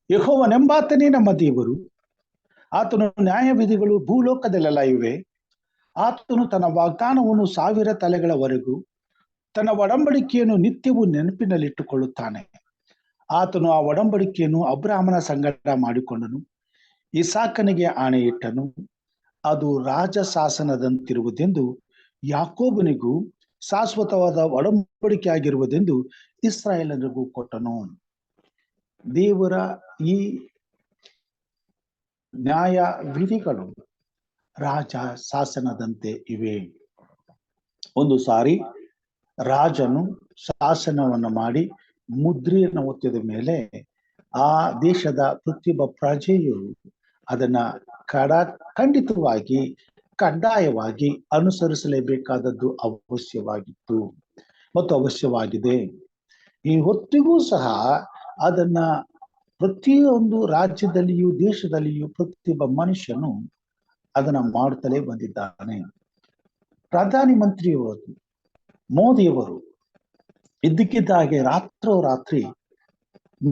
ಯೆಹೋವನೆಂಬಾತನೇ ನಮ್ಮ ದೇವರು, ಆತನು ನ್ಯಾಯವಿಧಿಗಳು ಭೂಲೋಕದಲ್ಲೆಲ್ಲ ಇವೆ. ಆತನು ತನ್ನ ವಾಗ್ದಾನವನ್ನು 1000 ತಲೆಗಳವರೆಗೂ, ತನ್ನ ಒಡಂಬಡಿಕೆಯನ್ನು ನಿತ್ಯವೂ ನೆನಪಿನಲ್ಲಿಟ್ಟುಕೊಳ್ಳುತ್ತಾನೆ. ಆತನು ಆ ಒಡಂಬಡಿಕೆಯನ್ನು ಅಬ್ರಾಹ್ಮನ ಸಂಗಡ ಮಾಡಿಕೊಂಡನು, ಇಸಾಕನಿಗೆ ಆಣೆ ಇಟ್ಟನು, ಅದು ರಾಜಶಾಸನದಂತಿರುವುದೆಂದು, ಯಾಕೋಬನಿಗೂ ಶಾಶ್ವತವಾದ ಒಡಂಬಡಿಕೆ ಆಗಿರುವುದೆಂದು ಇಸ್ರಾಯೇಲನಿಗೂ ಕೊಟ್ಟನು. ದೇವರ ಈ ನ್ಯಾಯ ವಿಧಿಗಳು ರಾಜ ಶಾಸನದಂತೆ ಇವೆ. ಒಂದು ಸಾರಿ ರಾಜನು ಶಾಸನವನ್ನು ಮಾಡಿ ಮುದ್ರೆಯನ್ನು ಒತ್ತಿದ ಮೇಲೆ ಆ ದೇಶದ ಪ್ರತಿಯೊಬ್ಬ ಪ್ರಜೆಯು ಅದನ್ನ ಖಂಡಿತವಾಗಿ ಕಡ್ಡಾಯವಾಗಿ ಅನುಸರಿಸಲೇಬೇಕಾದದ್ದು ಅವಶ್ಯವಾಗಿತ್ತು ಮತ್ತು ಅವಶ್ಯವಾಗಿದೆ. ಈ ಹೊತ್ತಿಗೂ ಸಹ ಅದನ್ನ ಪ್ರತಿಯೊಂದು ರಾಜ್ಯದಲ್ಲಿಯೂ ದೇಶದಲ್ಲಿಯೂ ಪ್ರತಿಯೊಬ್ಬ ಮನುಷ್ಯನು ಅದನ್ನ ಮಾಡುತ್ತಲೇ ಬಂದಿದ್ದಾನೆ. ಪ್ರಧಾನಿ ಮಂತ್ರಿಯವರು ಮೋದಿಯವರು ಇದ್ದಕ್ಕಿದ್ದ ಹಾಗೆ ರಾತ್ರೋರಾತ್ರಿ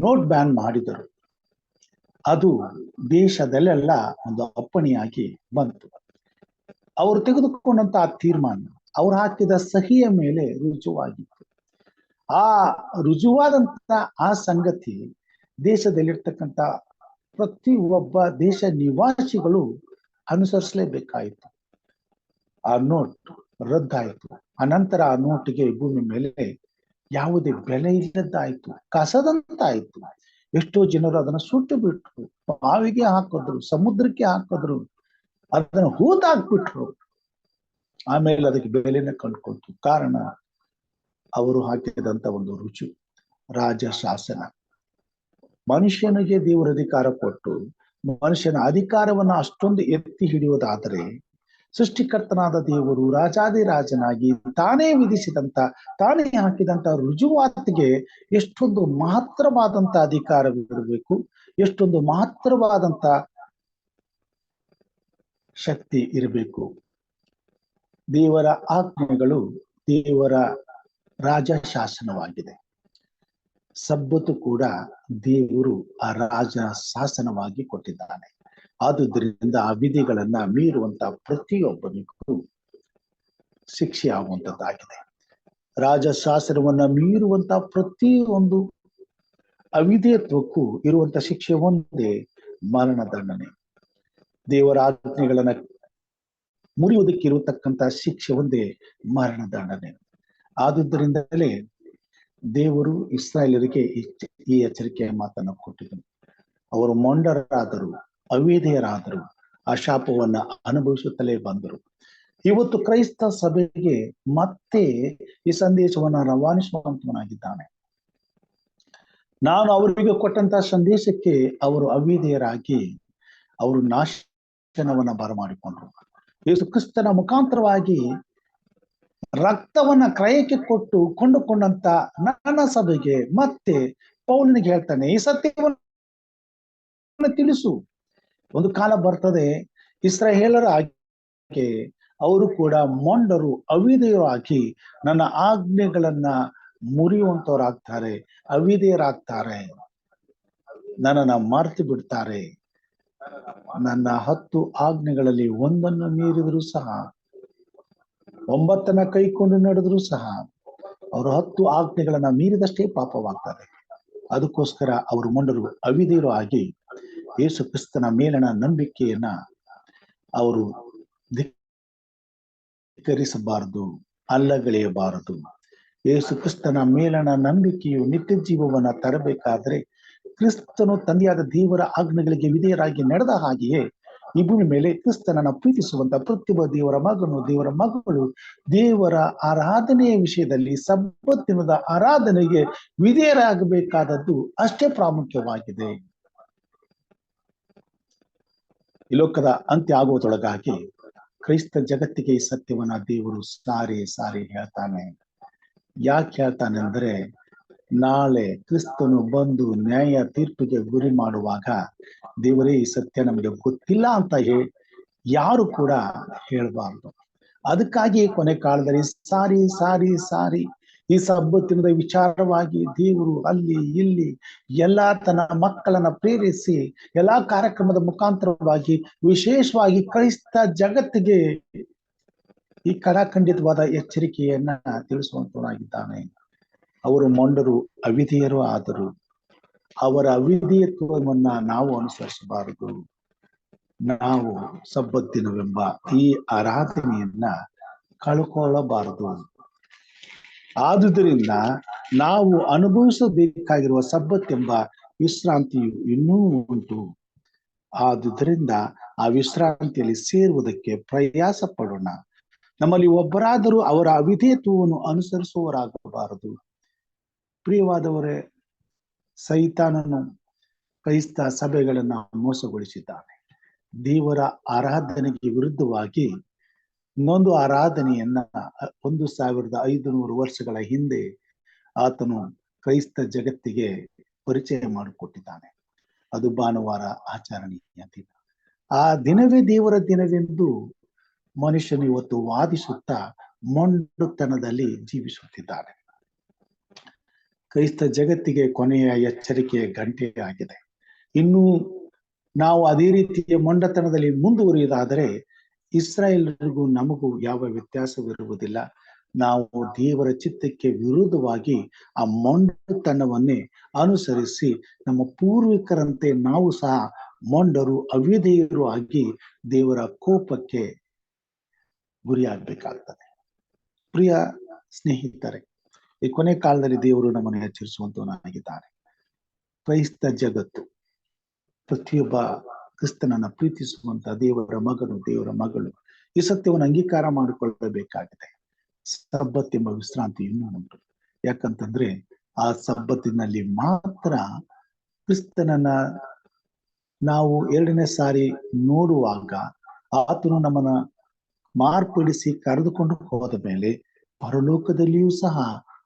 ನೋಟ್ ಬ್ಯಾನ್ ಮಾಡಿದರು. ಅದು ದೇಶದಲ್ಲೆಲ್ಲ ಒಂದು ಅಪ್ಪಣೆಯಾಗಿ ಬಂತು. ಅವರು ತೆಗೆದುಕೊಂಡಂತಹ ತೀರ್ಮಾನ ಅವರು ಹಾಕಿದ ಸಹಿಯ ಮೇಲೆ ರುಜುವಾಗಿತ್ತು. ಆ ರುಜುವಾದಂತ ಆ ಸಂಗತಿ ದೇಶದಲ್ಲಿರ್ತಕ್ಕಂಥ ಪ್ರತಿಯೊಬ್ಬ ದೇಶ ನಿವಾಸಿಗಳು ಅನುಸರಿಸಲೇಬೇಕಾಯಿತು. ಆ ನೋಟ್ ರದ್ದಾಯಿತು. ಅನಂತರ ಆ ನೋಟಿಗೆ ಭೂಮಿ ಮೇಲೆ ಯಾವುದೇ ಬೆಲೆ ಇಲ್ಲದ್ದಾಯ್ತು, ಕಸದಂತಾಯ್ತು. ಎಷ್ಟೋ ಜನರು ಅದನ್ನು ಸುಟ್ಟು ಬಿಟ್ರು, ಬಾವಿಗೆ ಹಾಕಿದ್ರು, ಸಮುದ್ರಕ್ಕೆ ಹಾಕಿದ್ರು, ಅದನ್ನು ಹೂತಾಕ್ಬಿಟ್ರು. ಆಮೇಲೆ ಅದಕ್ಕೆ ಬೆಲೆನ ಕಂಡುಕೊಳ್ತು. ಕಾರಣ ಅವರು ಹಾಕಿದಂತ ಒಂದು ರುಚಿ, ರಾಜ ಶಾಸನ. ಮನುಷ್ಯನಿಗೆ ದೇವರ ಅಧಿಕಾರ ಕೊಟ್ಟು ಮನುಷ್ಯನ ಅಧಿಕಾರವನ್ನ ಅಷ್ಟೊಂದು ಎತ್ತಿ ಹಿಡಿಯುವುದಾದರೆ, ಸೃಷ್ಟಿಕರ್ತನಾದ ದೇವರು ರಾಜಾದಿರಾಜನಾಗಿ ತಾನೇ ವಿಧಿಸಿದಂತ, ತಾನೇ ಹಾಕಿದಂತ ರುಜುವಾತಿಗೆ ಎಷ್ಟೊಂದು ಮಹತ್ತರವಾದಂತ ಅಧಿಕಾರವಿರಬೇಕು, ಎಷ್ಟೊಂದು ಮಹತ್ತರವಾದಂತ ಶಕ್ತಿ ಇರಬೇಕು. ದೇವರ ಆಜ್ಞೆಗಳು ದೇವರ ರಾಜ ಶಾಸನವಾಗಿದೆ. ಸಬ್ಬತ್ತು ಕೂಡ ದೇವರು ಆ ರಾಜ ಶಾಸನವಾಗಿ ಕೊಟ್ಟಿದ್ದಾನೆ. ಆದುದರಿಂದ ಆ ವಿಧಿಗಳನ್ನ ಮೀರುವಂತ ಪ್ರತಿಯೊಬ್ಬನಿಗೂ ಶಿಕ್ಷೆ ಆಗುವಂತದ್ದಾಗಿದೆ. ರಾಜ ಶಾಸನವನ್ನ ಮೀರುವಂತ ಪ್ರತಿಯೊಂದು ಅವಿಧೇಯತ್ವಕ್ಕೂ ಇರುವಂತ ಶಿಕ್ಷೆ ಒಂದೇ, ಮರಣದಂಡನೆ. ದೇವರ ಆಜ್ಞೆಗಳನ್ನ ಮುರಿಯುವುದಕ್ಕೆ ಇರತಕ್ಕಂತ ಶಿಕ್ಷೆ ಒಂದೇ, ಮರಣದಂಡನೆ. ಆದುದರಿಂದಲೇ ದೇವರು ಇಸ್ರಾಯೇಲರಿಗೆ ಈ ಎಚ್ಚರಿಕೆಯ ಮಾತನ್ನು ಕೊಟ್ಟಿದ್ದನು. ಅವರು ಮೊಂಡರಾದರು, ಅವಿಧೇಯರಾದರು, ಆ ಶಾಪವನ್ನ ಅನುಭವಿಸುತ್ತಲೇ ಬಂದರು. ಇವತ್ತು ಕ್ರೈಸ್ತ ಸಭೆಗೆ ಮತ್ತೆ ಈ ಸಂದೇಶವನ್ನ ರವಾನಿಸುವಂತವನಾಗಿದ್ದಾನೆ. ನಾನು ಅವರಿಗೆ ಕೊಟ್ಟಂತಹ ಸಂದೇಶಕ್ಕೆ ಅವರು ಅವಿಧೇಯರಾಗಿ ಅವರು ನಾಶನವನ್ನ ಬರಮಾಡಿಕೊಂಡ್ರು. ಯೇಸು ಕ್ರಿಸ್ತನ ಮುಖಾಂತರವಾಗಿ ರಕ್ತವನ್ನ ಕ್ರಯಕ್ಕೆ ಕೊಟ್ಟು ಕೊಂಡುಕೊಂಡಂತ ನನ್ನ ಸಭೆಗೆ ಮತ್ತೆ ಪೌಲನಿಗೆ ಹೇಳ್ತಾನೆ, ಈ ಸತ್ಯವನ್ನು ತಿಳಿಸು. ಒಂದು ಕಾಲ ಬರ್ತದೆ, ಇಸ್ರಾಯೇಲರ ಹಾಗೆ ಅವರು ಕೂಡ ಮೊಂಡರು, ಅವಿಧೇಯರು ಆಗಿ ನನ್ನ ಆಜ್ಞೆಗಳನ್ನ ಮುರಿಯುವಂತವರಾಗ್ತಾರೆ, ಅವಿಧೇಯರಾಗ್ತಾರೆ, ನನ್ನನ್ನ ಮರೆತು ಬಿಡ್ತಾರೆ. ನನ್ನ 10 ಆಜ್ಞೆಗಳಲ್ಲಿ ಒಂದನ್ನು ಮೀರಿದ್ರು ಸಹ, 9ನ್ನ ಕೈಕೊಂಡು ನಡೆದ್ರು ಸಹ ಅವರು 10 ಆಜ್ಞೆಗಳನ್ನ ಮೀರಿದಷ್ಟೇ ಪಾಪವಾಗ್ತಾರೆ. ಅದಕ್ಕೋಸ್ಕರ ಅವರು ಮೊಂಡರು ಅವಿಧೇಯರು ಆಗಿ ಯೇಸು ಕ್ರಿಸ್ತನ ಮೇಲಣ ನಂಬಿಕೆಯನ್ನ ಅವರು ಧಿಕ್ಕರಿಸಬಾರದು, ಅಲ್ಲಗಳೆಯಬಾರದು. ಯೇಸು ಕ್ರಿಸ್ತನ ಮೇಲಣ ನಂಬಿಕೆಯು ನಿತ್ಯ ಜೀವವನ್ನ ತರಬೇಕಾದ್ರೆ ಕ್ರಿಸ್ತನು ತಂದೆಯಾದ ದೇವರ ಆಜ್ಞೆಗಳಿಗೆ ವಿಧೇಯರಾಗಿ ನಡೆದ ಹಾಗೆಯೇ ಈ ಭೂಮಿ ಮೇಲೆ ಕ್ರಿಸ್ತನನ್ನ ಪ್ರೀತಿಸುವಂತ ಪ್ರತಿಯೊಬ್ಬ ದೇವರ ಮಗನು, ದೇವರ ಮಗಳು ದೇವರ ಆರಾಧನೆಯ ವಿಷಯದಲ್ಲಿ ಸಬ್ಬತ್ ದಿನದ ಆರಾಧನೆಗೆ ವಿಧೇಯರಾಗಬೇಕಾದದ್ದು ಅಷ್ಟೇ ಪ್ರಾಮುಖ್ಯವಾಗಿದೆ. ಈ ಲೋಕದ ಅಂತ್ಯ ಆಗುವುದರೊಳಗಾಗಿ ಕ್ರೈಸ್ತ ಜಗತ್ತಿಗೆ ಈ ಸತ್ಯವನ್ನ ದೇವರು ಸಾರಿ ಸಾರಿ ಹೇಳ್ತಾನೆ. ಯಾಕೆ ಹೇಳ್ತಾನೆ ಅಂದ್ರೆ, ನಾಳೆ ಕ್ರಿಸ್ತನು ಬಂದು ನ್ಯಾಯ ತೀರ್ಪಿಗೆ ಗುರಿ ಮಾಡುವಾಗ ದೇವರೇ ಈ ಸತ್ಯ ನಮಗೆ ಗೊತ್ತಿಲ್ಲ ಅಂತ ಯಾರು ಕೂಡ ಹೇಳ್ಬಾರ್ದು. ಅದಕ್ಕಾಗಿ ಕೊನೆ ಕಾಲದಲ್ಲಿ ಸಾರಿ ಸಾರಿ ಸಾರಿ ಈ ಸಬ್ಬತ್ತಿನದ ವಿಚಾರವಾಗಿ ದೇವರು ಅಲ್ಲಿ ಇಲ್ಲಿ ಎಲ್ಲಾ ತನ್ನ ಮಕ್ಕಳನ್ನ ಪ್ರೇರಿಸಿ ಎಲ್ಲಾ ಕಾರ್ಯಕ್ರಮದ ಮುಖಾಂತರವಾಗಿ ವಿಶೇಷವಾಗಿ ಕ್ರೈಸ್ತ ಜಗತ್ತಿಗೆ ಈ ಕಡಾಖಂಡಿತವಾದ ಎಚ್ಚರಿಕೆಯನ್ನ ತಿಳಿಸುವಂತವನಾಗಿದ್ದಾನೆ. ಅವರು ಮೊಂಡರು ಅವಿಧೇಯರು ಆದರು. ಅವರ ಅವಿಧೇಯತ್ವವನ್ನ ನಾವು ಅನುಸರಿಸಬಾರದು. ನಾವು ಸಬ್ಬತ್ ದಿನವೆಂಬ ಈ ಆರಾಧನೆಯನ್ನ ಕಳ್ಕೊಳ್ಳಬಾರದು. ಆದುದರಿಂದ ನಾವು ಅನುಭವಿಸಬೇಕಾಗಿರುವ ಸಬ್ಬತ್ ಎಂಬ ವಿಶ್ರಾಂತಿಯು ಇನ್ನೂ ಉಂಟು. ಆದುದರಿಂದ ಆ ವಿಶ್ರಾಂತಿಯಲ್ಲಿ ಸೇರುವುದಕ್ಕೆ ಪ್ರಯಾಸ ಪಡೋಣ. ನಮ್ಮಲ್ಲಿ ಒಬ್ಬರಾದರೂ ಅವರ ಅವಿಧೇಯತ್ವವನ್ನು ಅನುಸರಿಸುವವರಾಗಬಾರದು. ಪ್ರಿಯವಾದವರೇ, ಸೈತಾನನು ಕ್ರೈಸ್ತ ಸಭೆಗಳನ್ನ ಮೋಸಗೊಳಿಸಿದ್ದಾನೆ. ದೇವರ ಆರಾಧನೆಗೆ ವಿರುದ್ಧವಾಗಿ ಇನ್ನೊಂದು ಆರಾಧನೆಯನ್ನ 1500 ವರ್ಷಗಳ ಹಿಂದೆ ಆತನು ಕ್ರೈಸ್ತ ಜಗತ್ತಿಗೆ ಪರಿಚಯ ಮಾಡಿಕೊಟ್ಟಿದ್ದಾನೆ. ಅದು ಭಾನುವಾರ ಆಚರಣೆಯ ದಿನ. ಆ ದಿನವೇ ದೇವರ ದಿನವೆಂದು ಮನುಷ್ಯನು ಇವತ್ತು ವಾದಿಸುತ್ತಾ ಮೊಂಡುತನದಲ್ಲಿ ಜೀವಿಸುತ್ತಿದ್ದಾನೆ. ಕ್ರೈಸ್ತ ಜಗತ್ತಿಗೆ ಕೊನೆಯ ಎಚ್ಚರಿಕೆಯ ಗಂಟೆ ಆಗಿದೆ. ಇನ್ನು ನಾವು ಅದೇ ರೀತಿಯ ಮೊಂಡತನದಲ್ಲಿ ಮುಂದುವರಿಯುವುದಾದರೆ ಇಸ್ರಾಯೇಲರಿಗೂ ನಮಗೂ ಯಾವ ವ್ಯತ್ಯಾಸವಿರುವುದಿಲ್ಲ. ನಾವು ದೇವರ ಚಿತ್ತಕ್ಕೆ ವಿರುದ್ಧವಾಗಿ ಆ ಮೊಂಡತನವನ್ನೇ ಅನುಸರಿಸಿ ನಮ್ಮ ಪೂರ್ವಿಕರಂತೆ ನಾವು ಸಹ ಮೊಂಡರು ಅವಿಧೇಯರು ಆಗಿ ದೇವರ ಕೋಪಕ್ಕೆ ಗುರಿಯಾಗಬೇಕಾಗ್ತದೆ. ಪ್ರಿಯ ಸ್ನೇಹಿತರೆ, ಈ ಕೊನೆ ಕಾಲದಲ್ಲಿ ದೇವರು ನಮ್ಮನ್ನು ಎಚ್ಚರಿಸುವಂತವನಾಗಿದ್ದಾನೆ. ಕ್ರೈಸ್ತ ಜಗತ್ತು ಪ್ರತಿಯೊಬ್ಬ ಕ್ರಿಸ್ತನನ್ನ ಪ್ರೀತಿಸುವಂತ ದೇವರ ಮಗನು, ದೇವರ ಮಗಳು ಈ ಸತ್ಯವನ್ನು ಅಂಗೀಕಾರ ಮಾಡಿಕೊಳ್ಳಬೇಕಾಗಿದೆ. ಸಬ್ಬತ್ ಎಂಬ ವಿಶ್ರಾಂತಿ ಇನ್ನೂ ಉಂಟು. ಯಾಕಂತಂದ್ರೆ ಆ ಸಬ್ಬತ್ತಿನಲ್ಲಿ ಮಾತ್ರ ಕ್ರಿಸ್ತನನ್ನ ನಾವು 2ನೇ ಸಾರಿ ನೋಡುವಾಗ ಆತನು ನಮ್ಮನ್ನ ಮಾರ್ಪಡಿಸಿ ಕರೆದುಕೊಂಡು ಹೋದ ಮೇಲೆ ಪರಲೋಕದಲ್ಲಿಯೂ ಸಹ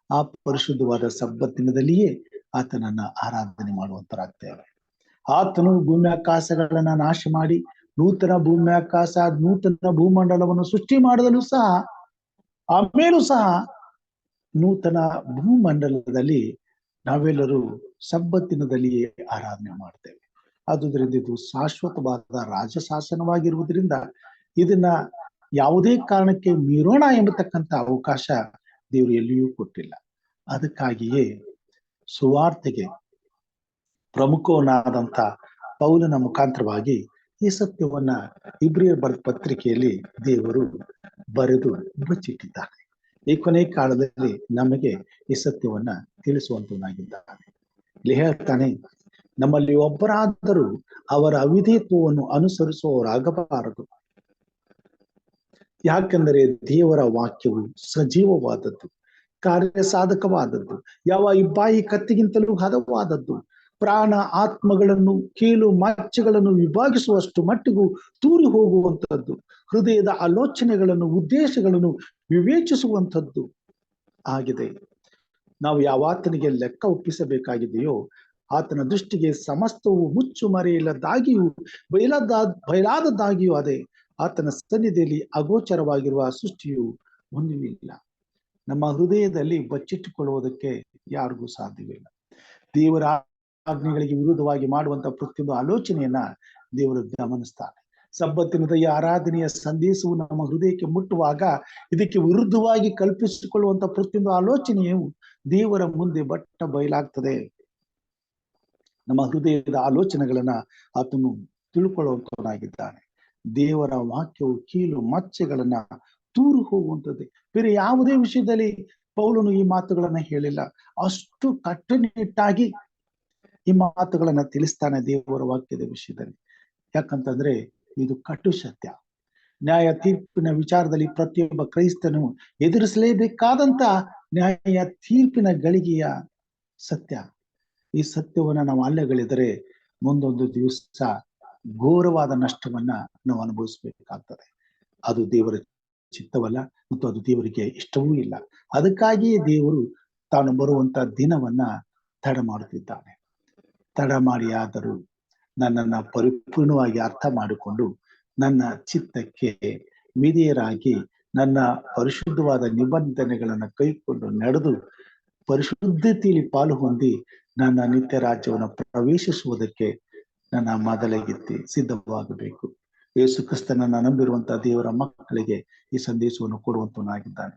ಆ ಪರಿಶುದ್ಧವಾದ ಸಬ್ಬತ್ತಿನದಲ್ಲಿಯೇ ಆತನನ್ನ ಆರಾಧನೆ ಮಾಡುವಂತರಾಗ್ತೇವೆ. ಆತನು ಭೂಮ್ಯಾಕಾಶಗಳನ್ನ ನಾಶ ಮಾಡಿ ನೂತನ ಭೂಮ್ಯಾಕಾಶ, ನೂತನ ಭೂಮಂಡಲವನ್ನು ಸೃಷ್ಟಿ ಮಾಡಲು ಸಹ, ಆಮೇಲೂ ಸಹ ನೂತನ ಭೂಮಂಡಲದಲ್ಲಿ ನಾವೆಲ್ಲರೂ ಸಬ್ಬತ್ತಿನದಲ್ಲಿಯೇ ಆರಾಧನೆ ಮಾಡ್ತೇವೆ. ಆದುದರಿಂದ ಇದು ಶಾಶ್ವತವಾದ ರಾಜಶಾಸನವಾಗಿರುವುದರಿಂದ ಇದನ್ನ ಯಾವುದೇ ಕಾರಣಕ್ಕೆ ಮೀರೋಣ ಎಂಬತಕ್ಕಂಥ ಅವಕಾಶ ದೇವರು ಎಲ್ಲಿಯೂ ಕೊಟ್ಟಿಲ್ಲ. ಅದಕ್ಕಾಗಿಯೇ ಸುವಾರ್ತೆಗೆ ಪ್ರಮುಖವನಾದಂಥ ಪೌಲನ ಮುಖಾಂತರವಾಗಿ ಈ ಸತ್ಯವನ್ನ ಇಬ್ರಿಯರ ಬರೆದ ಪತ್ರಿಕೆಯಲ್ಲಿ ದೇವರು ಬರೆದು ಬಚ್ಚಿಟ್ಟಿದ್ದಾನೆ. ಈ ಕೊನೆ ಕಾಲದಲ್ಲಿ ನಮಗೆ ಈ ಸತ್ಯವನ್ನ ತಿಳಿಸುವಂತನಾಗಿದ್ದಾನೆ. ಇಲ್ಲಿ ಹೇಳ್ತಾನೆ, ನಮ್ಮಲ್ಲಿ ಒಬ್ಬರಾದರೂ ಅವರ ಅವಿಧೇಯತ್ವವನ್ನು ಅನುಸರಿಸುವವರಾಗಬಾರದು. ಯಾಕೆಂದರೆ ದೇವರ ವಾಕ್ಯವು ಸಜೀವವಾದದ್ದು, ಕಾರ್ಯ ಸಾಧಕವಾದದ್ದು, ಯಾವ ಇಬ್ಬಾಯಿ ಕತ್ತಿಗಿಂತಲೂ ಹದವಾದದ್ದು, ಪ್ರಾಣ ಆತ್ಮಗಳನ್ನು, ಕೀಲು ಮಚ್ಚೆಗಳನ್ನು ವಿಭಾಗಿಸುವಷ್ಟು ಮಟ್ಟಿಗೂ ತೂರಿ ಹೋಗುವಂಥದ್ದು, ಹೃದಯದ ಆಲೋಚನೆಗಳನ್ನು, ಉದ್ದೇಶಗಳನ್ನು ವಿವೇಚಿಸುವಂಥದ್ದು ಆಗಿದೆ. ನಾವು ಯಾವಾತನಿಗೆ ಲೆಕ್ಕ ಒಪ್ಪಿಸಬೇಕಾಗಿದೆಯೋ ಆತನ ದೃಷ್ಟಿಗೆ ಸಮಸ್ತವು ಮುಚ್ಚು ಮರೆಯಿಲ್ಲದಾಗಿಯೂ ಬಯಲಾದದ್ದಾಗಿಯೂ ಅದೇ. ಆತನ ಸನ್ನಿಧಿಯಲ್ಲಿ ಅಗೋಚರವಾಗಿರುವ ಸೃಷ್ಟಿಯು ಒಂದೂ ಇಲ್ಲ. ನಮ್ಮ ಹೃದಯದಲ್ಲಿ ಬಚ್ಚಿಟ್ಟುಕೊಳ್ಳುವುದಕ್ಕೆ ಯಾರಿಗೂ ಸಾಧ್ಯವಿಲ್ಲ. ದೇವರ ಆಜ್ಞೆಗಳಿಗೆ ವಿರುದ್ಧವಾಗಿ ಮಾಡುವಂತ ಪ್ರತಿಯೊಂದು ಆಲೋಚನೆಯನ್ನ ದೇವರು ಗಮನಿಸ್ತಾನೆ. ಸಬ್ಬತ್ತಿನದ ಈ ಆರಾಧನೆಯ ಸಂದೇಶವು ನಮ್ಮ ಹೃದಯಕ್ಕೆ ಮುಟ್ಟುವಾಗ ಇದಕ್ಕೆ ವಿರುದ್ಧವಾಗಿ ಕಲ್ಪಿಸಿಕೊಳ್ಳುವಂತ ಪ್ರತಿಯೊಂದು ಆಲೋಚನೆಯು ದೇವರ ಮುಂದೆ ಬಟ್ಟ ಬಯಲಾಗ್ತದೆ. ನಮ್ಮ ಹೃದಯದ ಆಲೋಚನೆಗಳನ್ನ ಆತನು ತಿಳ್ಕೊಳ್ಳುವಂತವನಾಗಿದ್ದಾನೆ. ದೇವರ ವಾಕ್ಯವು ಕೀಲು ಮಚ್ಚೆಗಳನ್ನ ದೂರು ಹೋಗುವಂಥದ್ದು. ಬೇರೆ ಯಾವುದೇ ವಿಷಯದಲ್ಲಿ ಪೌಲನು ಈ ಮಾತುಗಳನ್ನ ಹೇಳಿಲ್ಲ. ಅಷ್ಟು ಕಟ್ಟುನಿಟ್ಟಾಗಿ ಈ ಮಾತುಗಳನ್ನ ತಿಳಿಸ್ತಾನೆ ದೇವರ ವಾಕ್ಯದ ವಿಷಯದಲ್ಲಿ. ಯಾಕಂತಂದ್ರೆ ಇದು ಕಟ್ಟು ಸತ್ಯ. ನ್ಯಾಯ ತೀರ್ಪಿನ ವಿಚಾರದಲ್ಲಿ ಪ್ರತಿಯೊಬ್ಬ ಕ್ರೈಸ್ತನು ಎದುರಿಸಲೇಬೇಕಾದಂತ ನ್ಯಾಯ ತೀರ್ಪಿನ ಗಳಿಗೆಯ ಸತ್ಯ. ಈ ಸತ್ಯವನ್ನ ನಾವು ಅಲ್ಲಗಳೆದರೆ ಮುಂದೊಂದು ದಿವಸ ಘೋರವಾದ ನಷ್ಟವನ್ನ ನಾವು ಅನುಭವಿಸಬೇಕಾಗ್ತದೆ. ಅದು ದೇವರ ಚಿತ್ತವಲ್ಲ ಮತ್ತು ಅದು ದೇವರಿಗೆ ಇಷ್ಟವೂ ಇಲ್ಲ. ಅದಕ್ಕಾಗಿಯೇ ದೇವರು ತಾನು ಬರುವಂತ ದಿನವನ್ನ ತಡ ಮಾಡುತ್ತಿದ್ದಾನೆ. ತಡ ಮಾಡಿ ಆದರೂ ನನ್ನನ್ನ ಪರಿಪೂರ್ಣವಾಗಿ ಅರ್ಥ ಮಾಡಿಕೊಂಡು ನನ್ನ ಚಿತ್ತಕ್ಕೆ ವಿಧೇಯರಾಗಿ ನನ್ನ ಪರಿಶುದ್ಧವಾದ ನಿಬಂಧನೆಗಳನ್ನ ಕೈಕೊಂಡು ನಡೆದು ಪರಿಶುದ್ಧತೆಯಲ್ಲಿ ಪಾಲು ಹೊಂದಿ ನನ್ನ ನಿತ್ಯ ರಾಜ್ಯವನ್ನು ಪ್ರವೇಶಿಸುವುದಕ್ಕೆ ನನ್ನ ಮೊದಲಿಗೆ ಸಿದ್ಧವಾಗಬೇಕು. ಯೇಸು ಕ್ರಿಸ್ತನನ್ನ ನಂಬಿರುವಂತಹ ದೇವರ ಮಕ್ಕಳಿಗೆ ಈ ಸಂದೇಶವನ್ನು ಕೊಡುವಂತನಾಗಿದ್ದಾನೆ.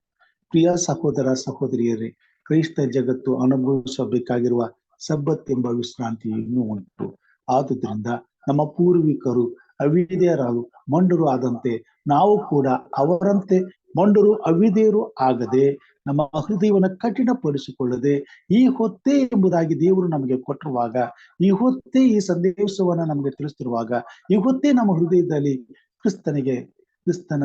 ಪ್ರಿಯ ಸಹೋದರ ಸಹೋದರಿಯರೇ, ಕ್ರೈಸ್ತ ಜಗತ್ತು ಅನುಭವಿಸಬೇಕಾಗಿರುವ ಸಬ್ಬತ್ ಎಂಬ ವಿಶ್ರಾಂತಿ ಇನ್ನೂ ಉಂಟು. ಆದುದರಿಂದ ನಮ್ಮ ಪೂರ್ವಿಕರು ಅವಿಧೇಯರಾಗಿ ಮೊಂಡರು ಆದಂತೆ ನಾವು ಕೂಡ ಅವರಂತೆ ಮೊಂಡರು ಅವಿಧೇಯರು ಆಗದೆ ನಮ್ಮ ಹೃದಯವನ್ನು ಕಠಿಣಪಡಿಸಿಕೊಳ್ಳದೆ ಈ ಹೊತ್ತೇ ಎಂಬುದಾಗಿ ದೇವರು ನಮಗೆ ಕೊಟ್ಟಿರುವಾಗ, ಈ ಹೊತ್ತೇ ಈ ಸಂದೇಶವನ್ನ ನಮಗೆ ತಿಳಿಸ್ತಿರುವಾಗ, ಈ ಹೊತ್ತೇ ನಮ್ಮ ಹೃದಯದಲ್ಲಿ ಕ್ರಿಸ್ತನ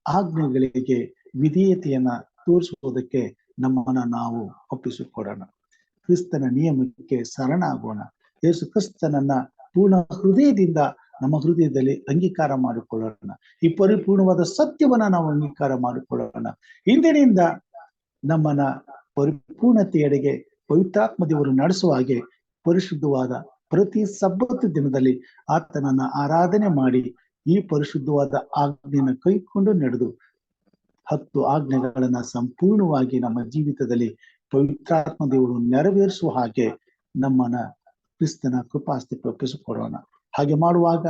ಆಜ್ಞೆಗಳಿಗೆ ವಿಧೇಯತೆಯನ್ನ ತೋರಿಸುವುದಕ್ಕೆ ನಮ್ಮನ್ನ ನಾವು ಒಪ್ಪಿಸಿಕೊಡೋಣ. ಕ್ರಿಸ್ತನ ನಿಯಮಕ್ಕೆ ಶರಣಾಗೋಣ. ಯೇಸು ಕ್ರಿಸ್ತನನ್ನ ಪೂರ್ಣ ಹೃದಯದಿಂದ ನಮ್ಮ ಹೃದಯದಲ್ಲಿ ಅಂಗೀಕಾರ ಮಾಡಿಕೊಳ್ಳೋಣ. ಈ ಪರಿಪೂರ್ಣವಾದ ಸತ್ಯವನ್ನ ನಾವು ಅಂಗೀಕಾರ ಮಾಡಿಕೊಳ್ಳೋಣ. ಇಂದಿನಿಂದ ನಮ್ಮನ್ನ ಪರಿಪೂರ್ಣತೆಯೆಡೆಗೆ ಪವಿತ್ರಾತ್ಮ ದೇವರು ನಡೆಸುವ ಹಾಗೆ ಪರಿಶುದ್ಧವಾದ ಪ್ರತಿ ಸಬ್ಬತ್ತು ದಿನದಲ್ಲಿ ಆತನನ್ನ ಆರಾಧನೆ ಮಾಡಿ ಈ ಪರಿಶುದ್ಧವಾದ ಆಜ್ಞೆಯನ್ನು ಕೈಕೊಂಡು ನಡೆದು 10 ಆಜ್ಞೆಗಳನ್ನ ಸಂಪೂರ್ಣವಾಗಿ ನಮ್ಮ ಜೀವಿತದಲ್ಲಿ ಪವಿತ್ರಾತ್ಮ ದೇವರು ನೆರವೇರಿಸುವ ಹಾಗೆ ನಮ್ಮನ್ನ ಕ್ರಿಸ್ತನ ಕೃಪಾಸ್ತಿಗೆ ಒಪ್ಪಿಸಿಕೊಡೋಣ. ಹಾಗೆ ಮಾಡುವಾಗ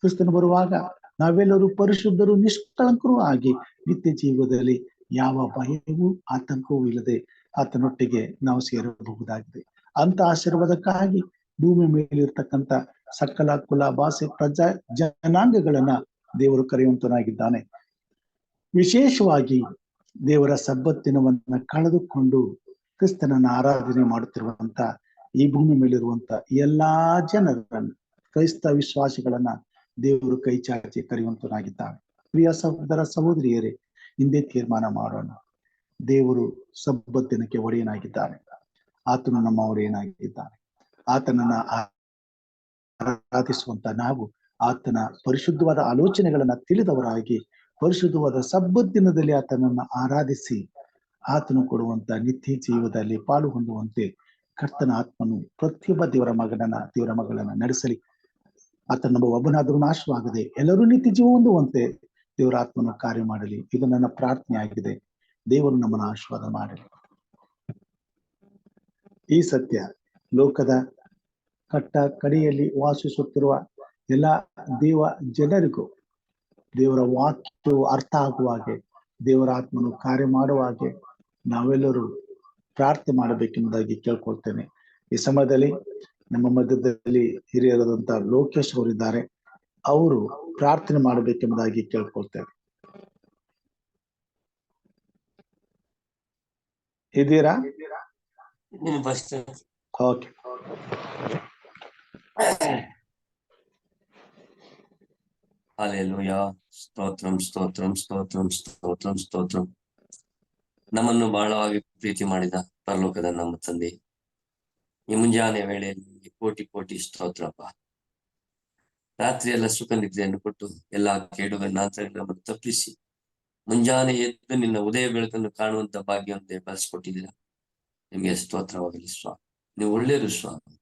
ಕ್ರಿಸ್ತನು ಬರುವಾಗ ನಾವೆಲ್ಲರೂ ಪರಿಶುದ್ಧರು ನಿಷ್ಕಳಂಕರೂ ಆಗಿ ನಿತ್ಯ ಜೀವದಲ್ಲಿ ಯಾವ ಭಯವೂ ಆತಂಕವೂ ಇಲ್ಲದೆ ಆತನೊಟ್ಟಿಗೆ ನಾವು ಸೇರಬಹುದಾಗಿದೆ. ಅಂತ ಆಶೀರ್ವಾದಕ್ಕಾಗಿ ಭೂಮಿ ಮೇಲಿರ್ತಕ್ಕಂಥ ಸಕಲ ಕುಲ ಭಾಷೆ ಪ್ರಜಾ ಜನಾಂಗಗಳನ್ನ ದೇವರು ಕರೆಯುವಂತನಾಗಿದ್ದಾನೆ. ವಿಶೇಷವಾಗಿ ದೇವರ ಸಬ್ಬತ್ತಿನವನ್ನ ಕಳೆದುಕೊಂಡು ಕ್ರಿಸ್ತನನ್ನ ಆರಾಧನೆ ಮಾಡುತ್ತಿರುವಂತ ಈ ಭೂಮಿ ಮೇಲಿರುವಂತ ಎಲ್ಲಾ ಜನರನ್ನ, ಕ್ರೈಸ್ತ ವಿಶ್ವಾಸಿಗಳನ್ನ ದೇವರು ಕೈ ಚಾಚಿ ಕರೆಯುವಂತನಾಗಿದ್ದಾನೆ. ಪ್ರಿಯ ಸಹೋದರ ಸಹೋದರಿಯರೇ, ಹಿಂದೆ ತೀರ್ಮಾನ ಮಾಡೋಣ. ದೇವರು ಸಬ್ಬತ್ತಿನಕ್ಕೆ ಒಡೆಯನಾಗಿದ್ದಾನೆ. ಆತನು ನಮ್ಮ ಒಡೆಯನಾಗಿದ್ದಾನೆ. ಆತನನ್ನ ಆರಾಧಿಸುವಂತ ನಾವು ಆತನ ಪರಿಶುದ್ಧವಾದ ಆಲೋಚನೆಗಳನ್ನ ತಿಳಿದವರಾಗಿ ಪರಿಶುದ್ಧವಾದ ಸಬ್ಬತ್ ದಿನದಲ್ಲಿ ಆತನನ್ನ ಆರಾಧಿಸಿ ಆತನು ಕೊಡುವಂತ ನಿತ್ಯ ಜೀವದಲ್ಲಿ ಪಾಲು ಹೊಂದುವಂತೆ ಕರ್ತನ ಆತ್ಮನು ಪ್ರತಿಯೊಬ್ಬ ದೇವರ ಮಗಳನ್ನ ನಡೆಸಲಿ. ಆತನ ಒಬ್ಬನಾದ್ರೂ ನಾಶವಾಗದೆ ಎಲ್ಲರೂ ನಿತ್ಯ ಜೀವ ಹೊಂದುವಂತೆ ದೇವರ ಆತ್ಮನು ಕಾರ್ಯ ಮಾಡಲಿ. ಇದು ನನ್ನ ಪ್ರಾರ್ಥನೆ ಆಗಿದೆ. ದೇವರು ನಮ್ಮನ್ನು ಆಶೀರ್ವಾದ ಮಾಡಲಿ. ಈ ಸತ್ಯ ಲೋಕದ ಕಟ್ಟ ಕಡೆಯಲ್ಲಿ ವಾಸಿಸುತ್ತಿರುವ ಎಲ್ಲ ಜನರಿಗೂ ದೇವರ ವಾಕ್ಯವು ಅರ್ಥ ಆಗುವ ಹಾಗೆ, ದೇವರ ಆತ್ಮನು ಕಾರ್ಯ ಮಾಡುವ ಹಾಗೆ ನಾವೆಲ್ಲರೂ ಪ್ರಾರ್ಥನೆ ಮಾಡಬೇಕೆಂಬುದಾಗಿ ಕೇಳ್ಕೊಳ್ತೇನೆ. ಈ ಸಮಯದಲ್ಲಿ ನಮ್ಮ ಮಧ್ಯದಲ್ಲಿ ಹಿರಿಯರಾದಂತ ಲೋಕೇಶ್ ಅವರಿದ್ದಾರೆ. ಅವರು ಪ್ರಾರ್ಥನೆ ಮಾಡಬೇಕೆಂಬುದಾಗಿ ಕೇಳ್ಕೊಳ್ತೇನೆ. ಇದ್ದೀರಾ? ಓಕೆ. ಹಲ್ಲೆಲೂಯ. ಸ್ತೋತ್ರಂ ಸ್ತೋತ್ರಂ ಸ್ತೋತ್ರಂ ಸ್ತೋತ್ರಂ ಸ್ತೋತ್ರಂ. ನಮ್ಮನ್ನು ಬಹಳವಾಗಿ ಪ್ರೀತಿ ಮಾಡಿದ ಪರಲೋಕದ ನಮ್ಮ ತಂದೆ, ಈ ಮುಂಜಾನೆ ವೇಳೆಯಲ್ಲಿ ಕೋಟಿ ಕೋಟಿ ಸ್ತೋತ್ರಪ್ಪ. ರಾತ್ರಿ ಎಲ್ಲ ಸುಖ ನಿದ್ರೆಯನ್ನು ಕೊಟ್ಟು ಎಲ್ಲಾ ಕೇಡುಗಳನ್ನು ತಪ್ಪಿಸಿ ಮುಂಜಾನೆ ಎದ್ದು ನಿನ್ನ ಉದಯ ಬೆಳಕನ್ನು ಕಾಣುವಂತ ಭಾಗ್ಯವಂತೆ ಬಳಸ್ಕೊಟ್ಟಿದ್ದೀರಾ. ನಿಮಗೆ ಸ್ತೋತ್ರವಾಗಲಿ ಸ್ವಾಮಿ. ನೀವು ಒಳ್ಳೆಯರು ಸ್ವಾಮಿ,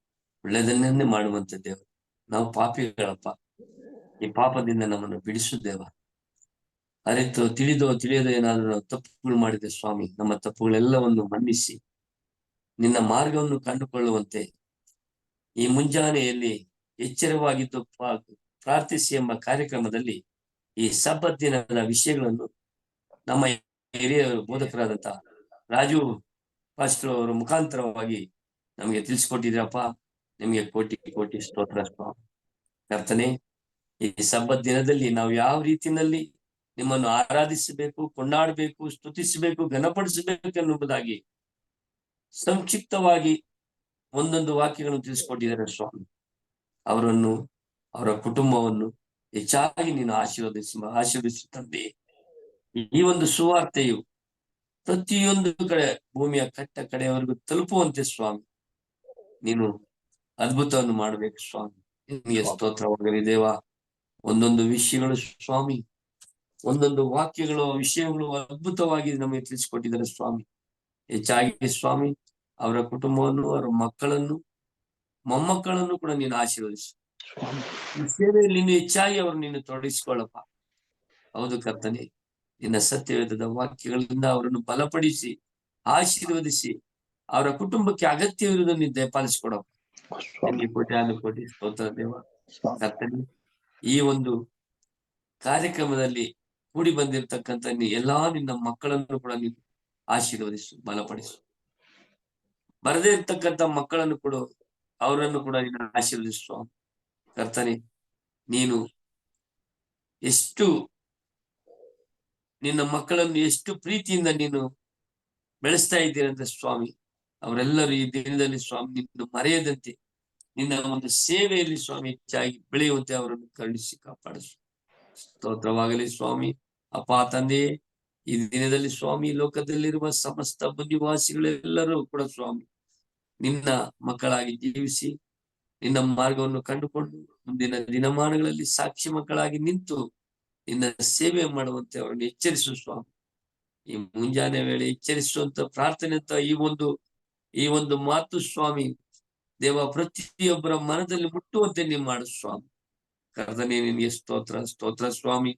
ಒಳ್ಳೆಯದನ್ನೇ ಮಾಡುವಂತ ದೇವರು. ನಾವು ಪಾಪಿಗಳಪ್ಪ, ಈ ಪಾಪದಿಂದ ನಮ್ಮನ್ನು ಬಿಡಿಸು ದೇವ. ಅರಿತು ತಿಳಿದೋ ತಿಳಿಯದೋ ಏನಾದ್ರೂ ನಾವು ತಪ್ಪುಗಳು ಮಾಡಿದೆ ಸ್ವಾಮಿ, ನಮ್ಮ ತಪ್ಪುಗಳೆಲ್ಲವನ್ನು ಮನ್ನಿಸಿ ನಿನ್ನ ಮಾರ್ಗವನ್ನು ಕಂಡುಕೊಳ್ಳುವಂತೆ ಈ ಮುಂಜಾನೆಯಲ್ಲಿ ಎಚ್ಚರವಾಗಿದ್ದು ಪ್ರಾರ್ಥಿಸಿ ಎಂಬ ಕಾರ್ಯಕ್ರಮದಲ್ಲಿ ಈ ಸಬ್ಬತ್ ದಿನದ ವಿಷಯಗಳನ್ನು ನಮ್ಮ ಹಿರಿಯ ಬೋಧಕರಾದಂತ ರಾಜು ಪಾಸ್ಟರ್ ಅವರ ಮುಖಾಂತರವಾಗಿ ನಮಗೆ ತಿಳಿಸ್ಕೊಟ್ಟಿದ್ರಪ್ಪ. ನಿಮಗೆ ಕೋಟಿ ಕೋಟಿ ಸ್ತೋತ್ರ ಸ್ವಾಮಿ. ಕರ್ತನೆ, ಈ ಸಬ್ಬತ್ ದಿನದಲ್ಲಿ ನಾವು ಯಾವ ರೀತಿಯಲ್ಲಿ ನಿಮ್ಮನ್ನು ಆರಾಧಿಸಬೇಕು, ಕೊಂಡಾಡಬೇಕು, ಸ್ತುತಿಸಬೇಕು, ಘನಪಡಿಸಬೇಕು ಎನ್ನುವುದಾಗಿ ಸಂಕ್ಷಿಪ್ತವಾಗಿ ಒಂದೊಂದು ವಾಕ್ಯಗಳನ್ನು ತಿಳಿಸ್ಕೊಟ್ಟಿದ್ದಾರೆ ಸ್ವಾಮಿ. ಅವರನ್ನು, ಅವರ ಕುಟುಂಬವನ್ನು ಹೆಚ್ಚಾಗಿ ನೀನು ಆಶೀರ್ವದಿಸುತ್ತಂತೆ. ಈ ಒಂದು ಸುವಾರ್ತೆಯು ಪ್ರತಿಯೊಂದು ಕಡೆ, ಭೂಮಿಯ ಕಟ್ಟ ಕಡೆಯವರೆಗೂ ತಲುಪುವಂತೆ ಸ್ವಾಮಿ ನೀನು ಅದ್ಭುತವನ್ನು ಮಾಡಬೇಕು ಸ್ವಾಮಿ. ನಿನಗೆ ಸ್ತೋತ್ರವಾಗಲಿ ದೇವ. ಒಂದೊಂದು ವಿಷಯಗಳು ಸ್ವಾಮಿ, ಒಂದೊಂದು ವಾಕ್ಯಗಳು, ವಿಷಯಗಳು ಅದ್ಭುತವಾಗಿ ನಮಗೆ ತಿಳಿಸಿಕೊಟ್ಟಿದ್ದಾರೆ ಸ್ವಾಮಿ. ಹೆಚ್ಚಾಗಿ ಸ್ವಾಮಿ ಅವರ ಕುಟುಂಬವನ್ನು, ಅವರ ಮಕ್ಕಳನ್ನು, ಮೊಮ್ಮಕ್ಕಳನ್ನು ಕೂಡ ನೀನು ಆಶೀರ್ವದಿಸು. ಈ ಸೇವೆಯಲ್ಲಿ ನೀನು ಹೆಚ್ಚಾಗಿ ಅವರು ನೀನು ತೊಡಗಿಸಿಕೊಳ್ಳಪ್ಪ. ಹೌದು ಕರ್ತನೆ, ನಿನ್ನ ಸತ್ಯವೇದದ ವಾಕ್ಯಗಳಿಂದ ಅವರನ್ನು ಬಲಪಡಿಸಿ, ಆಶೀರ್ವದಿಸಿ, ಅವರ ಕುಟುಂಬಕ್ಕೆ ಅಗತ್ಯವಿರುವುದನ್ನು ನೀನು ದಯಪಾಲಿಸಿಕೊಡಪ್ಪ. ನಿಮಗೆ ಕೋಟಿ ಸ್ತೋತ್ರ ದೇವ. ಕರ್ತನೆ, ಈ ಒಂದು ಕಾರ್ಯಕ್ರಮದಲ್ಲಿ ಕೂಡಿ ಬಂದಿರತಕ್ಕಂತ ಎಲ್ಲಾ ನಿನ್ನ ಮಕ್ಕಳನ್ನು ಕೂಡ ನೀನು ಆಶೀರ್ವದಿಸು, ಬಲಪಡಿಸು. ಬರದೇ ಇರ್ತಕ್ಕಂಥ ಮಕ್ಕಳನ್ನು ಕೂಡ, ಅವರನ್ನು ಕೂಡ ನೀನು ಆಶೀರ್ವದಿಸು. ಕರ್ತನೆ, ನೀನು ಎಷ್ಟು ನಿನ್ನ ಮಕ್ಕಳನ್ನು ಎಷ್ಟು ಪ್ರೀತಿಯಿಂದ ನೀನು ಬೆಳೆಸ್ತಾ ಇದ್ದೀರಂತ ಸ್ವಾಮಿ. ಅವರೆಲ್ಲರೂ ಈ ದಿನದಲ್ಲಿ ಸ್ವಾಮಿ ನಿನ್ನ ಮರೆಯದಂತೆ ನಿನ್ನ ಒಂದು ಸೇವೆಯಲ್ಲಿ ಸ್ವಾಮಿ ಹೆಚ್ಚಾಗಿ ಬೆಳೆಯುವಂತೆ ಅವರನ್ನು ಕರುಣಿಸಿ ಕಾಪಾಡಿಸು. ಸ್ತೋತ್ರವಾಗಲಿ ಸ್ವಾಮಿ. ಅಪ್ಪ ತಂದೆಯೇ, ಈ ದಿನದಲ್ಲಿ ಸ್ವಾಮಿ ಲೋಕದಲ್ಲಿರುವ ಸಮಸ್ತ ನಿವಾಸಿಗಳೆಲ್ಲರೂ ಕೂಡ ಸ್ವಾಮಿ ನಿನ್ನ ಮಕ್ಕಳಾಗಿ ಜೀವಿಸಿ, ನಿನ್ನ ಮಾರ್ಗವನ್ನು ಕಂಡುಕೊಂಡು ಮುಂದಿನ ದಿನಮಾನಗಳಲ್ಲಿ ಸಾಕ್ಷಿ ಮಕ್ಕಳಾಗಿ ನಿಂತು ನಿನ್ನ ಸೇವೆ ಮಾಡುವಂತೆ ಅವರನ್ನು ಎಚ್ಚರಿಸು ಸ್ವಾಮಿ. ಈ ಮುಂಜಾನೆ ವೇಳೆ ಎಚ್ಚರಿಸುವಂತ ಪ್ರಾರ್ಥನೆ ಅಂತ ಈ ಒಂದು ಮಾತು ಸ್ವಾಮಿ ದೇವ ಪ್ರತಿಯೊಬ್ಬರ ಮನದಲ್ಲಿ ಮುಟ್ಟುವಂತೆ ನೀವು ಮಾಡು ಸ್ವಾಮಿ. ಕರ್ತನೆ, ನಿನಗೆ ಸ್ತೋತ್ರ ಸ್ವಾಮಿ.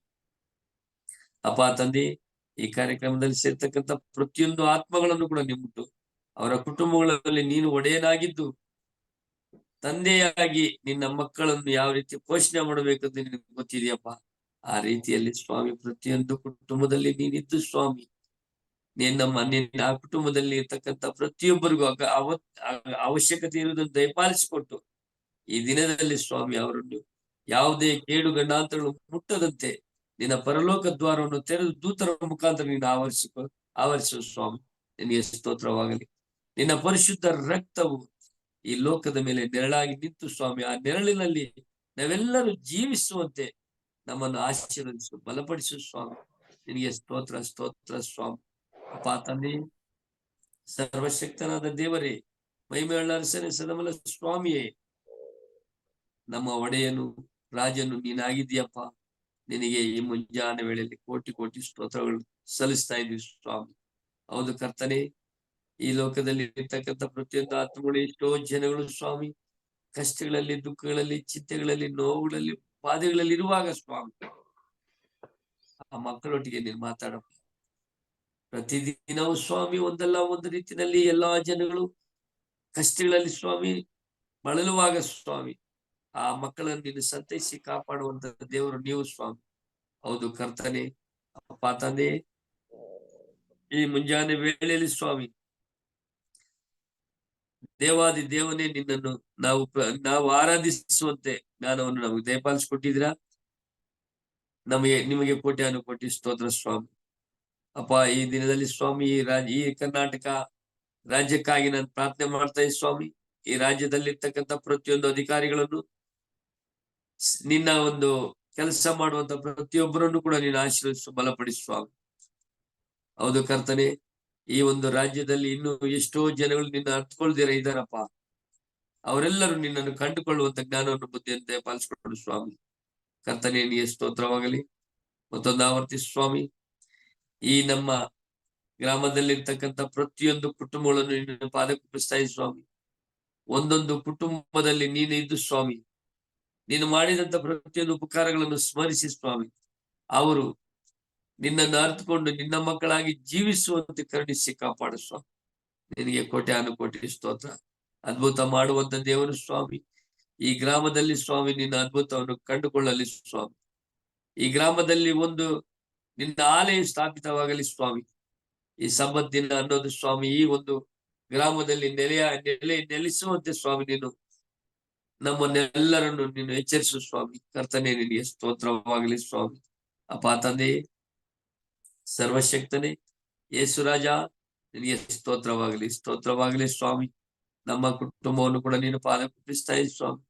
ಅಪ್ಪ ತಂದೆ, ಈ ಕಾರ್ಯಕ್ರಮದಲ್ಲಿ ಸೇರ್ತಕ್ಕಂಥ ಪ್ರತಿಯೊಂದು ಆತ್ಮಗಳನ್ನು ಕೂಡ ನೀವು ಮುಟ್ಟು, ಅವರ ಕುಟುಂಬಗಳಲ್ಲಿ ನೀನು ಒಡೆಯನಾಗಿದ್ದು ತಂದೆಯಾಗಿ ನಿನ್ನ ಮಕ್ಕಳನ್ನು ಯಾವ ರೀತಿ ಪೋಷಣೆ ಮಾಡಬೇಕಂತ ನಿನಗೆ ಗೊತ್ತಿದೆಯಪ್ಪ. ಆ ರೀತಿಯಲ್ಲಿ ಸ್ವಾಮಿ ಪ್ರತಿಯೊಂದು ಕುಟುಂಬದಲ್ಲಿ ನೀನಿದ್ದು ಸ್ವಾಮಿ ನಿನ್ನ ಆ ಕುಟುಂಬದಲ್ಲಿ ಇರ್ತಕ್ಕಂಥ ಪ್ರತಿಯೊಬ್ಬರಿಗೂ ಅವಶ್ಯಕತೆ ಇರುವುದನ್ನು ದಯಪಾಲಿಸಿಕೊಟ್ಟು ಈ ದಿನದಲ್ಲಿ ಸ್ವಾಮಿ ಅವರನ್ನು ಯಾವುದೇ ಕೇಡು ಗಂಡಾಂತರಗಳು ಮುಟ್ಟದಂತೆ ನಿನ್ನ ಪರಲೋಕ ದ್ವಾರವನ್ನು ತೆರೆದು ದೂತರ ಮುಖಾಂತರ ನೀನು ಆವರಿಸು ಸ್ವಾಮಿ. ನಿನಗೆ ಸ್ತೋತ್ರವಾಗಲಿ. ನಿನ್ನ ಪರಿಶುದ್ಧ ರಕ್ತವು ಈ ಲೋಕದ ಮೇಲೆ ನೆರಳಾಗಿ ನಿಂತು ಸ್ವಾಮಿ ಆ ನೆರಳಿನಲ್ಲಿ ನಾವೆಲ್ಲರೂ ಜೀವಿಸುವಂತೆ ನಮ್ಮನ್ನು ಆಶೀರ್ವದಿಸು, ಬಲಪಡಿಸು ಸ್ವಾಮಿ. ನಿನಗೆ ಸ್ತೋತ್ರ ಸ್ವಾಮಿ. ಅಪ್ಪ ತಂದೆ, ಸರ್ವಶಕ್ತನಾದ ದೇವರೇ, ಮಹಿಮೆಯುಳ್ಳ ಅರಸನೇ, ಸದಮಲ ಸ್ವಾಮಿಯೇ, ನಮ್ಮ ಒಡೆಯನು, ರಾಜನು ನೀನಾಗಿದ್ದೀಯಪ್ಪ. ನಿನಗೆ ಈ ಮುಂಜಾನೆ ವೇಳೆಯಲ್ಲಿ ಕೋಟಿ ಕೋಟಿ ಸ್ತೋತ್ರಗಳು ಸಲ್ಲಿಸ್ತಾ ಇದ್ದೀವಿ ಸ್ವಾಮಿ. ಹೌದು ಕರ್ತನೆ, ಈ ಲೋಕದಲ್ಲಿ ಇರ್ತಕ್ಕಂಥ ಪ್ರತಿಯೊಂದು ಆತ್ಮಗಳು, ಎಷ್ಟೋ ಜನಗಳು ಸ್ವಾಮಿ ಕಷ್ಟಗಳಲ್ಲಿ, ದುಃಖಗಳಲ್ಲಿ, ಚಿಂತೆಗಳಲ್ಲಿ, ನೋವುಗಳಲ್ಲಿ, ಬಾಧೆಗಳಲ್ಲಿ ಇರುವಾಗ ಸ್ವಾಮಿ ಆ ಮಕ್ಕಳೊಟ್ಟಿಗೆ ನೀನು ಮಾತಾಡಪ್ಪ. ಪ್ರತಿದಿನವೂ ಸ್ವಾಮಿ ಒಂದಲ್ಲ ಒಂದು ರೀತಿಯಲ್ಲಿ ಎಲ್ಲಾ ಜನಗಳು ಕಷ್ಟಗಳಲ್ಲಿ ಸ್ವಾಮಿ ಬಳಲುವಾಗ ಸ್ವಾಮಿ ಆ ಮಕ್ಕಳನ್ನು ನೀನು ಸಂತೈಸಿ ಕಾಪಾಡುವಂತ ದೇವರು ನೀವು ಸ್ವಾಮಿ. ಹೌದು ಕರ್ತನೆ, ಅಪ್ಪ ತಂದೆ, ಈ ಮುಂಜಾನೆ ವೇಳೆಯಲ್ಲಿ ಸ್ವಾಮಿ ದೇವಾದಿ ದೇವನೇ ನಿನ್ನನ್ನು ನಾವು ಆರಾಧಿಸುವಂತೆ ಜ್ಞಾನವನ್ನು ನಮಗೆ ದಯಪಾಲಿಸಿಕೊಟ್ಟಿದ್ದೀರಾ. ನಿಮಗೆ ಕೋಟಿ ಸ್ತೋತ್ರ ಸ್ವಾಮಿ. ಅಪ್ಪ, ಈ ದಿನದಲ್ಲಿ ಸ್ವಾಮಿ ಈ ಕರ್ನಾಟಕ ರಾಜ್ಯಕ್ಕಾಗಿ ನಾನು ಪ್ರಾರ್ಥನೆ ಮಾಡ್ತಾ ಇದ್ದೀನಿ ಸ್ವಾಮಿ. ಈ ರಾಜ್ಯದಲ್ಲಿರ್ತಕ್ಕಂಥ ಪ್ರತಿಯೊಂದು ಅಧಿಕಾರಿಗಳನ್ನು, ನಿನ್ನ ಒಂದು ಕೆಲಸ ಮಾಡುವಂತ ಪ್ರತಿಯೊಬ್ಬರನ್ನು ಕೂಡ ನೀನು ಆಶೀರ್ವದಿಸು, ಬಲಪಡಿಸು ಸ್ವಾಮಿ. ಹೌದು ಕರ್ತನೆ, ಈ ಒಂದು ರಾಜ್ಯದಲ್ಲಿ ಇನ್ನೂ ಎಷ್ಟೋ ಜನಗಳು ನಿನ್ನ ಅರ್ಥಕೊಳ್ದಿರ ಇದ್ದಾರಪ್ಪ. ಅವರೆಲ್ಲರೂ ನಿನ್ನನ್ನು ಕಂಡುಕೊಳ್ಳುವಂತ ಜ್ಞಾನವನ್ನು ಬುದ್ಧಿಯಂತೆ ಪಾಲಿಸಿಕೊಡು ಸ್ವಾಮಿ. ಕರ್ತನೆ, ನಿನಗೆ ಸ್ತೋತ್ರವಾಗಲಿ. ಮತ್ತೊಂದು ಆವರ್ತಿ ಸ್ವಾಮಿ, ಈ ನಮ್ಮ ಗ್ರಾಮದಲ್ಲಿರ್ತಕ್ಕಂಥ ಪ್ರತಿಯೊಂದು ಕುಟುಂಬಗಳನ್ನು ನಿನ್ನ ಪಾದಕ್ಕೆ ಸ್ವಾಮಿ. ಒಂದೊಂದು ಕುಟುಂಬದಲ್ಲಿ ನೀನು ಇದ್ದು ಸ್ವಾಮಿ, ನೀನು ಮಾಡಿದಂತ ಪ್ರತಿಯೊಂದು ಉಪಕಾರಗಳನ್ನು ಸ್ಮರಿಸಿ ಸ್ವಾಮಿ, ಅವರು ನಿನ್ನನ್ನು ಅರ್ಥಕೊಂಡು ನಿನ್ನ ಮಕ್ಕಳಾಗಿ ಜೀವಿಸುವಂತೆ ಕರುಣಿಸಿ ಕಾಪಾಡು ಸ್ವಾಮಿ. ನಿನಗೆ ಕೋಟಿ ಸ್ತೋತ್ರ. ಅದ್ಭುತ ಮಾಡುವಂತ ದೇವರು ಸ್ವಾಮಿ, ಈ ಗ್ರಾಮದಲ್ಲಿ ಸ್ವಾಮಿ ನಿನ್ನ ಅದ್ಭುತವನ್ನು ಕಂಡುಕೊಳ್ಳಲಿ ಸ್ವಾಮಿ. ಈ ಗ್ರಾಮದಲ್ಲಿ ಒಂದು ನಿನ್ನ ಆಲಯ ಸ್ಥಾಪಿತವಾಗಲಿ ಸ್ವಾಮಿ. ಈ ಸಬ್ಬತ್ ದಿನ ಅನ್ನೋದು ಸ್ವಾಮಿ ಈ ಒಂದು ಗ್ರಾಮದಲ್ಲಿ ನೆಲೆಸುವಂತೆ ಸ್ವಾಮಿ ನೀನು ನಮ್ಮನ್ನೆಲ್ಲರನ್ನು ನೀನು ಎಚ್ಚರಿಸು ಸ್ವಾಮಿ. ಕರ್ತನೆ ನಿನಗೆ ಸ್ತೋತ್ರವಾಗಲಿ ಸ್ವಾಮಿ. ಅಪ್ಪ ತಂದೆ ಸರ್ವಶಕ್ತನೇ ಯೇಸುರಾಜ ನಿನಗೆ ಸ್ತೋತ್ರವಾಗಲಿ ಸ್ವಾಮಿ. ನಮ್ಮ ಕುಟುಂಬವನ್ನು ಕೂಡ ನೀನು ಪಾಲಕರಿಸ್ತಾ ಇದ್ದ ಸ್ವಾಮಿ.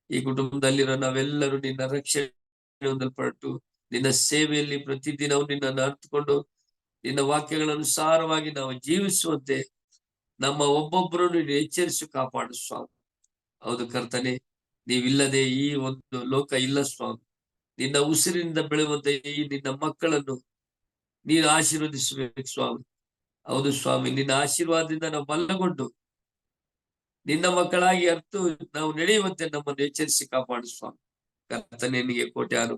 ಈ ಕುಟುಂಬದಲ್ಲಿರೋ ನಾವೆಲ್ಲರೂ ನಿನ್ನ ರಕ್ಷಣೆ ಹೊಂದಲ್ಪಟ್ಟು ನಿನ್ನ ಸೇವೆಯಲ್ಲಿ ಪ್ರತಿದಿನವೂ ನಿನ್ನನ್ನು ಅರ್ಥಕೊಂಡು ನಿನ್ನ ವಾಕ್ಯಗಳನುಸಾರವಾಗಿ ನಾವು ಜೀವಿಸುವಂತೆ ನಮ್ಮ ಒಬ್ಬೊಬ್ಬರನ್ನು ನೀನು ಎಚ್ಚರಿಸಿ ಕಾಪಾಡು ಸ್ವಾಮಿ. ಹೌದು ಕರ್ತನೆ, ನೀವಿಲ್ಲದೆ ಈ ಒಂದು ಲೋಕ ಇಲ್ಲ ಸ್ವಾಮಿ. ನಿನ್ನ ಉಸಿರಿನಿಂದ ಬೆಳೆಯುವಂತೆ ಈ ನಿನ್ನ ಮಕ್ಕಳನ್ನು ನೀನು ಆಶೀರ್ವದಿಸಬೇಕು ಸ್ವಾಮಿ. ಹೌದು ಸ್ವಾಮಿ, ನಿನ್ನ ಆಶೀರ್ವಾದದಿಂದ ನಾವು ಬಲಗೊಂಡು ನಿನ್ನ ಮಕ್ಕಳಾಗಿ ಅರ್ಥ ನಾವು ನಡೆಯುವಂತೆ ನಮ್ಮನ್ನು ಎಚ್ಚರಿಸಿ ಕಾಪಾಡು ಸ್ವಾಮಿ. ಕರ್ತನೆ ನಿನಗೆ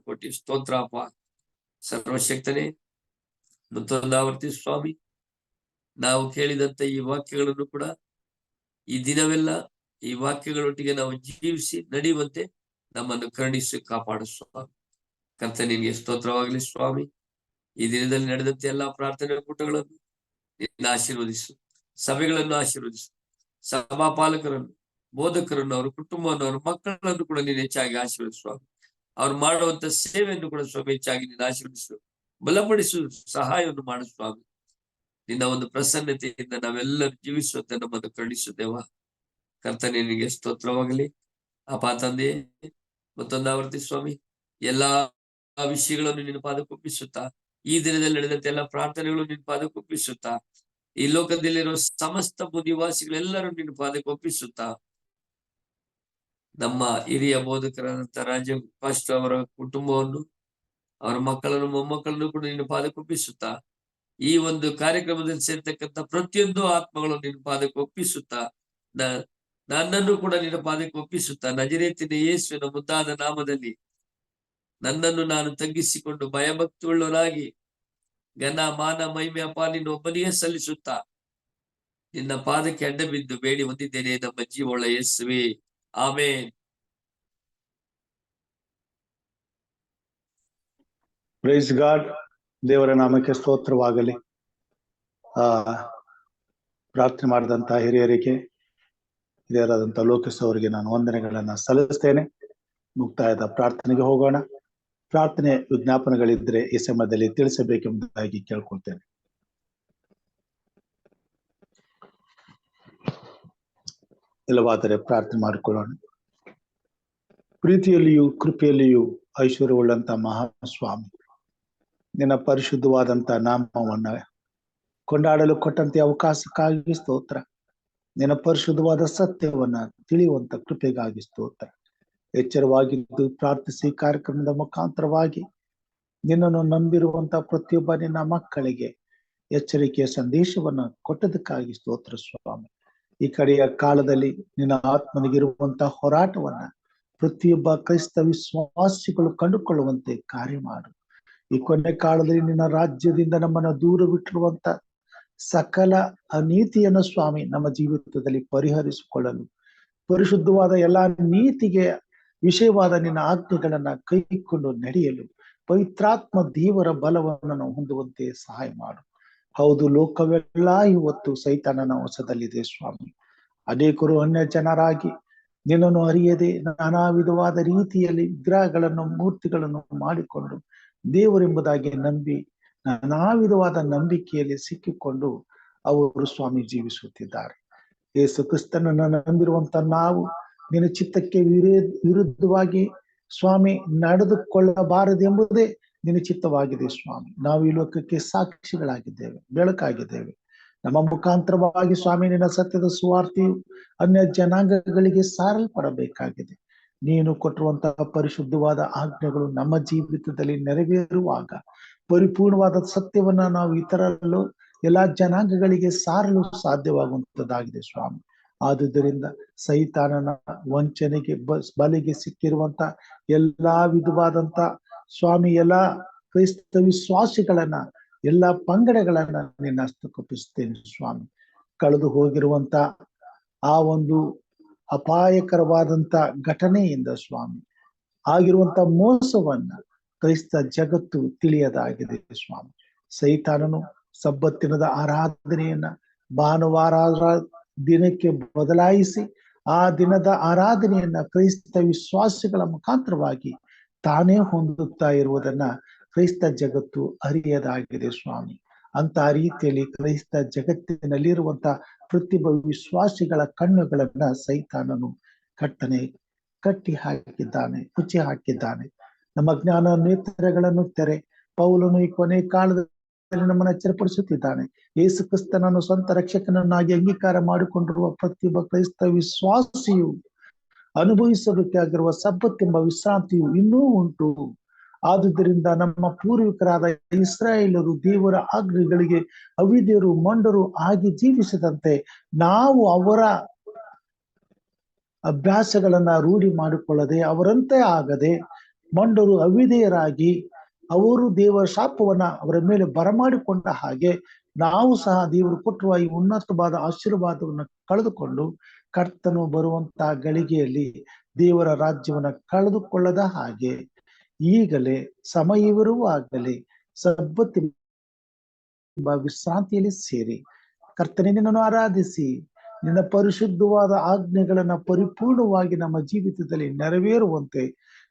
ಕೋಟಿ ಸ್ತೋತ್ರ ಅಪ್ಪ. ಸರ್ವಶಕ್ತನೇ ಮತ್ತೊಂದಾವರ್ತಿ ಸ್ವಾಮಿ, ನಾವು ಕೇಳಿದಂತ ಈ ವಾಕ್ಯಗಳನ್ನು ಕೂಡ ಈ ದಿನವೆಲ್ಲ ಈ ವಾಕ್ಯಗಳೊಟ್ಟಿಗೆ ನಾವು ಜೀವಿಸಿ ನಡೆಯುವಂತೆ ನಮ್ಮನ್ನು ಕರುಣಿಸಿ ಕಾಪಾಡು ಸ್ವಾಮಿ. ಕರ್ತನೆ ನಿನಗೆ ಸ್ತೋತ್ರವಾಗಲಿ ಸ್ವಾಮಿ. ಈ ದಿನದಲ್ಲಿ ನಡೆದಂತೆ ಎಲ್ಲಾ ಪ್ರಾರ್ಥನೆ ಕೂಟಗಳನ್ನು ನಿನ್ನ ಆಶೀರ್ವದಿಸು. ಸಭೆಗಳನ್ನು ಆಶೀರ್ವದಿಸು. ಸಭಾಪಾಲಕರನ್ನು, ಬೋಧಕರನ್ನು, ಅವರ ಕುಟುಂಬವನ್ನು, ಅವರ ಮಕ್ಕಳನ್ನು ಕೂಡ ನೀನು ಹೆಚ್ಚಾಗಿ ಆಶೀರ್ವದಿಸು ಸ್ವಾಮಿ. ಅವ್ರು ಮಾಡುವಂತ ಸೇವೆಯನ್ನು ಕೂಡ ಸ್ವಾಮಿ ಹೆಚ್ಚಾಗಿ ನೀನು ಆಶೀರ್ವದಿಸು, ಬಲಪಡಿಸು, ಸಹಾಯವನ್ನು ಮಾಡು ಸ್ವಾಮಿ. ನಿನ್ನ ಒಂದು ಪ್ರಸನ್ನತೆಯಿಂದ ನಾವೆಲ್ಲರೂ ಜೀವಿಸುವಂತೆ ನಮ್ಮನ್ನು ಕರುಣಿಸು ದೇವ. ಕರ್ತನೆ ನಿನಗೆ ಸ್ತೋತ್ರವಾಗಲಿ ಅಪ್ಪ ತಂದೆ. ಮತ್ತೊಂದಾವರ್ತಿ ಸ್ವಾಮಿ, ಎಲ್ಲಾ ವಿಷಯಗಳನ್ನು ನಿನ್ನ ಪಾದಕ್ಕೊಪ್ಪಿಸುತ್ತಾ, ಈ ದಿನದಲ್ಲಿ ನಡೆದಂತೆ ಎಲ್ಲ ಪ್ರಾರ್ಥನೆಗಳು ನಿನ್ನ ಪಾದಕ್ಕೊಪ್ಪಿಸುತ್ತಾ, ಈ ಲೋಕದಲ್ಲಿರುವ ಸಮಸ್ತ ನಿವಾಸಿಗಳೆಲ್ಲರೂ ನಿನ್ನ ಪಾದಕ್ಕೊಪ್ಪಿಸುತ್ತಾ, ನಮ್ಮ ಹಿರಿಯ ಬೋಧಕರಾದಂತ ರಾಜ್ಯ ಫಸ್ಟ್ ಅವರ ಕುಟುಂಬವನ್ನು, ಅವರ ಮಕ್ಕಳನ್ನು, ಮೊಮ್ಮಕ್ಕಳನ್ನು ಕೂಡ ನಿನ್ನ ಪಾದಕ್ಕೊಪ್ಪಿಸುತ್ತಾ, ಈ ಒಂದು ಕಾರ್ಯಕ್ರಮದಲ್ಲಿ ಸೇರ್ತಕ್ಕಂಥ ಪ್ರತಿಯೊಂದು ಆತ್ಮಗಳನ್ನು ನಿನ್ನ ಪಾದಕ್ಕೆ ಒಪ್ಪಿಸುತ್ತಾ, ನನ್ನನ್ನು ಕೂಡ ನಿನ್ನ ಪಾದಕ್ಕೆ ಒಪ್ಪಿಸುತ್ತಾ, ನಜರೇತಿನ ಯೇಸುವಿನ ಮುದ್ದಾದ ನಾಮದಲ್ಲಿ ನನ್ನನ್ನು ನಾನು ತಗ್ಗಿಸಿಕೊಂಡು ಭಯಭಕ್ತಿಯುಳ್ಳವನಾಗಿ ಘನ ಮಾನ ಮಹಿಮೆ ಅಪ್ಪ ನಿನ್ನ ಒಬ್ಬನಿಗೆ ಸಲ್ಲಿಸುತ್ತಾ ನಿನ್ನ ಪಾದಕ್ಕೆ ಅಡ್ಡ ಬಿದ್ದು ಬೇಡಿ ಹೊಂದಿದ್ದೇನೆ ನಮ್ಮ ಜೀವಳ ಯೇಸುವೆ, ಆಮೆನ್. Praise God. ದೇವರ ನಾಮಕ್ಕೆ ಸ್ತೋತ್ರವಾಗಲಿ. ಪ್ರಾರ್ಥನೆ ಮಾಡಿದಂತ ಹಿರಿಯರಾದಂತ ಲೋಕೇಶ್ ಅವರಿಗೆ ನಾನು ವಂದನೆಗಳನ್ನ ಸಲ್ಲಿಸ್ತೇನೆ. ಮುಕ್ತಾಯದ ಪ್ರಾರ್ಥನೆಗೆ ಹೋಗೋಣ. ಪ್ರಾರ್ಥನೆ ವಿಜ್ಞಾಪನೆಗಳಿದ್ರೆ ಈ ಸಮಯದಲ್ಲಿ ತಿಳಿಸಬೇಕೆಂಬುದಾಗಿ ಕೇಳ್ಕೊಳ್ತೇನೆ. ಇಲ್ಲವಾದರೆ ಪ್ರಾರ್ಥನೆ ಮಾಡಿಕೊಳ್ಳೋಣ. ಪ್ರೀತಿಯಲ್ಲಿಯೂ ಕೃಪೆಯಲ್ಲಿಯೂ ಐಶ್ವರ್ಯವುಳ್ಳಂತ ಮಹಾಸ್ವಾಮಿ, ನಿನ್ನ ಪರಿಶುದ್ಧವಾದಂತ ನಾಮವನ್ನ ಕೊಂಡಾಡಲು ಕೊಟ್ಟಂತೆ ಅವಕಾಶಕ್ಕಾಗಿ ಸ್ತೋತ್ರ. ನಿನ್ನ ಪರಿಶುದ್ಧವಾದ ಸತ್ಯವನ್ನ ತಿಳಿಯುವಂತ ಕೃಪೆಗಾಗಿ ಸ್ತೋತ್ರ. ಎಚ್ಚರವಾಗಿದ್ದು ಪ್ರಾರ್ಥಿಸಿ ಕಾರ್ಯಕ್ರಮದ ಮುಖಾಂತರವಾಗಿ ನಿನ್ನನ್ನು ನಂಬಿರುವಂತ ಪ್ರತಿಯೊಬ್ಬ ನಿನ್ನ ಮಕ್ಕಳಿಗೆ ಎಚ್ಚರಿಕೆಯ ಸಂದೇಶವನ್ನ ಕೊಟ್ಟದಕ್ಕಾಗಿ ಸ್ತೋತ್ರ ಸ್ವಾಮಿ. ಈ ಕಡೆಯ ಕಾಲದಲ್ಲಿ ನಿನ್ನ ಆತ್ಮನಿಗಿರುವಂತಹ ಹೋರಾಟವನ್ನ ಪ್ರತಿಯೊಬ್ಬ ಕ್ರೈಸ್ತ ವಿಶ್ವಾಸಿಗಳು ಕಂಡುಕೊಳ್ಳುವಂತೆ ಕಾರ್ಯ ಮಾಡು. ಈ ಕೊನೆ ಕಾಲದಲ್ಲಿ ನಿನ್ನ ರಾಜ್ಯದಿಂದ ನಮ್ಮನ್ನ ದೂರವಿಟ್ಟಿರುವಂತ ಸಕಲ ಅನೀತಿಯನ್ನು ಸ್ವಾಮಿ ನಮ್ಮ ಜೀವಿತದಲ್ಲಿ ಪರಿಹರಿಸಿಕೊಳ್ಳಲು, ಪರಿಶುದ್ಧವಾದ ಎಲ್ಲಾ ನೀತಿಗೆ ವಿಷಯವಾದ ನಿನ್ನ ಆಜ್ಞೆಗಳನ್ನ ಕೈಕೊಂಡು ನಡೆಯಲು ಪವಿತ್ರಾತ್ಮ ದೇವರ ಬಲವನ್ನು ನಾವು ಹೊಂದುವಂತೆ ಸಹಾಯ ಮಾಡು. ಹೌದು, ಲೋಕವೆಲ್ಲ ಇವತ್ತು ಸೈತಾನನ ವಶದಲ್ಲಿದೆ ಸ್ವಾಮಿ. ಅನೇಕರು ಅನ್ಯ ಜನರಾಗಿ ನಿನ್ನನ್ನು ಅರಿಯದೆ ನಾನಾ ವಿಧವಾದ ರೀತಿಯಲ್ಲಿ ವಿಗ್ರಹಗಳನ್ನು, ಮೂರ್ತಿಗಳನ್ನು ಮಾಡಿಕೊಂಡು ದೇವರೆಂಬುದಾಗಿ ನಂಬಿ ನಾನಾ ವಿಧವಾದ ನಂಬಿಕೆಯಲ್ಲಿ ಸಿಕ್ಕಿಕೊಂಡು ಅವರು ಸ್ವಾಮಿ ಜೀವಿಸುತ್ತಿದ್ದಾರೆ. ಯೇಸು ಕ್ರಿಸ್ತನನ್ನು ನಂಬಿರುವಂತ ನಾವು ನಿನ್ನ ಚಿತ್ತಕ್ಕೆ ವಿರುದ್ಧವಾಗಿ ಸ್ವಾಮಿ ನಡೆದುಕೊಳ್ಳಬಾರದೆಂಬುದೇ ನಿನ್ನ ಚಿತ್ತವಾಗಿದೆ ಸ್ವಾಮಿ. ನಾವು ಈ ಲೋಕಕ್ಕೆ ಸಾಕ್ಷಿಗಳಾಗಿದ್ದೇವೆ, ಬೆಳಕಾಗಿದ್ದೇವೆ. ನಮ್ಮ ಮುಖಾಂತರವಾಗಿ ಸ್ವಾಮಿ ನಿನ್ನ ಸತ್ಯದ ಸುವಾರ್ತೆಯು ಅನ್ಯ ಜನಾಂಗಗಳಿಗೆ ಸಾರಲ್ಪಡಬೇಕಾಗಿದೆ. ನೀನು ಕೊಟ್ಟಿರುವಂತಹ ಪರಿಶುದ್ಧವಾದ ಆಜ್ಞೆಗಳು ನಮ್ಮ ಜೀವಿತದಲ್ಲಿ ನೆರವೇರುವಾಗ ಪರಿಪೂರ್ಣವಾದ ಸತ್ಯವನ್ನ ನಾವು ಇತರರಲ್ಲೂ ಎಲ್ಲಾ ಜನಾಂಗಗಳಿಗೆ ಸಾರಲು ಸಾಧ್ಯವಾಗುವಂತದ್ದಾಗಿದೆ ಸ್ವಾಮಿ. ಆದುದರಿಂದ ಸೈತಾನನ ವಂಚನೆಗೆ ಬಲಿಗೆ ಸಿಕ್ಕಿರುವಂತ ಎಲ್ಲಾ ವಿಧವಾದಂತ ಸ್ವಾಮಿ ಎಲ್ಲಾ ಕ್ರೈಸ್ತ ವಿಶ್ವಾಸಿಗಳನ್ನ, ಎಲ್ಲಾ ಪಂಗಡಗಳನ್ನ ನಿನ್ನ ಹಸ್ತಕ್ಕೊಪ್ಪಿಸ್ತೇನೆ ಸ್ವಾಮಿ. ಕಳೆದು ಹೋಗಿರುವಂತ ಆ ಒಂದು ಅಪಾಯಕರವಾದಂತ ಘಟನೆಯಿಂದ ಸ್ವಾಮಿ ಆಗಿರುವಂತ ಮೋಸವನ್ನ ಕ್ರೈಸ್ತ ಜಗತ್ತು ತಿಳಿಯದಾಗಿದೆ ಸ್ವಾಮಿ. ಸೈತಾನನು ಸಬ್ಬತ್ತಿನದ ಆರಾಧನೆಯನ್ನ ಭಾನುವಾರ ದಿನಕ್ಕೆ ಬದಲಾಯಿಸಿ ಆ ದಿನದ ಆರಾಧನೆಯನ್ನ ಕ್ರೈಸ್ತ ವಿಶ್ವಾಸಿಗಳ ಮುಖಾಂತರವಾಗಿ ತಾನೇ ಹೊಂದುತ್ತಾ ಇರುವುದನ್ನ ಕ್ರೈಸ್ತ ಜಗತ್ತು ಅರಿಯದಾಗಿದೆ ಸ್ವಾಮಿ. ಅಂತ ರೀತಿಯಲ್ಲಿ ಕ್ರೈಸ್ತ ಜಗತ್ತಿನಲ್ಲಿರುವಂತ ಪ್ರತಿಯೊಬ್ಬ ವಿಶ್ವಾಸಿಗಳ ಕಣ್ಣುಗಳನ್ನ ಸೈತಾನನು ಕಟ್ಟಿ ಹಾಕಿದ್ದಾನೆ, ಮುಚ್ಚಿ ಹಾಕಿದ್ದಾನೆ. ನಮ್ಮ ಜ್ಞಾನ ನೇತ್ರಗಳನ್ನು ತೆರೆ. ಪೌಲನು ಈ ಕೊನೆ ಕಾಲದಲ್ಲಿ ನಮ್ಮನ್ನು ಎಚ್ಚರಪಡಿಸುತ್ತಿದ್ದಾನೆ. ಯೇಸು ಕ್ರಿಸ್ತನನ್ನು ಸ್ವಂತ ರಕ್ಷಕನನ್ನಾಗಿ ಅಂಗೀಕಾರ ಮಾಡಿಕೊಂಡಿರುವ ಪ್ರತಿಯೊಬ್ಬ ಕ್ರೈಸ್ತ ವಿಶ್ವಾಸಿಯು ಅನುಭವಿಸಬೇಕಾಗಿರುವ ಸಬ್ಬತ್ತೆಂಬ ವಿಶ್ರಾಂತಿಯು ಇನ್ನೂ ಉಂಟು. ಆದುದರಿಂದ ನಮ್ಮ ಪೂರ್ವಿಕರಾದ ಇಸ್ರಾಯೇಲರು ದೇವರ ಆಜ್ಞೆಗಳಿಗೆ ಅವಿಧೇಯರು ಮೊಂಡರು ಆಗಿ ಜೀವಿಸದಂತೆ ನಾವು ಅವರ ಅಭ್ಯಾಸಗಳನ್ನ ರೂಢಿ ಮಾಡಿಕೊಳ್ಳದೆ ಅವರಂತೆ ಆಗದೆ ಮೊಂಡರು ಅವಿಧೇಯರಾಗಿ ಅವರು ದೇವರ ಶಾಪವನ್ನ ಅವರ ಮೇಲೆ ಬರಮಾಡಿಕೊಂಡ ಹಾಗೆ ನಾವು ಸಹ ದೇವರು ಕೊಟ್ಟಿರುವ ಈ ಉನ್ನತವಾದ ಆಶೀರ್ವಾದವನ್ನು ಕಳೆದುಕೊಂಡು ಕರ್ತನು ಬರುವಂತಹ ಗಳಿಗೆಯಲ್ಲಿ ದೇವರ ರಾಜ್ಯವನ್ನ ಕಳೆದುಕೊಳ್ಳದ ಹಾಗೆ ಈಗಲೇ ಸಮಯವಿರುವಾಗಲೇ ಸಬ್ಬತ್ ವಿಶ್ರಾಂತಿಯಲ್ಲಿ ಸೇರಿ ಕರ್ತನೇ ನಿನ್ನನ್ನು ಆರಾಧಿಸಿ ನಿನ್ನ ಪರಿಶುದ್ಧವಾದ ಆಜ್ಞೆಗಳನ್ನ ಪರಿಪೂರ್ಣವಾಗಿ ನಮ್ಮ ಜೀವಿತದಲ್ಲಿ ನೆರವೇರುವಂತೆ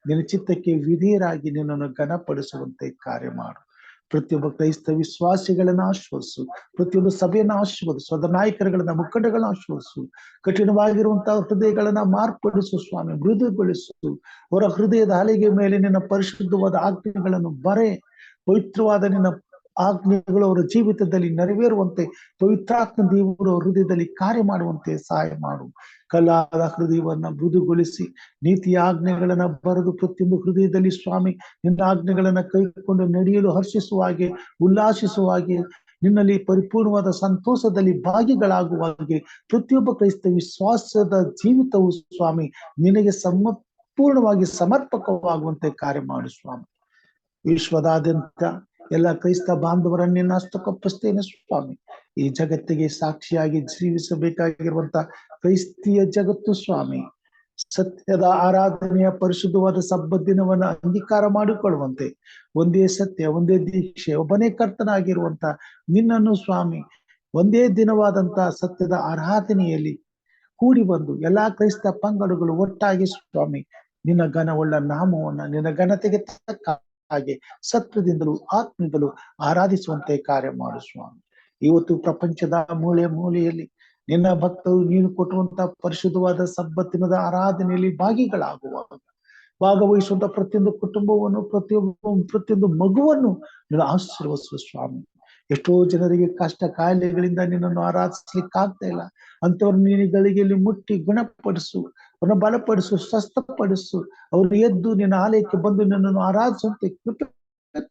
ನಿನ್ನ ಚಿತ್ತಕ್ಕೆ ವಿಧೇಯರಾಗಿ ನಿನ್ನನ್ನು ಘನಪಡಿಸುವಂತೆ ಕಾರ್ಯ ಮಾಡು. ಪ್ರತಿಯೊಬ್ಬ ಕ್ರೈಸ್ತ ವಿಶ್ವಾಸಿಗಳನ್ನ ಆಶ್ವಾದಿಸು. ಪ್ರತಿಯೊಂದು ಸಭೆಯನ್ನ ಆಶೀರ್ವದಿಸು. ಅದರ ನಾಯಕರುಗಳನ್ನ ಮುಖಂಡಗಳನ್ನ ಆಶ್ವಾದಿಸು. ಕಠಿಣವಾಗಿರುವಂತಹ ಹೃದಯಗಳನ್ನ ಮಾರ್ಪಡಿಸು ಸ್ವಾಮಿ, ಮೃದುಗೊಳಿಸು. ಅವರ ಹೃದಯದ ಹಲಿಗೆ ಮೇಲೆ ನಿನ್ನ ಪರಿಶುದ್ಧವಾದ ಆಜ್ಞೆಗಳನ್ನು ಬರೆ. ಪವಿತ್ರವಾದ ನಿನ್ನ ಆಜ್ಞೆಗಳು ಅವರ ಜೀವಿತದಲ್ಲಿ ನೆರವೇರುವಂತೆ ಪವಿತ್ರಾತ್ಮ ದೇವರು ಹೃದಯದಲ್ಲಿ ಕಾರ್ಯ ಮಾಡುವಂತೆ ಸಹಾಯ ಮಾಡು. ಕಲ್ಲಾದ ಹೃದಯವನ್ನ ಮೃದುಗೊಳಿಸಿ ನೀತಿಯ ಆಜ್ಞೆಗಳನ್ನ ಬರೆದು ಪ್ರತಿಯೊಂದು ಹೃದಯದಲ್ಲಿ ಸ್ವಾಮಿ ನಿನ್ನ ಆಜ್ಞೆಗಳನ್ನ ಕೈಕೊಂಡು ನಡೆಯಲು ಹರ್ಷಿಸುವ ಹಾಗೆ, ಉಲ್ಲಾಸಿಸುವ ಹಾಗೆ, ನಿನ್ನಲ್ಲಿ ಪರಿಪೂರ್ಣವಾದ ಸಂತೋಷದಲ್ಲಿ ಭಾಗಿಗಳಾಗುವ ಹಾಗೆ ಪ್ರತಿಯೊಬ್ಬ ಕ್ರೈಸ್ತ ವಿಶ್ವಾಸದ ಜೀವಿತವು ಸ್ವಾಮಿ ನಿನಗೆ ಸಂಪೂರ್ಣವಾಗಿ ಸಮರ್ಪಕವಾಗುವಂತೆ ಕಾರ್ಯ ಮಾಡು ಸ್ವಾಮಿ. ವಿಶ್ವದಾದ್ಯಂತ ಎಲ್ಲ ಕ್ರೈಸ್ತ ಬಾಂಧವರನ್ನ ನಿನ್ನ ಹಸ್ತಕ್ಕೊಪ್ಪಿಸ್ತೇನೆ ಸ್ವಾಮಿ. ಈ ಜಗತ್ತಿಗೆ ಸಾಕ್ಷಿಯಾಗಿ ಜೀವಿಸಬೇಕಾಗಿರುವಂತ ಕ್ರೈಸ್ತಿಯ ಜಗತ್ತು ಸ್ವಾಮಿ ಸತ್ಯದ ಆರಾಧನೆಯ ಪರಿಶುದ್ಧವಾದ ಸಬ್ಬತ್ ದಿನವನ್ನ ಅಂಗೀಕಾರ ಮಾಡಿಕೊಳ್ಳುವಂತೆ ಒಂದೇ ಸತ್ಯ, ಒಂದೇ ದೀಕ್ಷೆ, ಒಬ್ಬನೇ ಕರ್ತನಾಗಿರುವಂತ ನಿನ್ನನ್ನು ಸ್ವಾಮಿ ಒಂದೇ ದಿನವಾದಂತ ಸತ್ಯದ ಆರಾಧನೆಯಲ್ಲಿ ಕೂಡಿ ಬಂದು ಎಲ್ಲಾ ಕ್ರೈಸ್ತ ಪಂಗಡಗಳು ಒಟ್ಟಾಗಿ ಸ್ವಾಮಿ ನಿನ್ನ ಘನವುಳ್ಳ ನಾಮವನ್ನ ನಿನ್ನ ಘನತೆಗೆ ತಕ್ಕ ಹಾಗೆ ಸತ್ವದಿಂದಲೂ ಆತ್ಮದಿಂದಲೂ ಆರಾಧಿಸುವಂತೆ ಕಾರ್ಯ ಮಾಡು ಸ್ವಾಮಿ. ಇವತ್ತು ಪ್ರಪಂಚದ ಮೂಲೆ ಮೂಲೆಯಲ್ಲಿ ನಿನ್ನ ಭಕ್ತರು ನೀನು ಕೊಟ್ಟುವಂತಹ ಪರಿಶುದ್ಧವಾದ ಸಬ್ಬತ್ತಿನದ ಆರಾಧನೆಯಲ್ಲಿ ಭಾಗವಹಿಸುವಂತ ಪ್ರತಿಯೊಂದು ಕುಟುಂಬವನ್ನು ಪ್ರತಿಯೊಂದು ಮಗುವನ್ನು ನೀನು ಆಶೀರ್ವದಿಸು ಸ್ವಾಮಿ. ಎಷ್ಟೋ ಜನರಿಗೆ ಕಷ್ಟ ಕಾಯಿಲೆಗಳಿಂದ ನಿನ್ನನ್ನು ಆರಾಧಿಸ್ಲಿಕ್ಕಾಗ್ತಾ ಇಲ್ಲ. ಅಂತವ್ರ ನೀನು ಗಳಿಗೆಯಲ್ಲಿ ಮುಟ್ಟಿ ಗುಣಪಡಿಸು, ಅವ್ರನ್ನ ಬಲಪಡಿಸು, ಸ್ವಸ್ಥಪಡಿಸು. ಅವರು ಎದ್ದು ನಿನ್ನ ಆಲಯಕ್ಕೆ ಬಂದು ನಿನ್ನನ್ನು ಆರಾಧಿಸುವಂತೆ ಕೃಪೆ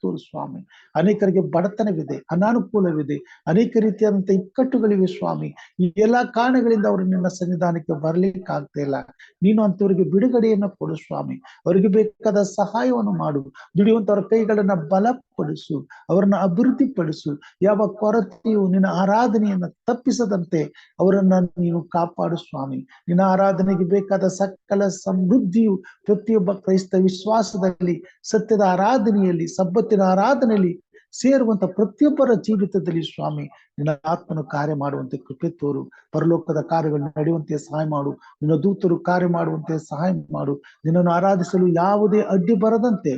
ತೋರು ಸ್ವಾಮಿ. ಅನೇಕರಿಗೆ ಬಡತನವಿದೆ, ಅನಾನುಕೂಲವಿದೆ, ಅನೇಕ ರೀತಿಯಾದಂತ ಇಕ್ಕಟ್ಟುಗಳಿವೆ ಸ್ವಾಮಿ. ಈ ಎಲ್ಲಾ ಕಾರಣಗಳಿಂದ ಅವರು ನಿನ್ನ ಸನ್ನಿಧಾನಕ್ಕೆ ಬರ್ಲಿಕ್ಕೆ ಆಗ್ತಾ ಇಲ್ಲ. ನೀನು ಅಂತವರಿಗೆ ಬಿಡುಗಡೆಯನ್ನ ಕೊಡು ಸ್ವಾಮಿ. ಅವರಿಗೆ ಬೇಕಾದ ಸಹಾಯವನ್ನು ಮಾಡು. ದುಡಿಯುವಂತವ್ರ ಕೈಗಳನ್ನ ಬಲಪಡಿಸು, ಅವರನ್ನ ಅಭಿವೃದ್ಧಿಪಡಿಸು. ಯಾವ ಕೊರತೆಯು ನಿನ್ನ ಆರಾಧನೆಯನ್ನ ತಪ್ಪಿಸದಂತೆ ಅವರನ್ನ ನೀನು ಕಾಪಾಡು ಸ್ವಾಮಿ. ನಿನ್ನ ಆರಾಧನೆಗೆ ಬೇಕಾದ ಸಕಲ ಸಮೃದ್ಧಿಯು ಪ್ರತಿಯೊಬ್ಬ ಕ್ರೈಸ್ತ ವಿಶ್ವಾಸದಲ್ಲಿ ಸತ್ಯದ ಆರಾಧನೆಯಲ್ಲಿ ಸಬ್ಬತ್ತಿನ ಆರಾಧನೆಯಲ್ಲಿ ಸೇರುವಂತ ಪ್ರತಿಯೊಬ್ಬರ ಜೀವಿತದಲ್ಲಿ ಸ್ವಾಮಿ ನಿನ್ನ ಆತ್ಮನು ಕಾರ್ಯ ಮಾಡುವಂತೆ ಕೃಪೆ ತೋರು. ಪರಲೋಕದ ಕಾರ್ಯಗಳು ನಡೆಯುವಂತೆ ಸಹಾಯ ಮಾಡು. ನಿನ್ನ ದೂತರು ಕಾರ್ಯ ಮಾಡುವಂತೆ ಸಹಾಯ ಮಾಡು. ನಿನ್ನನ್ನು ಆರಾಧಿಸಲು ಯಾವುದೇ ಅಡ್ಡಿ ಬರದಂತೆ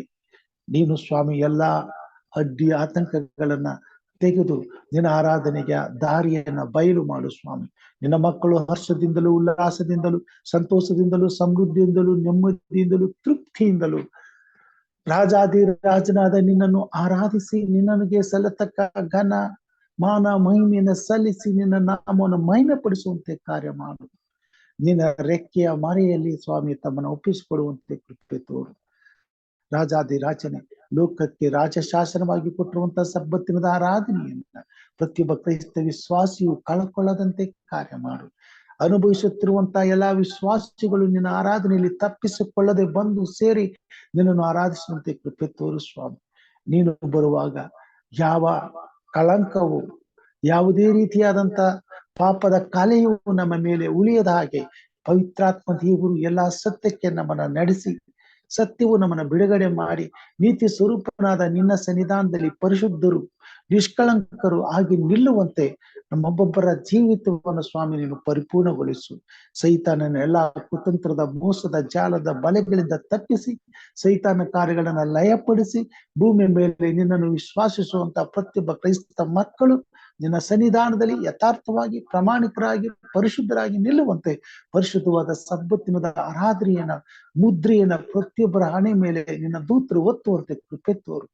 ನೀನು ಸ್ವಾಮಿ ಎಲ್ಲಾ ಅಡ್ಡಿ ಆತಂಕಗಳನ್ನ ತೆಗೆದು ನಿನ್ನ ಆರಾಧನೆಗೆ ದಾರಿಯನ್ನ ಬಯಲು ಮಾಡು ಸ್ವಾಮಿ. ನಿನ್ನ ಮಕ್ಕಳು ಹರ್ಷದಿಂದಲೂ ಉಲ್ಲಾಸದಿಂದಲೂ ಸಂತೋಷದಿಂದಲೂ ಸಮೃದ್ಧಿಯಿಂದಲೂ ನೆಮ್ಮದಿಯಿಂದಲೂ ತೃಪ್ತಿಯಿಂದಲೂ ರಾಜಾದಿರಾಜನಾದ ನಿನ್ನನ್ನು ಆರಾಧಿಸಿ ನಿನ್ನನಿಗೆ ಸಲ್ಲತಕ್ಕ ಘನ ಮಾನ ಮಹಿಮೆಯನ್ನು ಸಲ್ಲಿಸಿ ನಿನ್ನ ನಾಮವನ್ನು ಮಹಿಮೆಪಡಿಸುವಂತೆ ಕಾರ್ಯ ಮಾಡು. ನಿನ್ನ ರೆಕ್ಕೆಯ ಮರೆಯಲ್ಲಿ ಸ್ವಾಮಿ ತಮ್ಮನ್ನು ಒಪ್ಪಿಸಿಕೊಡುವಂತೆ ಕೃಪೆ ತೋರು. ರಾಜಾದಿರಾಜನೇ, ಲೋಕಕ್ಕೆ ರಾಜಶಾಸನವಾಗಿ ಕೊಟ್ಟಿರುವಂತಹ ಸಬ್ಬತ್ತಿನದ ಆರಾಧನೆಯನ್ನ ಪ್ರತಿಯೊಬ್ಬ ಕ್ರೈಸ್ತ ವಿಶ್ವಾಸಿಯು ಕಳಕೊಳ್ಳದಂತೆ ಕಾರ್ಯ ಮಾಡು. ಅನುಭವಿಸುತ್ತಿರುವಂತಹ ಎಲ್ಲಾ ವಿಶ್ವಾಸಿಗಳು ನಿನ್ನ ಆರಾಧನೆಯಲ್ಲಿ ತಪ್ಪಿಸಿಕೊಳ್ಳದೆ ಬಂದು ಸೇರಿ ನಿನ್ನನ್ನು ಆರಾಧಿಸುವಂತೆ ಕೃಪೆ ತೋರು ಸ್ವಾಮಿ. ನೀನು ಬರುವಾಗ ಯಾವ ಕಳಂಕವು ಯಾವುದೇ ರೀತಿಯಾದಂತ ಪಾಪದ ಕಲೆಯು ನಮ್ಮ ಮೇಲೆ ಉಳಿಯದ ಹಾಗೆ ಪವಿತ್ರಾತ್ಮ ದೇವರು ಎಲ್ಲಾ ಸತ್ಯಕ್ಕೆ ನಮ್ಮನ್ನ ನಡೆಸಿ, ಸತ್ಯವು ನಮ್ಮನ್ನ ಬಿಡುಗಡೆ ಮಾಡಿ, ನೀತಿ ಸ್ವರೂಪನಾದ ನಿನ್ನ ಸನ್ನಿಧಾನದಲ್ಲಿ ಪರಿಶುದ್ಧರು ನಿಷ್ಕಳಂಕರು ಆಗಿ ನಿಲ್ಲುವಂತೆ ನಮ್ಮೊಬ್ಬೊಬ್ಬರ ಜೀವಿತವನ್ನು ಸ್ವಾಮಿ ನೀನು ಪರಿಪೂರ್ಣಗೊಳಿಸು. ಸೈತಾನನ ಎಲ್ಲಾ ಕುತಂತ್ರದ ಮೋಸದ ಜಾಲದ ಬಲೆಗಳಿಂದ ತಪ್ಪಿಸಿ, ಸೈತಾನ ಕಾರ್ಯಗಳನ್ನ ಲಯಪಡಿಸಿ, ಭೂಮಿಯ ಮೇಲೆ ನಿನ್ನನ್ನು ವಿಶ್ವಾಸಿಸುವಂತ ಪ್ರತಿಯೊಬ್ಬ ಕ್ರೈಸ್ತ ಮಕ್ಕಳು ನಿನ್ನ ಸನ್ನಿಧಾನದಲ್ಲಿ ಯಥಾರ್ಥವಾಗಿ ಪ್ರಾಮಾಣಿಕರಾಗಿ ಪರಿಶುದ್ಧರಾಗಿ ನಿಲ್ಲುವಂತೆ ಪರಿಶುದ್ಧವಾದ ಸಬ್ಬತ್ತಿನದ ಆರಾಧನೆಯನ್ನ ಮುದ್ರೆಯನ್ನ ಪ್ರತಿಯೊಬ್ಬರ ಹಣೆ ಮೇಲೆ ನಿನ್ನ ದೂತರು ಒತ್ತುವಂತೆ ಕೃಪೆ ತೋರು.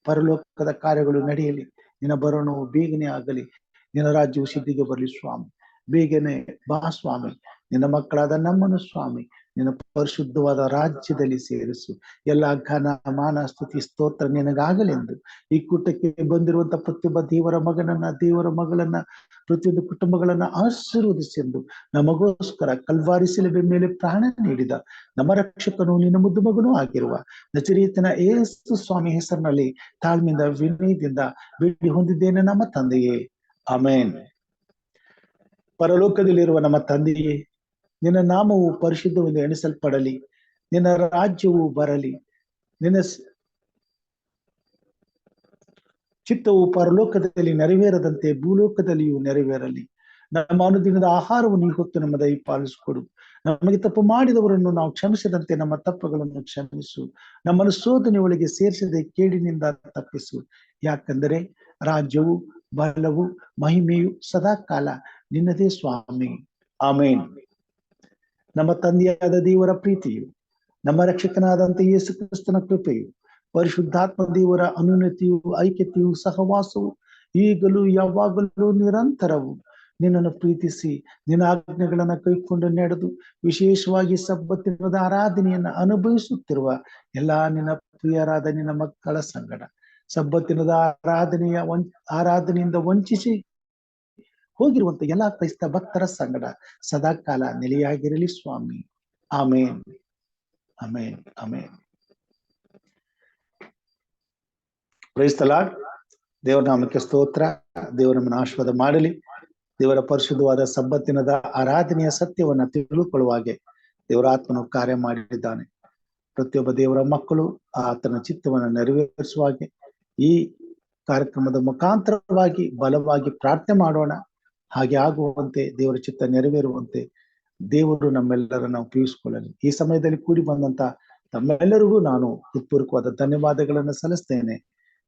ಪರಲೋಕದ ಕಾರ್ಯಗಳು ನಡೆಯಲಿ, ನಿನ್ನ ಬರೋಣವು ಬೇಗನೆ ಆಗಲಿ, ನಿನ್ನ ರಾಜ್ಯವು ಸಿದ್ಧಿಗೆ ಬರಲಿ ಸ್ವಾಮಿ. ಬೇಗನೆ ಬಾ ಸ್ವಾಮಿ. ನಿನ್ನ ಮಕ್ಕಳಾದ ನಮ್ಮನ್ನು ಸ್ವಾಮಿ ನಿನ್ನ ಪರಿಶುದ್ಧವಾದ ರಾಜ್ಯದಲ್ಲಿ ಸೇರಿಸು. ಎಲ್ಲ ಘನ ಮಾನ ಸ್ತುತಿ ಸ್ತೋತ್ರ ನಿನಗಾಗಲೆಂದು ಈ ಕೂಟಕ್ಕೆ ಬಂದಿರುವಂತ ಪ್ರತಿಯೊಬ್ಬ ದೇವರ ಮಗಳನ್ನ ಪ್ರತಿಯೊಂದು ಕುಟುಂಬಗಳನ್ನ ಆಶೀರ್ವದಿಸೆಂದು ನಮಗೋಸ್ಕರ ಕಲ್ವಾರಿ ಶಿಲುಬೆ ಮೇಲೆ ಪ್ರಾಣ ನೀಡಿದ ನಮ್ಮ ರಕ್ಷಕನು ನಿನ್ನ ಮುದ್ದು ಮಗನೂ ಆಗಿರುವ ನಜರೇತಿನ ಯೇಸು ಸ್ವಾಮಿ ಹೆಸರಿನಲ್ಲಿ ತಾಳ್ಮೆಯಿಂದ ವಿನಯದಿಂದ ಬೇಡಿ ಹೊಂದಿದ್ದೇನೆ ನಮ್ಮ ತಂದೆಯೇ, ಆಮೇನ್. ಪರಲೋಕದಲ್ಲಿರುವ ನಮ್ಮ ತಂದೆಯೇ, ನಿನ್ನ ನಾಮವು ಪರಿಶುದ್ಧವೆಂದು ಎಣಿಸಲ್ಪಡಲಿ, ನಿನ್ನ ರಾಜ್ಯವು ಬರಲಿ, ನಿನ್ನ ಚಿತ್ತವು ಪರಲೋಕದಲ್ಲಿ ನೆರವೇರದಂತೆ ಭೂಲೋಕದಲ್ಲಿಯೂ ನೆರವೇರಲಿ. ನಮ್ಮ ಅನುದಿನದ ಆಹಾರವನ್ನು ಈ ಹೊತ್ತು ನಮ್ಮ ದಯ ಪಾಲಿಸಿಕೊಡು. ನಮಗೆ ತಪ್ಪು ಮಾಡಿದವರನ್ನು ನಾವು ಕ್ಷಮಿಸದಂತೆ ನಮ್ಮ ತಪ್ಪುಗಳನ್ನು ಕ್ಷಮಿಸು. ನಮ್ಮನ್ನು ಶೋಧನೆ ಒಳಗೆ ಸೇರಿಸದೆ ಕೇಡಿನಿಂದ ತಪ್ಪಿಸು. ಯಾಕಂದರೆ ರಾಜ್ಯವು ಬಲವು ಮಹಿಮೆಯು ಸದಾ ಕಾಲ ನಿನ್ನದೇ ಸ್ವಾಮಿ, ಆಮೇನ್. ನಮ್ಮ ತಂದೆಯಾದ ದೇವರ ಪ್ರೀತಿಯು, ನಮ್ಮ ರಕ್ಷಕನಾದಂತ ಯೇಸು ಕ್ರಿಸ್ತನ ಕೃಪೆಯು, ಪರಿಶುದ್ಧಾತ್ಮ ದೇವರ ಅನುನ್ನತಿಯು, ಐಕ್ಯತೆಯು, ಸಹವಾಸವು ಈಗಲೂ ಯಾವಾಗಲೂ ನಿರಂತರವು ನಿನ್ನನ್ನು ಪ್ರೀತಿಸಿ ನಿನ್ನ ಆಜ್ಞೆಗಳನ್ನ ಕೈಕೊಂಡು ನಡೆದು ವಿಶೇಷವಾಗಿ ಸಬ್ಬತ್ತಿನದ ಆರಾಧನೆಯನ್ನ ಅನುಭವಿಸುತ್ತಿರುವ ಎಲ್ಲಾ ನಿನ್ನ ಪ್ರಿಯರಾದ ನಿನ್ನ ಮಕ್ಕಳ ಸಂಗಡ ಸಬ್ಬತ್ತಿನದ ಆರಾಧನೆಯಿಂದ ವಂಚಿಸಿ ಹೋಗಿರುವಂತ ಎಲ್ಲಾ ಕ್ರೈಸ್ತ ಭಕ್ತರ ಸಂಗಡ ಸದಾಕಾಲ ನೆಲೆಯಾಗಿರಲಿ ಸ್ವಾಮಿ, amen, amen, amen. Praise the lord. ದೇವರ ನಾಮಕ್ಕೆ ಸ್ತೋತ್ರ. ದೇವರ ನಮ್ಮನ್ನು ಆಶೀರ್ವಾದ ಮಾಡಲಿ. ದೇವರ ಪರಿಶುದ್ಧವಾದ ಸಬ್ಬತ್ತಿನದ ಆರಾಧನೆಯ ಸತ್ಯವನ್ನ ತಿಳುಕೊಳ್ಳುವಾಗೆ ದೇವರ ಆತ್ಮನು ಕಾರ್ಯ ಮಾಡಿದ್ದಾನೆ. ಪ್ರತಿಯೊಬ್ಬ ದೇವರ ಮಕ್ಕಳು ಆತನ ಚಿತ್ತವನ್ನು ನೆರವೇರಿಸುವ ಹಾಗೆ ಈ ಕಾರ್ಯಕ್ರಮದ ಮುಖಾಂತರವಾಗಿ ಬಲವಾಗಿ ಪ್ರಾರ್ಥನೆ ಮಾಡೋಣ. ಹಾಗೆ ಆಗುವಂತೆ ದೇವರ ಚಿತ್ತ ನೆರವೇರುವಂತೆ ದೇವರು ನಮ್ಮೆಲ್ಲರನ್ನ ಉಪಯೋಗಿಸಿಕೊಳ್ಳಲಿ. ಈ ಸಮಯದಲ್ಲಿ ಕೂಡಿ ಬಂದಂತ ತಮ್ಮೆಲ್ಲರಿಗೂ ನಾನು ಹೃತ್ಪೂರ್ವಕವಾದ ಧನ್ಯವಾದಗಳನ್ನು ಸಲ್ಲಿಸ್ತೇನೆ.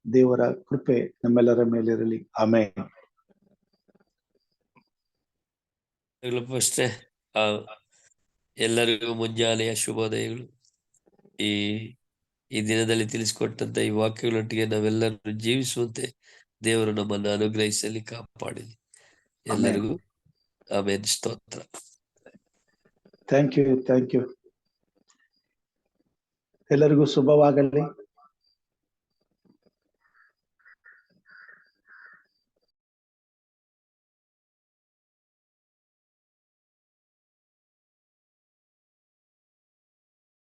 ದೇವರ ಕೃಪೆ ನಮ್ಮೆಲ್ಲರ ಮೇಲಿರಲಿ, ಆಮೇನ್. ಅಷ್ಟೇ. ಎಲ್ಲರಿಗೂ ಮುಂಜಾನೆಯ ಶುಭೋದಯಗಳು. ಈ ದಿನದಲ್ಲಿ ತಿಳಿಸಿಕೊಟ್ಟಂತ ಈ ವಾಕ್ಯಗಳೊಟ್ಟಿಗೆ ನಾವೆಲ್ಲರೂ ಜೀವಿಸುವಂತೆ ದೇವರು ನಮ್ಮನ್ನು ಅನುಗ್ರಹಿಸಲಿ, ಕಾಪಾಡಲಿ. ಎಲ್ಲರಿಗೂ ಆಮೇನ್. ಸ್ತೋತ್ರ. Thank you. ಎಲ್ಲರಿಗೂ ಶುಭವಾಗಲಿ.